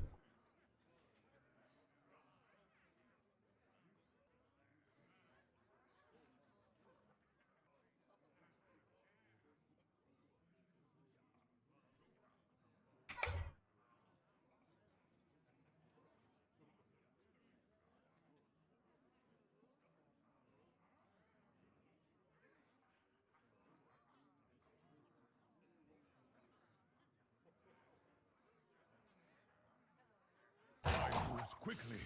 I moves quickly.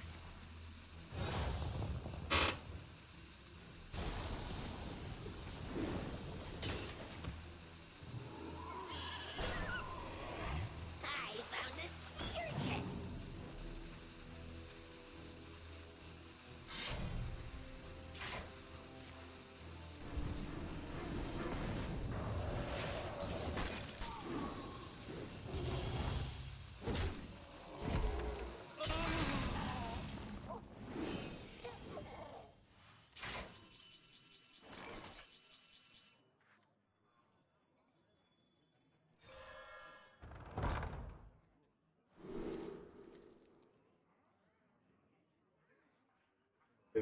I found a surgeon.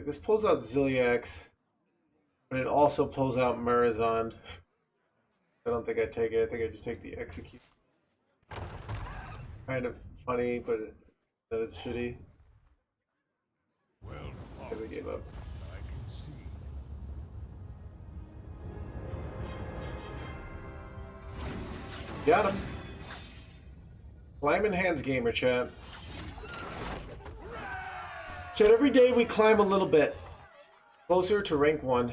This pulls out Ziliax, but it also pulls out Murazond. I don't think I take it. I think I just take the execute. Kind of funny, but that it's shitty. Well I fought. gave up. I can see. Got him. Climbing HandsGamer, chat. Chat, every day we climb a little bit closer to rank 1.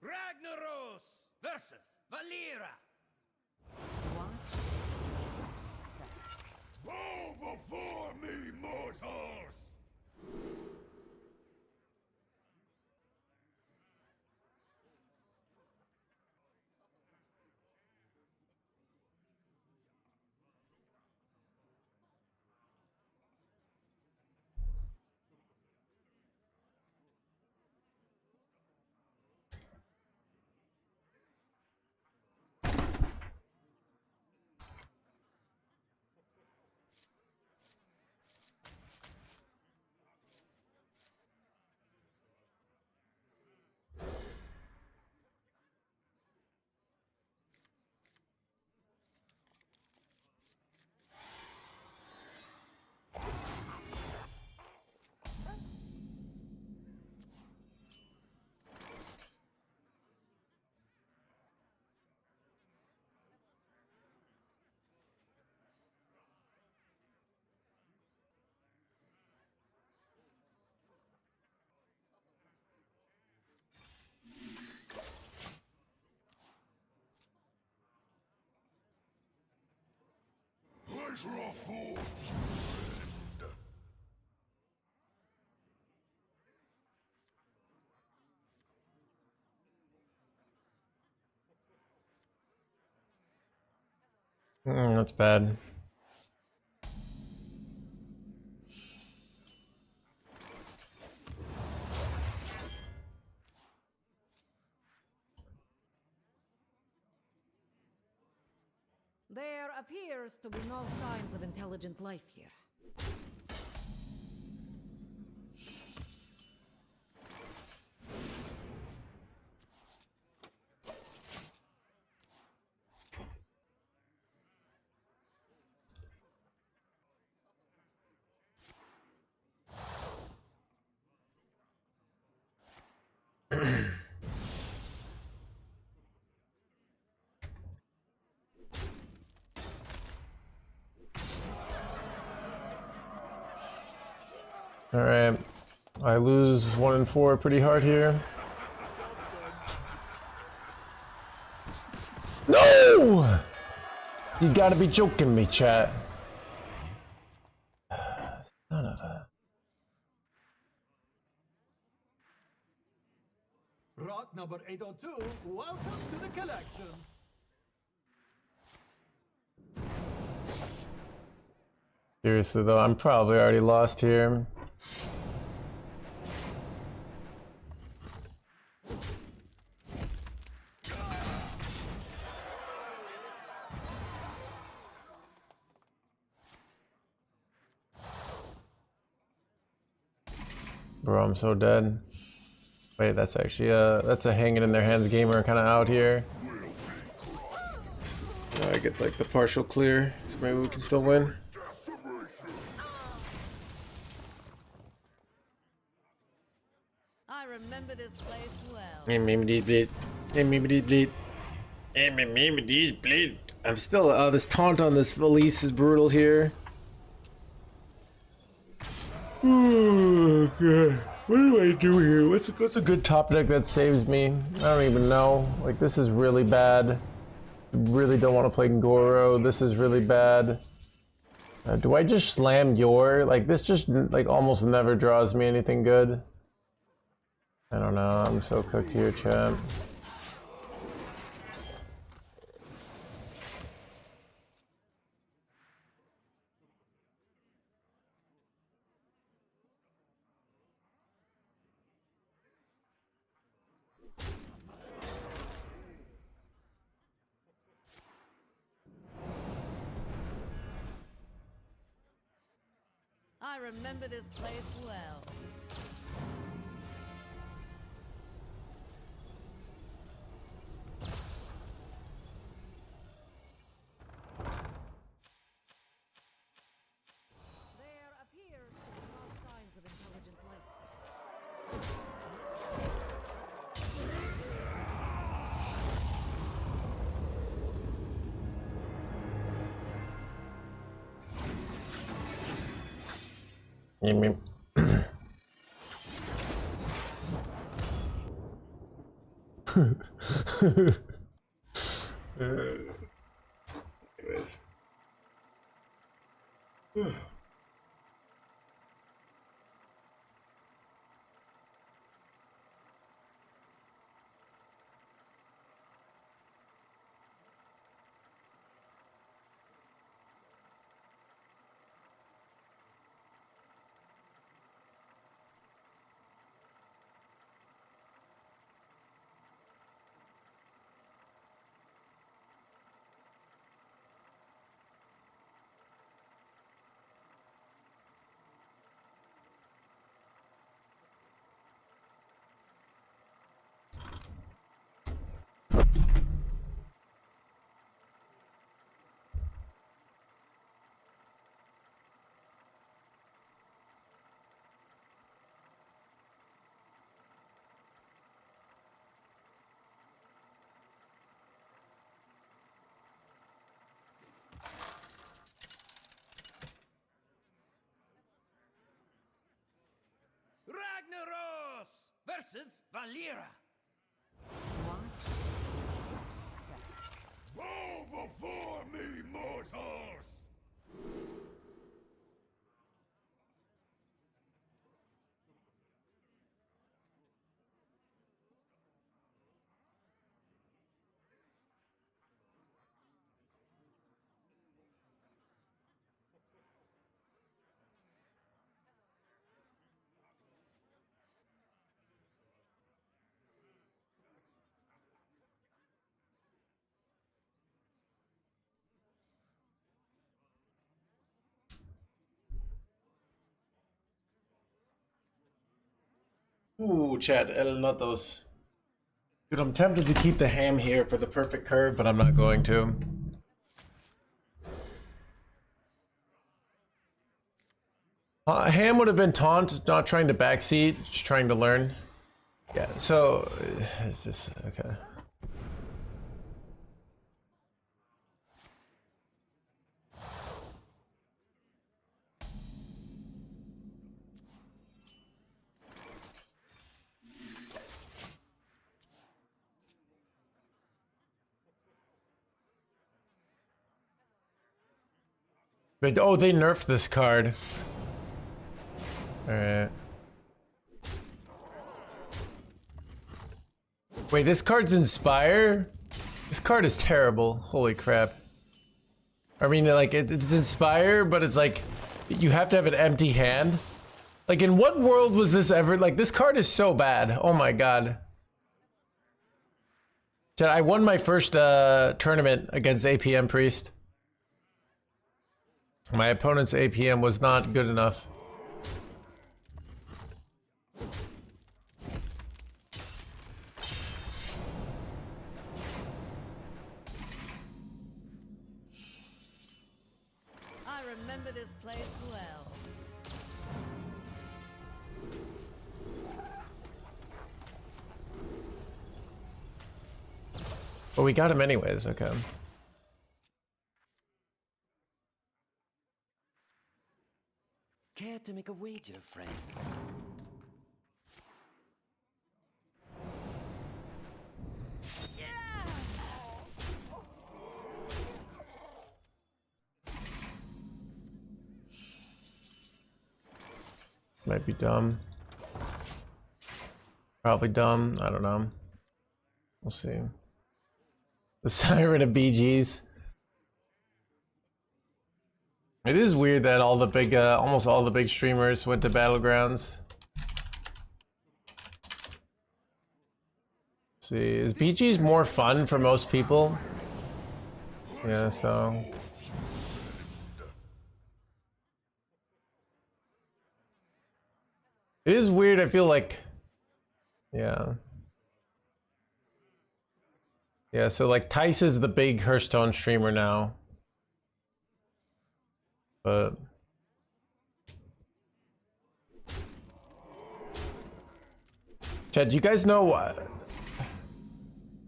Ragnaros versus Valera. Bow before me, mortals! Pleasure affords you friend. That's bad. There appears to be no signs of intelligent life here. All right, I lose 1 and 4 pretty hard here. No! You gotta be joking me, chat. Son of a... Rock number 802, welcome to the collection. Seriously though, I'm probably already lost here. Bro, I'm so dead. Wait, that's actually that's a hanging in their hands gamer kind of out here. I get like the partial clear, so maybe we can still win. I remember this place well. I'm still this taunt on this Valise is brutal here. Oh god. What do I do here? What's a good top deck that saves me? I don't even know. Like, this is really bad. I really don't want to play Goro. This is really bad. Do I just slam your? Like, this just like almost never draws me anything good. I don't know. I'm so cooked here, chat. I remember this place well. There appears to be no signs of intelligent life. Anyways. Ragnaros versus Valera. Bow before me, mortals! Ooh, chat, not those. Dude, I'm tempted to keep the ham here for the perfect curve, but I'm not going to. Ham would have been taunt, not trying to backseat, just trying to learn. Yeah, so it's just okay. But oh, they nerfed this card. All right. Wait, this card's Inspire? This card is terrible. Holy crap. I mean, like, it's Inspire, but it's like, you have to have an empty hand. Like, in what world was this ever? Like, this card is so bad. Oh my god. Chat, I won my first tournament against APM Priest. My opponent's APM was not good enough. I remember this place well. But we got him anyways, okay. Care to make a wager, Frank? Might be dumb. Probably dumb. I don't know. We'll see. The Siren of BGs. It is weird that all the big, almost all the big streamers went to Battlegrounds. Let's see, is BGs more fun for most people? Yeah, so. It is weird, I feel like. Yeah. Yeah, so like Tice is the big Hearthstone streamer now. But Chad, do you guys know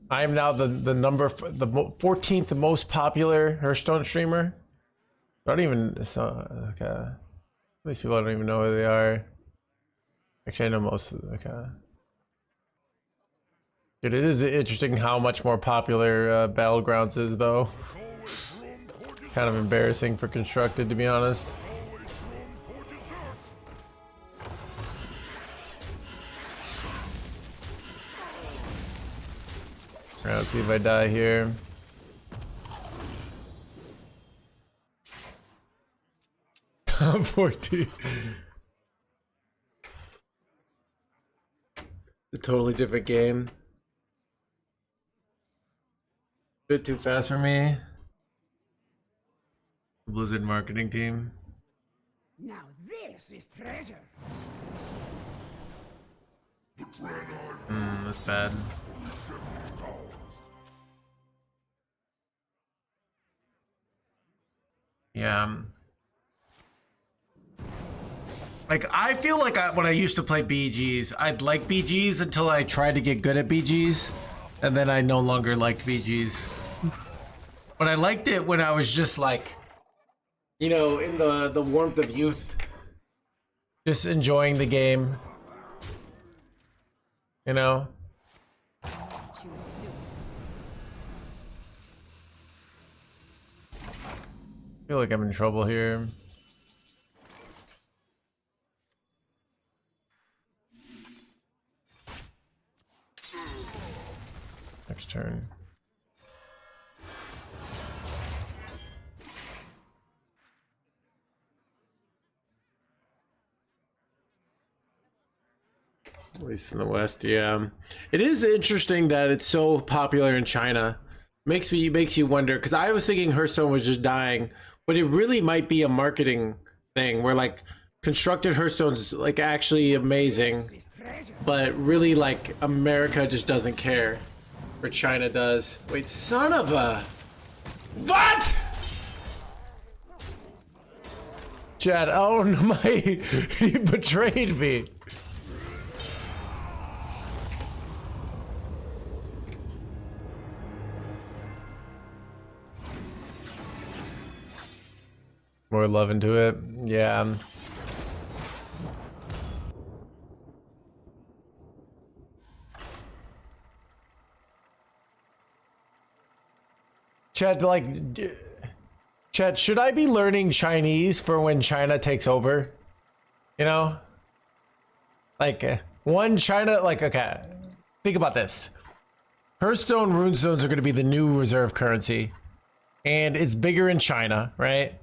I am now the 14th most popular Hearthstone streamer? I don't even okay. These people I don't even know who they are. Actually, I know most of them. Okay. Dude, it is interesting how much more popular Battlegrounds is, though. Kind of embarrassing for Constructed, to be honest. Alright, let's see if I die here. Top 14. A totally different game. Bit too fast for me. Blizzard marketing team. Now this is treasure. That's bad. Yeah. Like, I feel like when I used to play BGs, I'd like BGs until I tried to get good at BGs, and then I no longer liked BGs. But I liked it when I was just like, you know, in the warmth of youth, just enjoying the game, you know. I feel like I'm in trouble here. Next turn. At least in the West, yeah. It is interesting that it's so popular in China. Makes you wonder, because I was thinking Hearthstone was just dying, but it really might be a marketing thing where like constructed Hearthstone's like actually amazing, but really, like, America just doesn't care. Or China does. Wait, son of a... What?! Chad, oh my, he betrayed me. More love into it, yeah. Chad, like, Chad, should I be learning Chinese for when China takes over? You know? Like, one China, like, okay, think about this. Hearthstone runestones are going to be the new reserve currency. And it's bigger in China, right?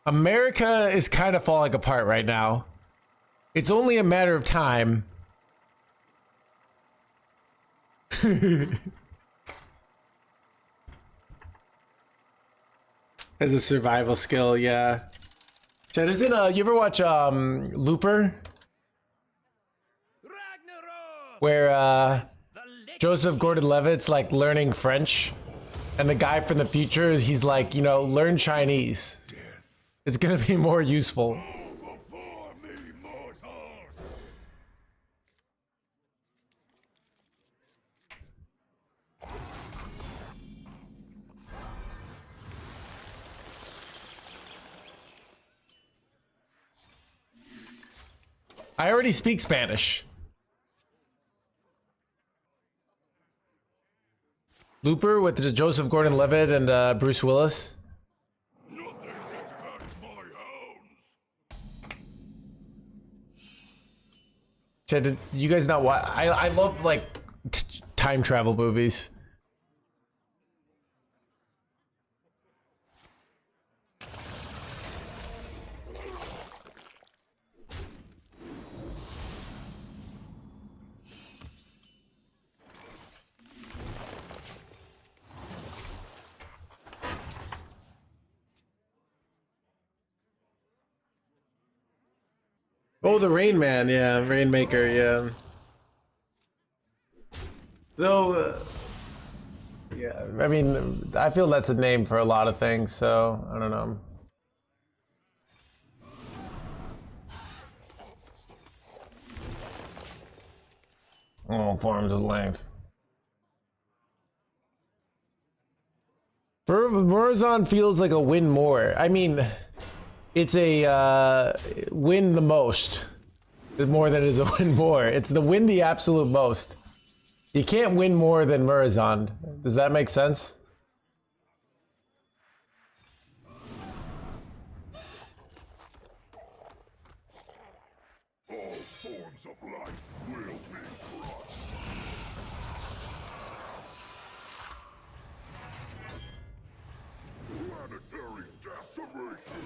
America is kind of falling apart right now. It's only a matter of time. As a survival skill, yeah. Chad, isn't you ever watch Looper? Where Joseph Gordon-Levitt's like learning French, and the guy from the future is he's like, you know, learn Chinese. It's gonna be more useful. Before me, mortals! I already speak Spanish. Looper with Joseph Gordon-Levitt and Bruce Willis. Nothing gets past my hounds! Chad, did you guys not watch? I love like time travel movies. Oh, the Rain Man, yeah, Rainmaker, yeah. Though, Yeah, I mean, I feel that's a name for a lot of things, so I don't know. Oh, forms of length. Murazon feels like a win more. I mean, it's a win the most. More than it is a win more. It's the win the absolute most. You can't win more than Murazon. Does that make sense? All forms of life will be crushed. Planetary decimation!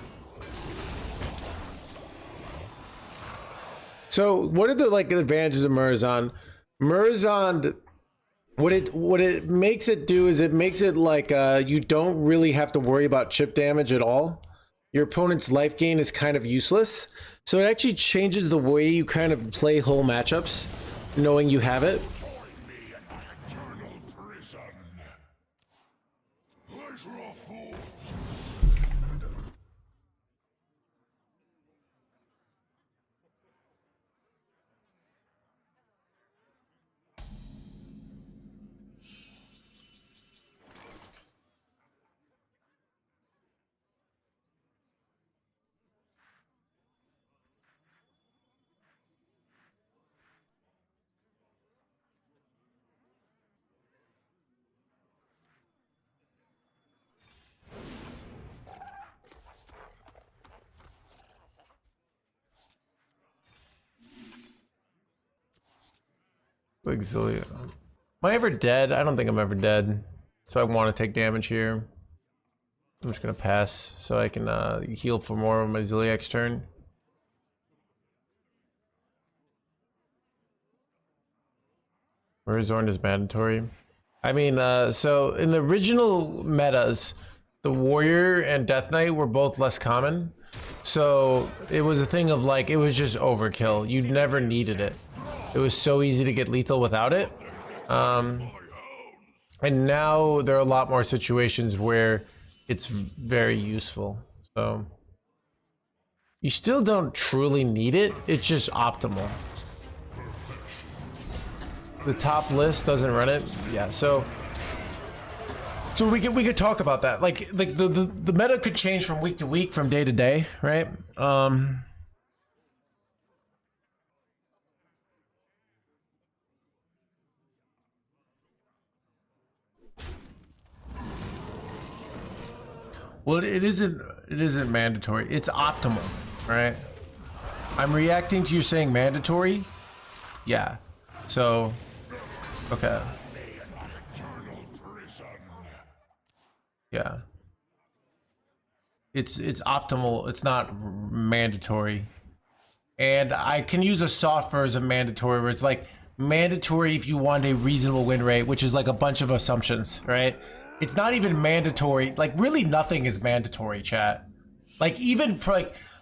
so what are the like advantages of Murazon? Murazon, what it makes it do is it makes it like you don't really have to worry about chip damage at all. Your opponent's life gain is kind of useless. So it actually changes the way you kind of play whole matchups, knowing you have it. Join me in my eternal prison. Pleasure of fools. Exilium. Am I ever dead? I don't think I'm ever dead. So I want to take damage here. I'm just gonna pass so I can heal for more on my Ziliak's turn. Murazorn is mandatory. I mean, so in the original metas, the Warrior and Death Knight were both less common. So it was a thing of like, it was just overkill. You never needed it. it was so easy to get lethal without it. And now there are a lot more situations where it's very useful. So you still don't truly need it. It's just optimal. The top list doesn't run it. Yeah, so we could talk about that. Like the meta could change from week to week, from day to day, right? Well, it isn't mandatory. It's optimal, right? I'm reacting to you saying mandatory. Yeah. So, okay. Yeah. It's optimal. It's not mandatory. And I can use a soft version of mandatory where it's like mandatory if you want a reasonable win rate, which is like a bunch of assumptions, right? It's not even mandatory. Like really nothing is mandatory, chat. Like even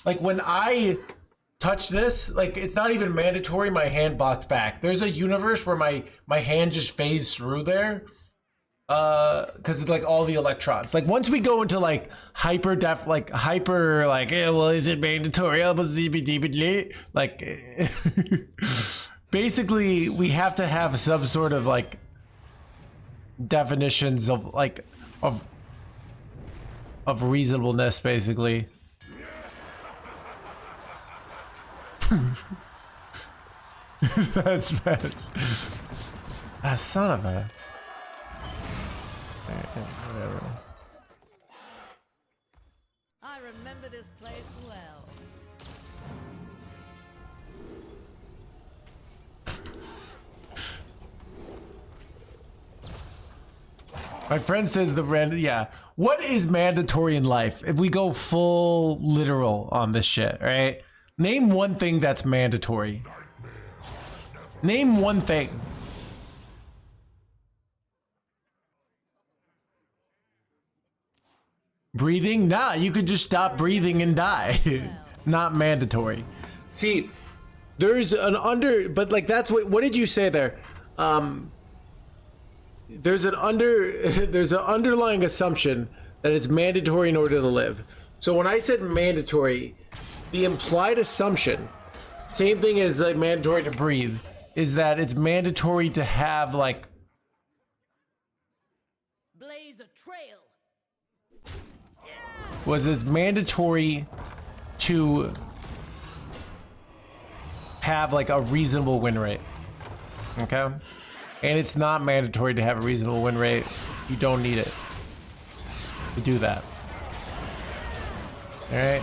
like when I touch this, like it's not even mandatory my hand blocks back. There's a universe where my hand just fades through there. Because it's like all the electrons. Like once we go into like hyper, yeah, well, is it mandatory? Like basically we have to have some sort of like definitions of like of reasonableness, basically. That's bad. Ah, son of a. Whatever. I remember this place well. My friend says yeah. What is mandatory in life? If we go full literal on this shit, right? Name one thing that's mandatory. Name one thing. Breathing? Nah, you could just stop breathing and die. Not mandatory. See, there's an but like that's what did you say there? There's an underlying assumption that it's mandatory in order to live. So when I said mandatory, the implied assumption, same thing as like mandatory to breathe, is that it's mandatory to have like Blaze a trail. it's mandatory to have like a reasonable win rate. Okay? And it's not mandatory to have a reasonable win rate. You don't need it to do that. All right?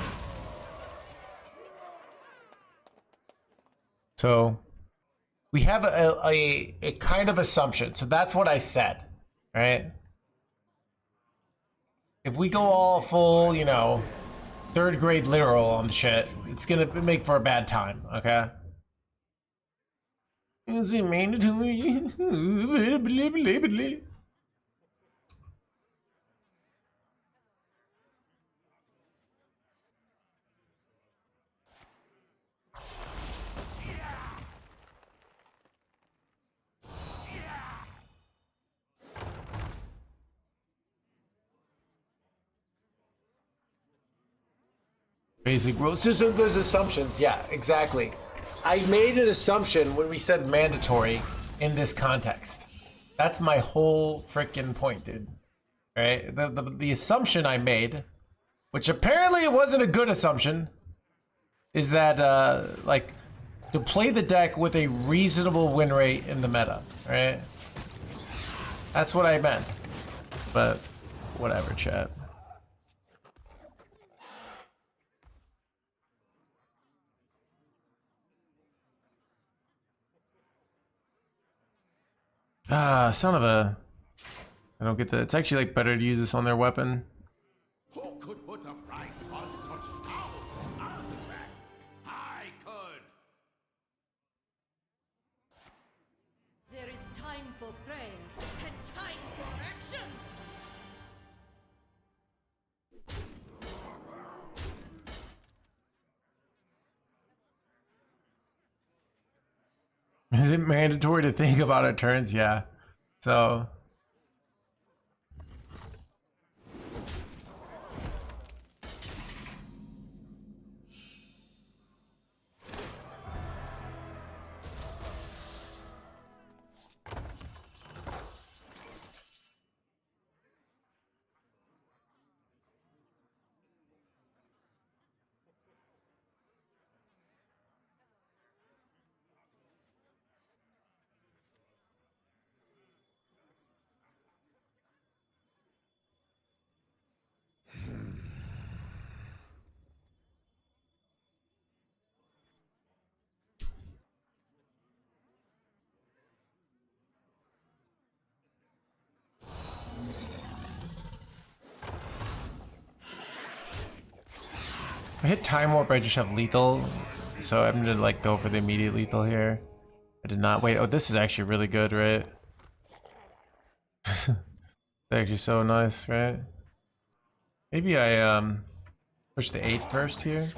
So we have a kind of assumption. So that's what I said. All right? If we go all full, you know, third grade literal on the shit, it's gonna make for a bad time, okay? Is it mandatory? Basic rules. So there's assumptions. Yeah, exactly. I made an assumption when we said mandatory in this context. That's my whole freaking point, dude. All right? The assumption I made, which apparently it wasn't a good assumption, is that like to play the deck with a reasonable win rate in the meta, right? That's what I meant. But whatever, chat. Ah, son of a... I don't get that. It's actually like better to use this on their weapon. Who could put a price on such powerful artifacts? I could. There is time for prayer and time for action. Is it mandatory to think about our turns? Yeah. So. If I hit Time Warp, I just have lethal, so I'm gonna like go for the immediate lethal here. I did not wait. Oh, this is actually really good, right? It's actually so nice, right? Maybe I push the 8 first here.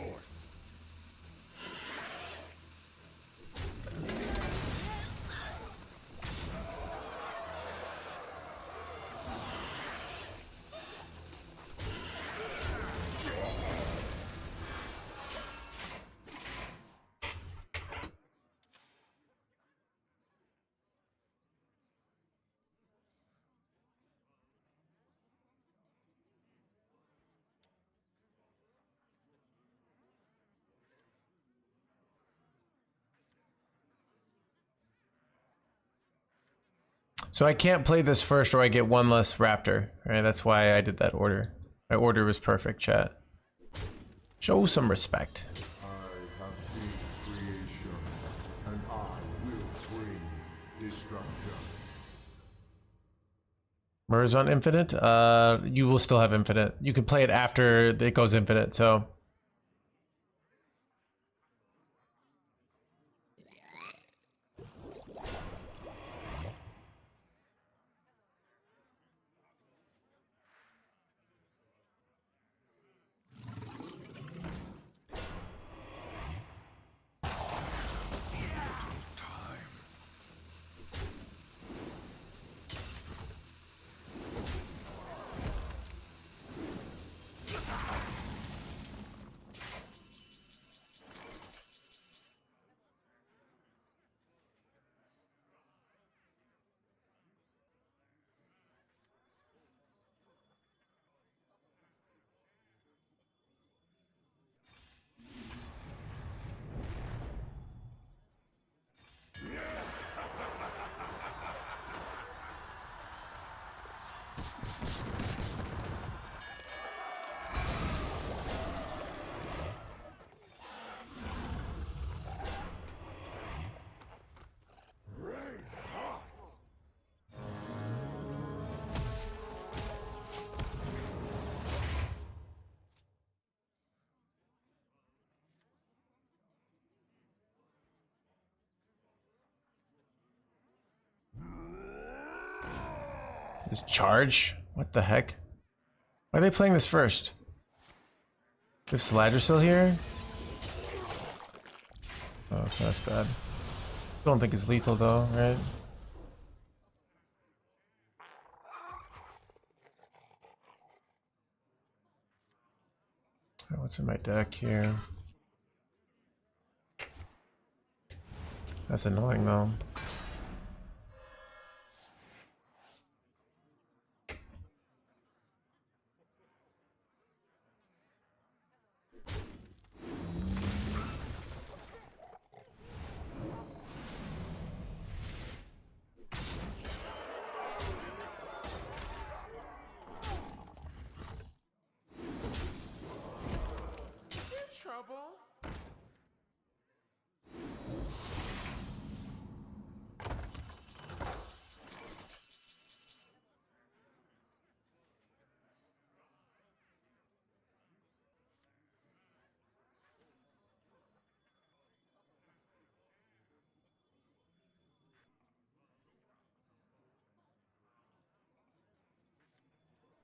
So I can't play this first or I get one less raptor, right? That's why I did that order. My order was perfect, chat. Show some respect. I have seen creation, and I will bring destruction. Mirror's on infinite? You will still have infinite. You can play it after it goes infinite, so. Is charge? What the heck? Why are they playing this first? Is Sladger still here? Oh, okay, that's bad. Don't think it's lethal though, right? Alright, what's in my deck here? That's annoying though.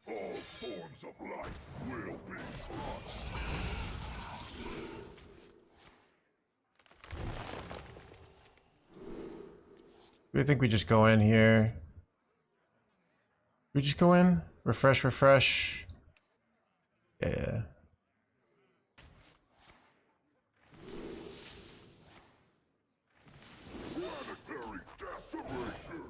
All forms of life will be crushed. Do we think we just go in here? We just go in? Refresh, refresh. Yeah. Planetary decimation.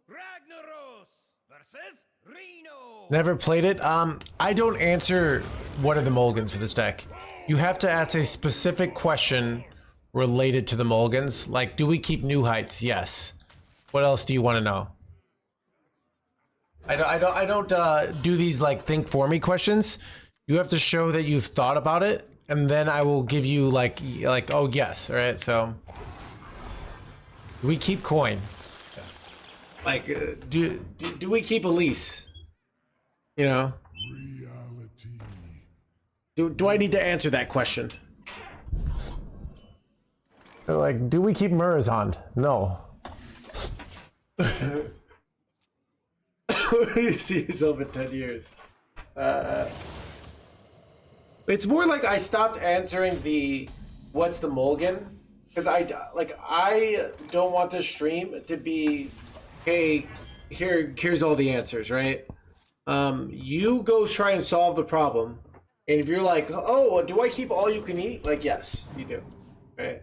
Ragnaros versus Reno. Never played it. I don't answer what are the mulligans for this deck. You have to ask a specific question related to the mulligans. Like, do we keep New Heights? Yes. What else do you want to know? I don't do these like think for me questions. You have to show that you've thought about it, and then I will give you like oh yes, all right. So we keep coin. Like, do we keep Elise? You know? Reality. Do I need to answer that question? Like, do we keep Murazond? No. Where do you see yourself in 10 years? It's more like I stopped answering the what's the mulligan, because I don't want this stream to be, hey, here's all the answers, right? You go try and solve the problem, and if you're like, oh, do I keep all you can eat? Like, yes, you do, right?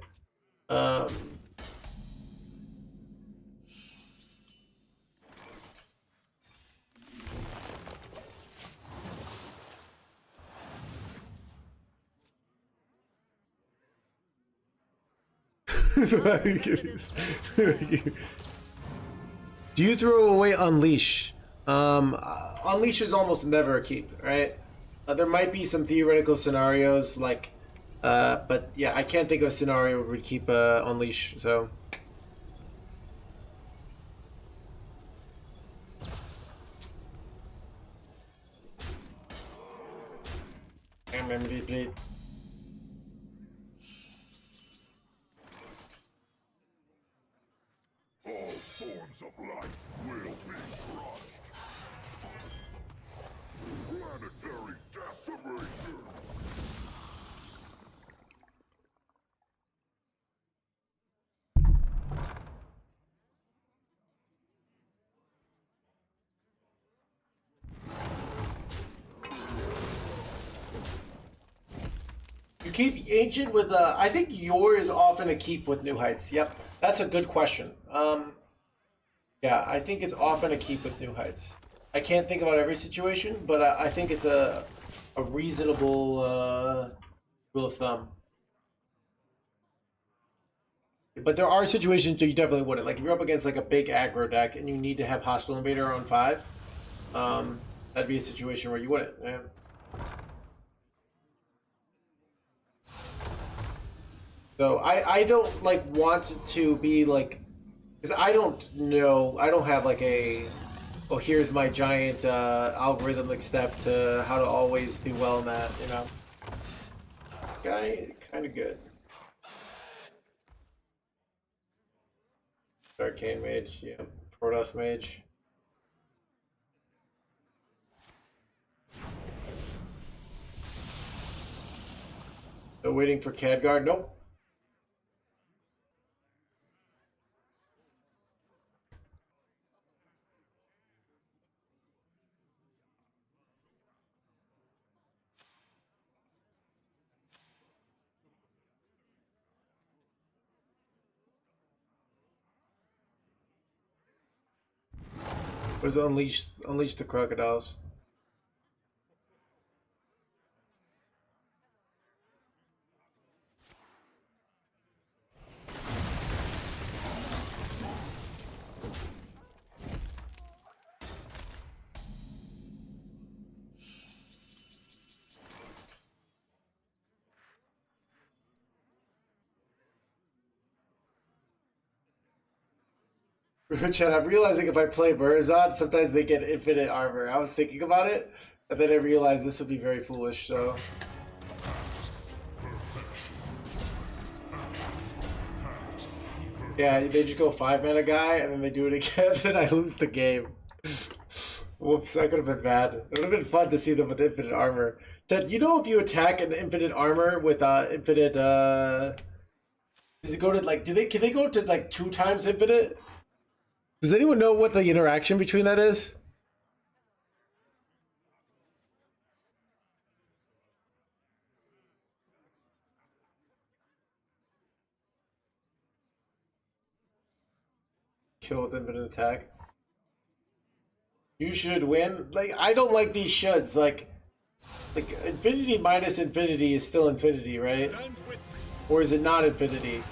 Do you throw away Unleash? Unleash is almost never a keep, right? There might be some theoretical scenarios, like, but yeah, I can't think of a scenario where we'd keep Unleash, so. MVP. All forms of life will be crushed. Planetary decimation. You keep Ancient with, I think Yor is often a keep with New Heights. Yep, that's a good question. Yeah, I think it's often a keep with New Heights. I can't think about every situation, but I think it's a reasonable rule of thumb. But there are situations that you definitely wouldn't. Like if you're up against like a big aggro deck and you need to have Hostile Invader on 5, that'd be a situation where you wouldn't. Yeah. So I don't like want to be like, because I don't know, I don't have like a, oh here's my giant algorithmic step to how to always do well in that, you know. Guy, kind of good. Arcane Mage, yeah. Protoss Mage. Still waiting for Khadgar? Nope. Or is it unleash the crocodiles? Chad, I'm realizing if I play Burzon, sometimes they get infinite armor. I was thinking about it, and then I realized this would be very foolish, so... Yeah, they just go 5-mana guy, and then they do it again, and I lose the game. Whoops, that could have been bad. It would have been fun to see them with infinite armor. Chad, you know if you attack an infinite armor with infinite, does it go to, like, can they go to, like, 2 times infinite? Does anyone know what the interaction between that is? Kill with infinite attack. You should win. Like, I don't like these shoulds. Like infinity minus infinity is still infinity, right? Or is it not infinity?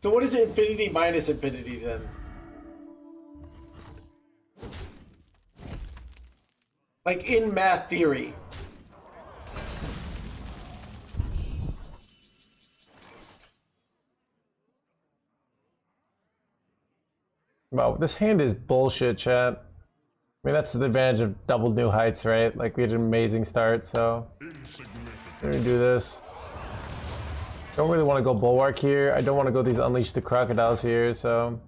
So what is infinity minus infinity then? Like in math theory. Wow, this hand is bullshit, chat. I mean, that's the advantage of double new heights, right? Like, we had an amazing start, so... We're gonna do this. Don't really want to go Bulwark here. I don't want to go these Unleash the Crocodiles here, so...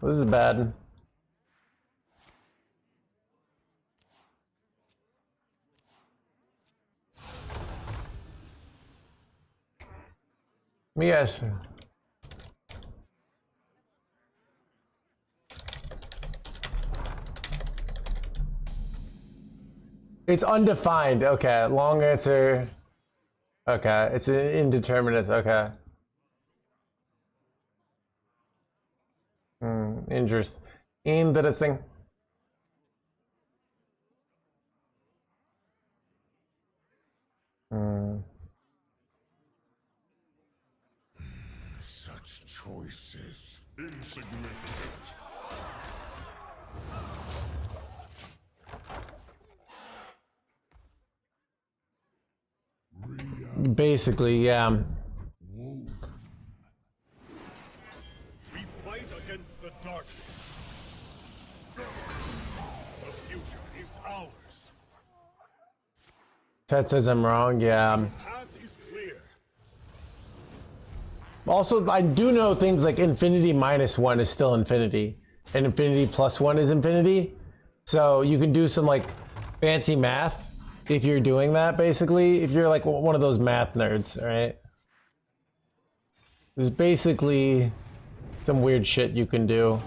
This is bad. Yes. It's undefined. Okay, long answer. Okay, it's an indeterminate. Okay. Interesting. Such choices. Insignificant. Basically, yeah. We fight against the darkness. The future is ours. Ted says I'm wrong, yeah. The path is clear. Also, I do know things like infinity minus 1 is still infinity, and infinity plus 1 is infinity. So you can do some like fancy math if you're doing that, basically. If you're like one of those math nerds, right? There's basically some weird shit you can do.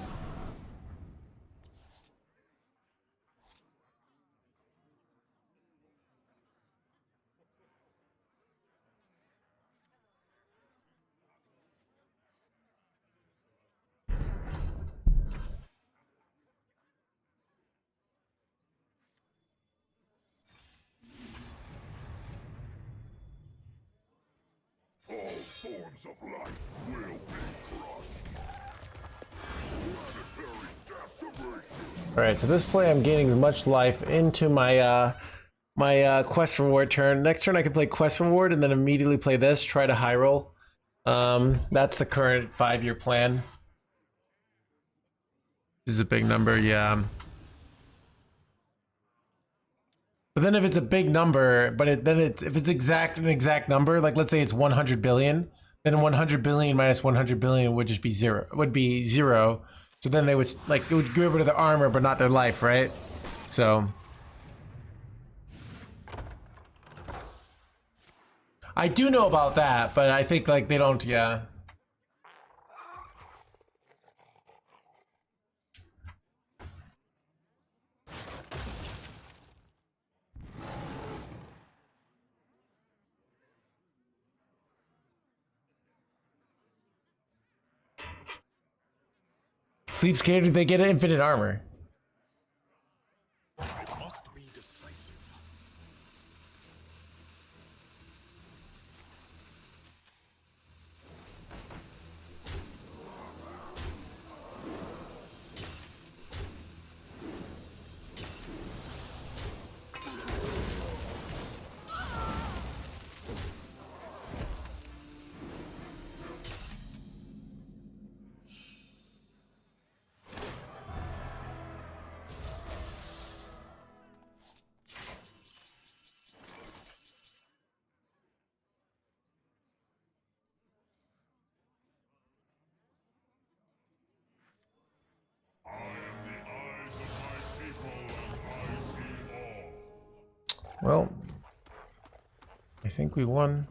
All forms of life will be crushed. Planetary decimation. All right, so this play I'm gaining as much life into my my quest reward turn. Next turn I can play quest reward and then immediately play this, try to high roll. That's the current 5-year plan. This is a big number, yeah. But then if it's a big number, but if it's an exact number, like let's say it's 100 billion, then 100 billion minus 100 billion would just be zero. So then they would like it would give rid of their armor, but not their life, right? So I do know about that, but I think like they don't. Yeah. Sleep scared, they get infinite armor. I must be decisive. I am the eyes of my people, and I see all. Well, I think we won.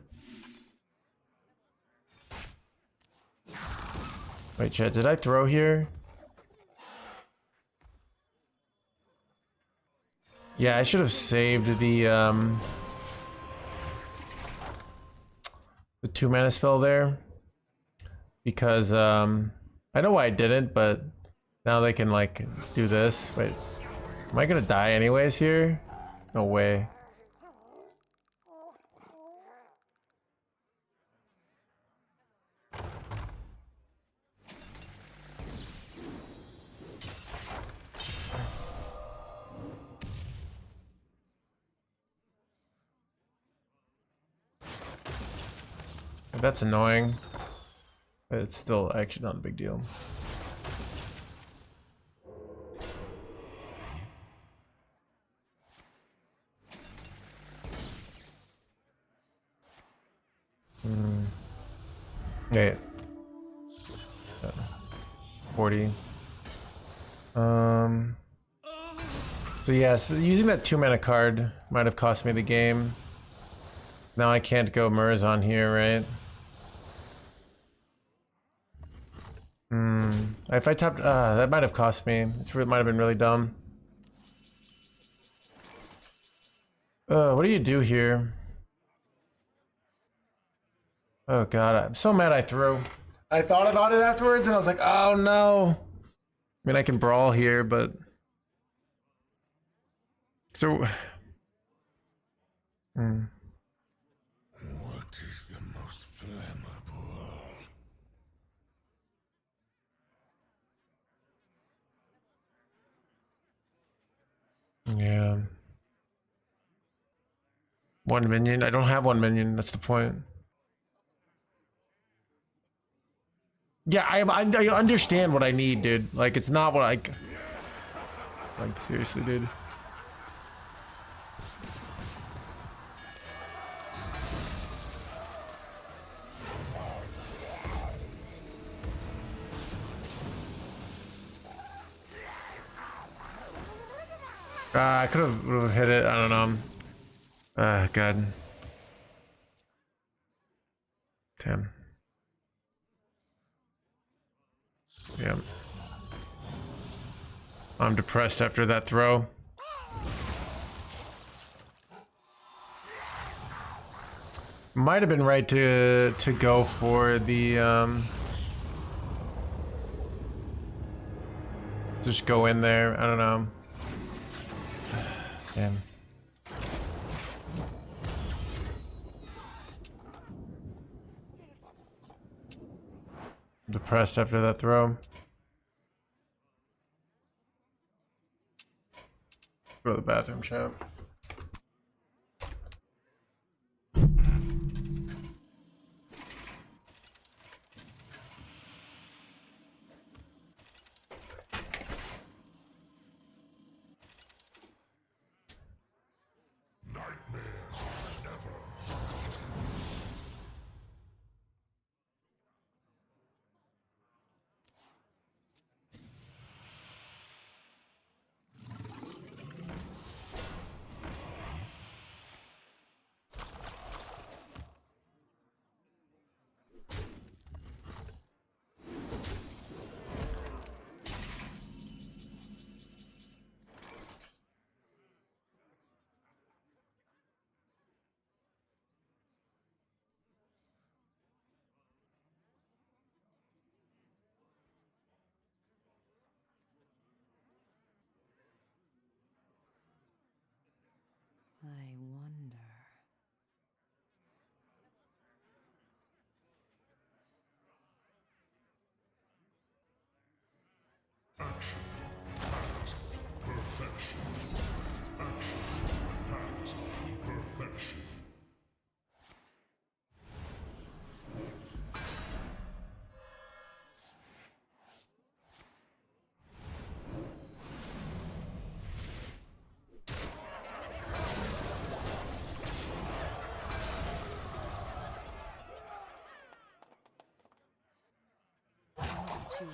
Wait, chat, did I throw here? Yeah, I should have saved the 2 mana spell there. Because I know why I didn't, but now they can like do this. Wait, am I gonna die anyways here? No way. That's annoying. But it's still actually not a big deal. Yeah. 40. So yes, using that 2 mana card might have cost me the game. Now I can't go Murs on here, right? If I tapped, that might have cost me. It might have been really dumb. What do you do here? Oh god, I'm so mad I threw. I thought about it afterwards and I was like, oh no. I mean, I can brawl here, but... So... What is the most flammable? Yeah. 1 minion? I don't have 1 minion, that's the point. Yeah, I understand what I need, dude. Like, it's not what I... Like, seriously, dude. I could have hit it, I don't know. God. Damn. Yeah. I'm depressed after that throw. Might have been right to go for the just go in there. I don't know. Damn. Depressed after that throw. Go to the bathroom, champ. Nightmares are never forgotten.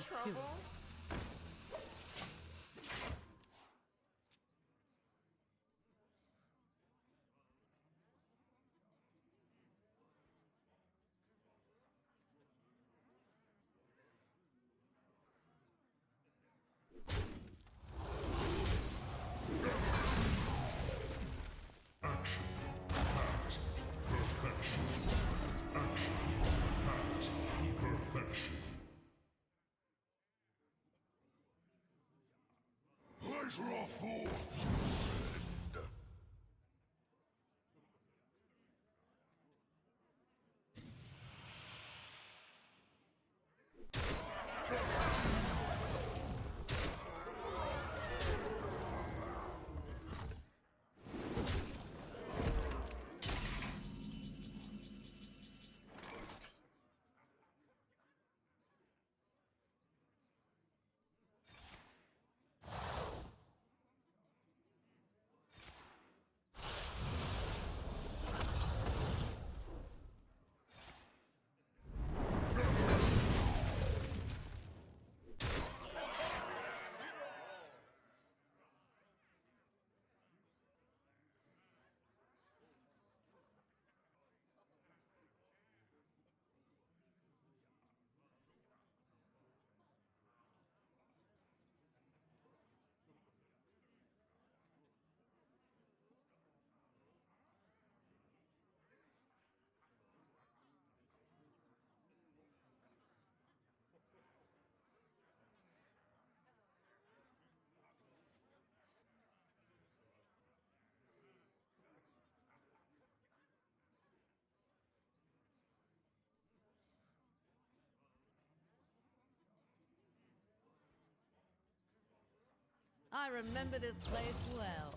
soon. Pleasure forth, friend. I remember this place well.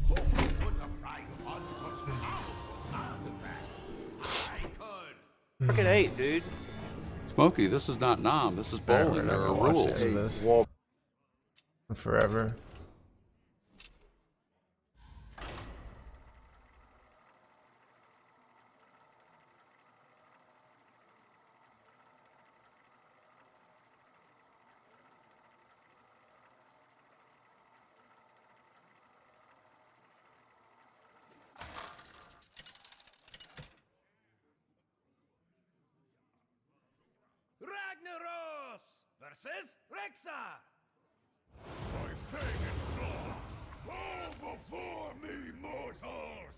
Put a price on such powerful artifacts. I could. Look at 8, dude. Smokey, this is not Nom. This is bowling. We're not There gonna are watch rules. any of this Whoa. forever. Ragnaros versus Rexar. My fang and claw. Bow before me, mortals.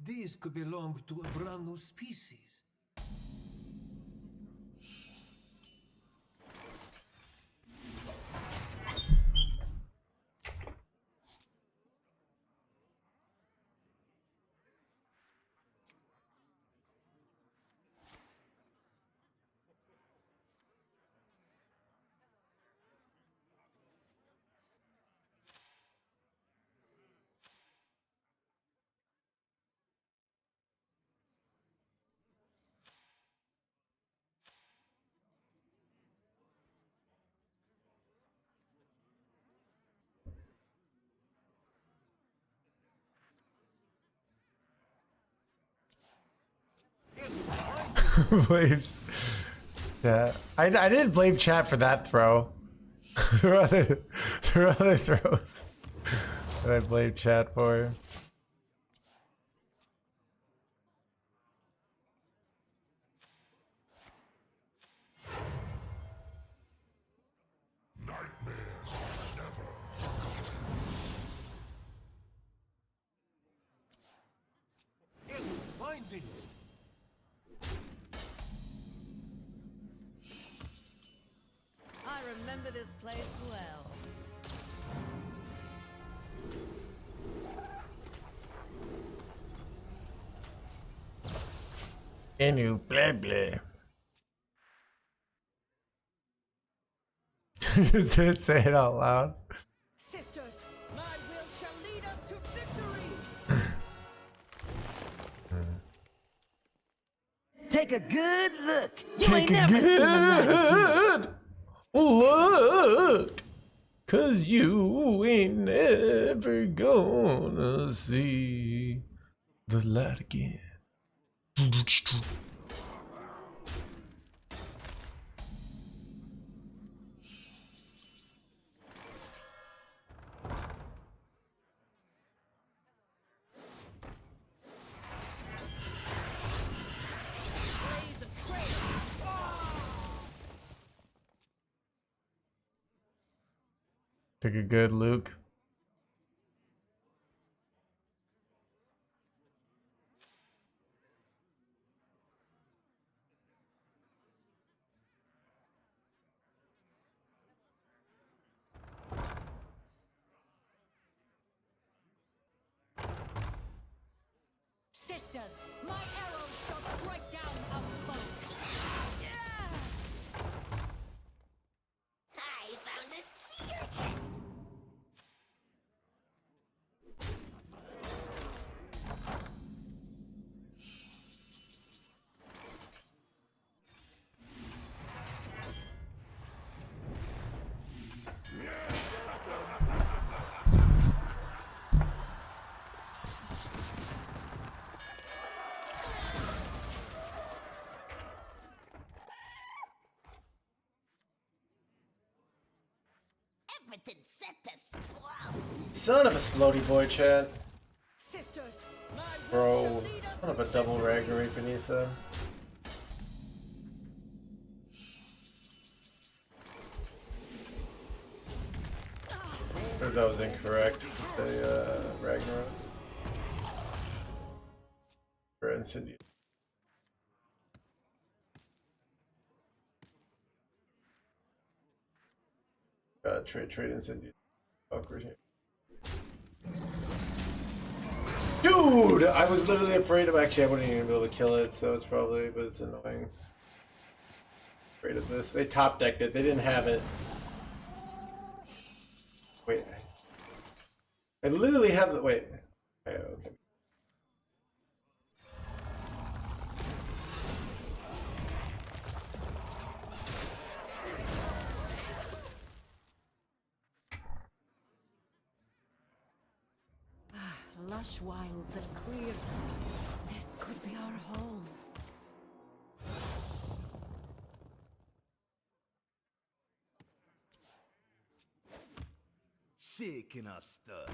These could belong to a brand new species. Wait, Yeah, I didn't blame chat for that throw. There are other throws that I blame chat for. Nightmares are never forgotten. Finding I remember this place well. Anu blah blah. Just didn't say it out loud. Sisters, my will shall lead us to victory. Take a good look. You Take ain't a never seen a good look, 'cause you ain't never gonna see the light again. Take a good Luke. Sisters, my arrows shall strike down our foes. I found a sea urchin. Everything's set to explode. Son of a splody boy, chat. Sisters, my will Bro, shall lead us son of to a double victory. Ragnarok Benisa. Or that was incorrect. The Ragnarok. Or Incendiary. Trade Incendiary. Awkward here. Dude! I was literally afraid of, actually I wouldn't even be able to kill it, so it's probably, but it's annoying. Afraid of this. They top decked it, they didn't have it. Wait. I literally have the, wait. Okay. Lush wilds and clear skies. This could be our home. Shaking a stir.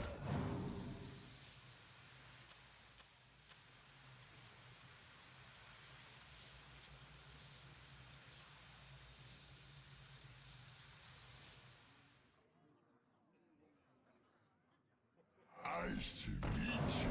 Nice to meet you.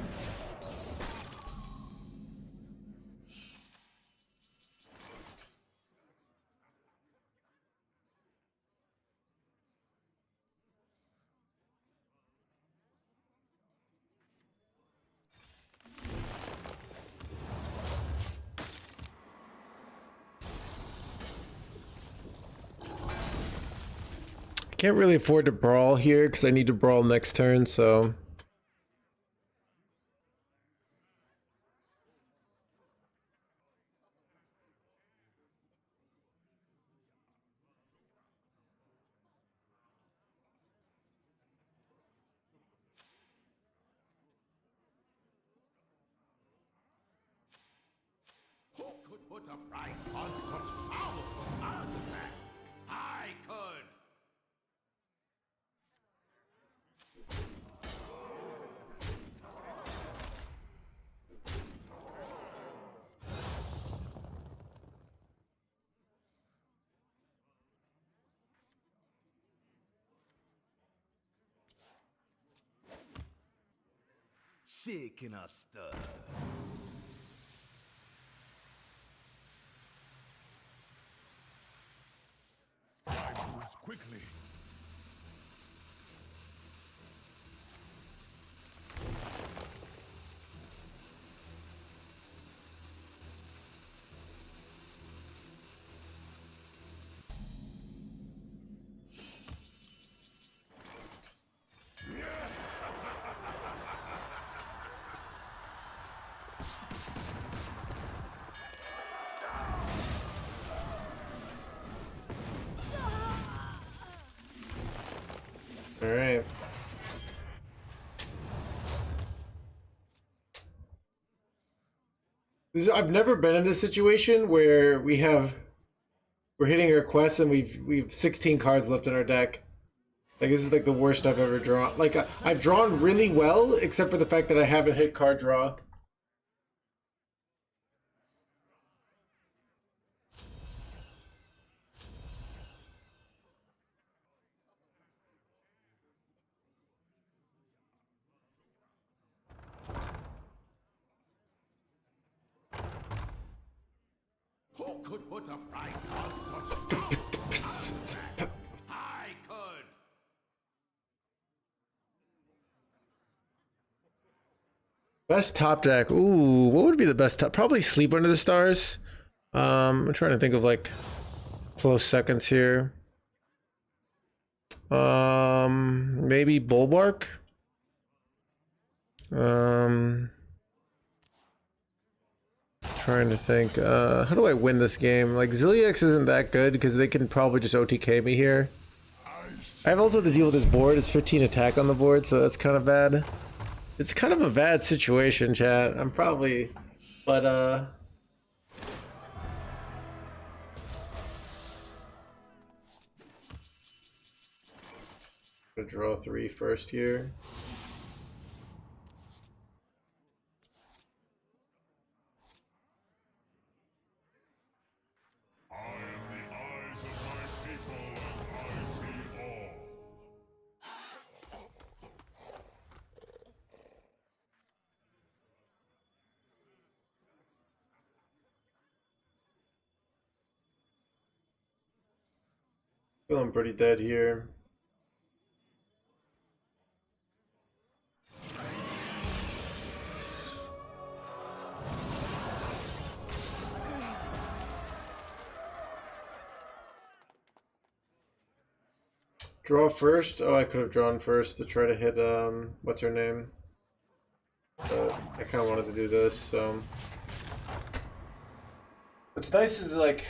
Can't really afford to brawl here because I need to brawl next turn, so. Who could put a price on such powerful power? shaken or stirred. Time moves quickly. All right. I've never been in this situation where we're hitting our quests and we've 16 cards left in our deck. Like this is like the worst I've ever drawn. Like I've drawn really well, except for the fact that I haven't hit card draw. Who could put a price on such I could. Best top deck. Ooh, what would be the best top? Probably Sleep Under the Stars. I'm trying to think of like close seconds here. Maybe Bulwark. Trying to think. How do I win this game? Like Zilliax isn't that good because they can probably just OTK me here. I have also to deal with this board. It's 15 attack on the board, so that's kind of bad. It's kind of a bad situation, chat. I'm probably, but gonna draw 3 first here. I am the eyes of my people, and I see all. Feeling pretty dead here. Draw first? Oh, I could have drawn first to try to hit, what's her name? But I kind of wanted to do this, so. What's nice is, like,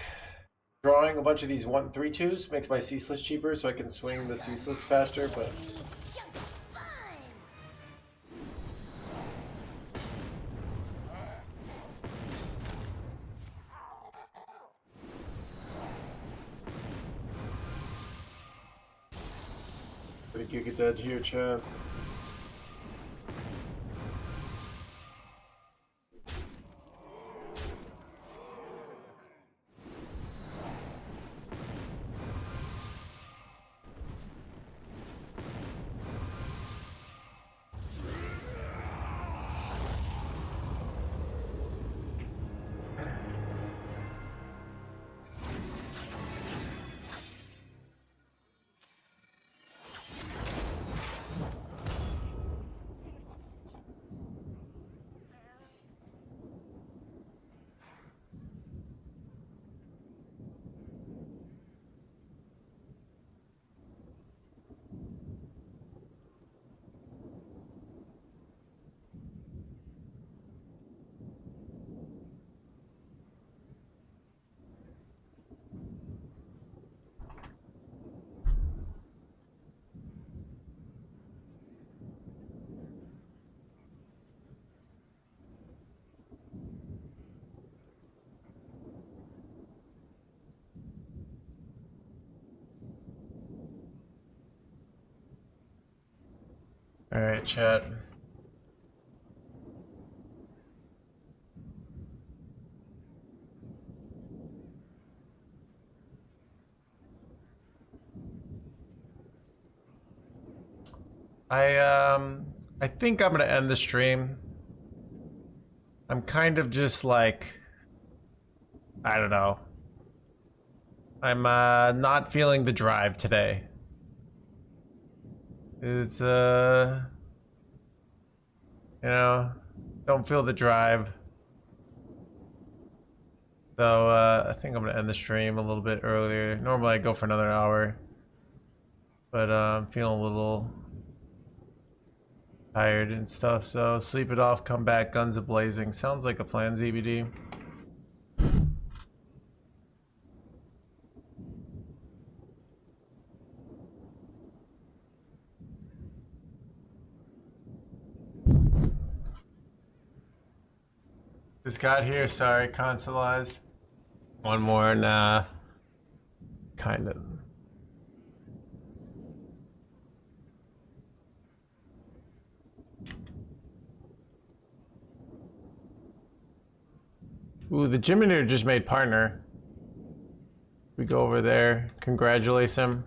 drawing a bunch of these 1/3/2s makes my ceaseless cheaper, so I can swing the ceaseless faster, but. Pretty giga dead here, chat. Alright, chat. I think I'm gonna end the stream. I'm kind of just like, I don't know. I'm not feeling the drive today. It's you know, don't feel the drive. So I think I'm gonna end the stream a little bit earlier. Normally I go for another hour, but I'm feeling a little tired and stuff. So sleep it off, come back, guns a blazing. Sounds like a plan, ZBD. Just got here, sorry, consoleized. One more, nah. Kind of. Ooh, the Jiminer just made partner. We go over there, congratulate him.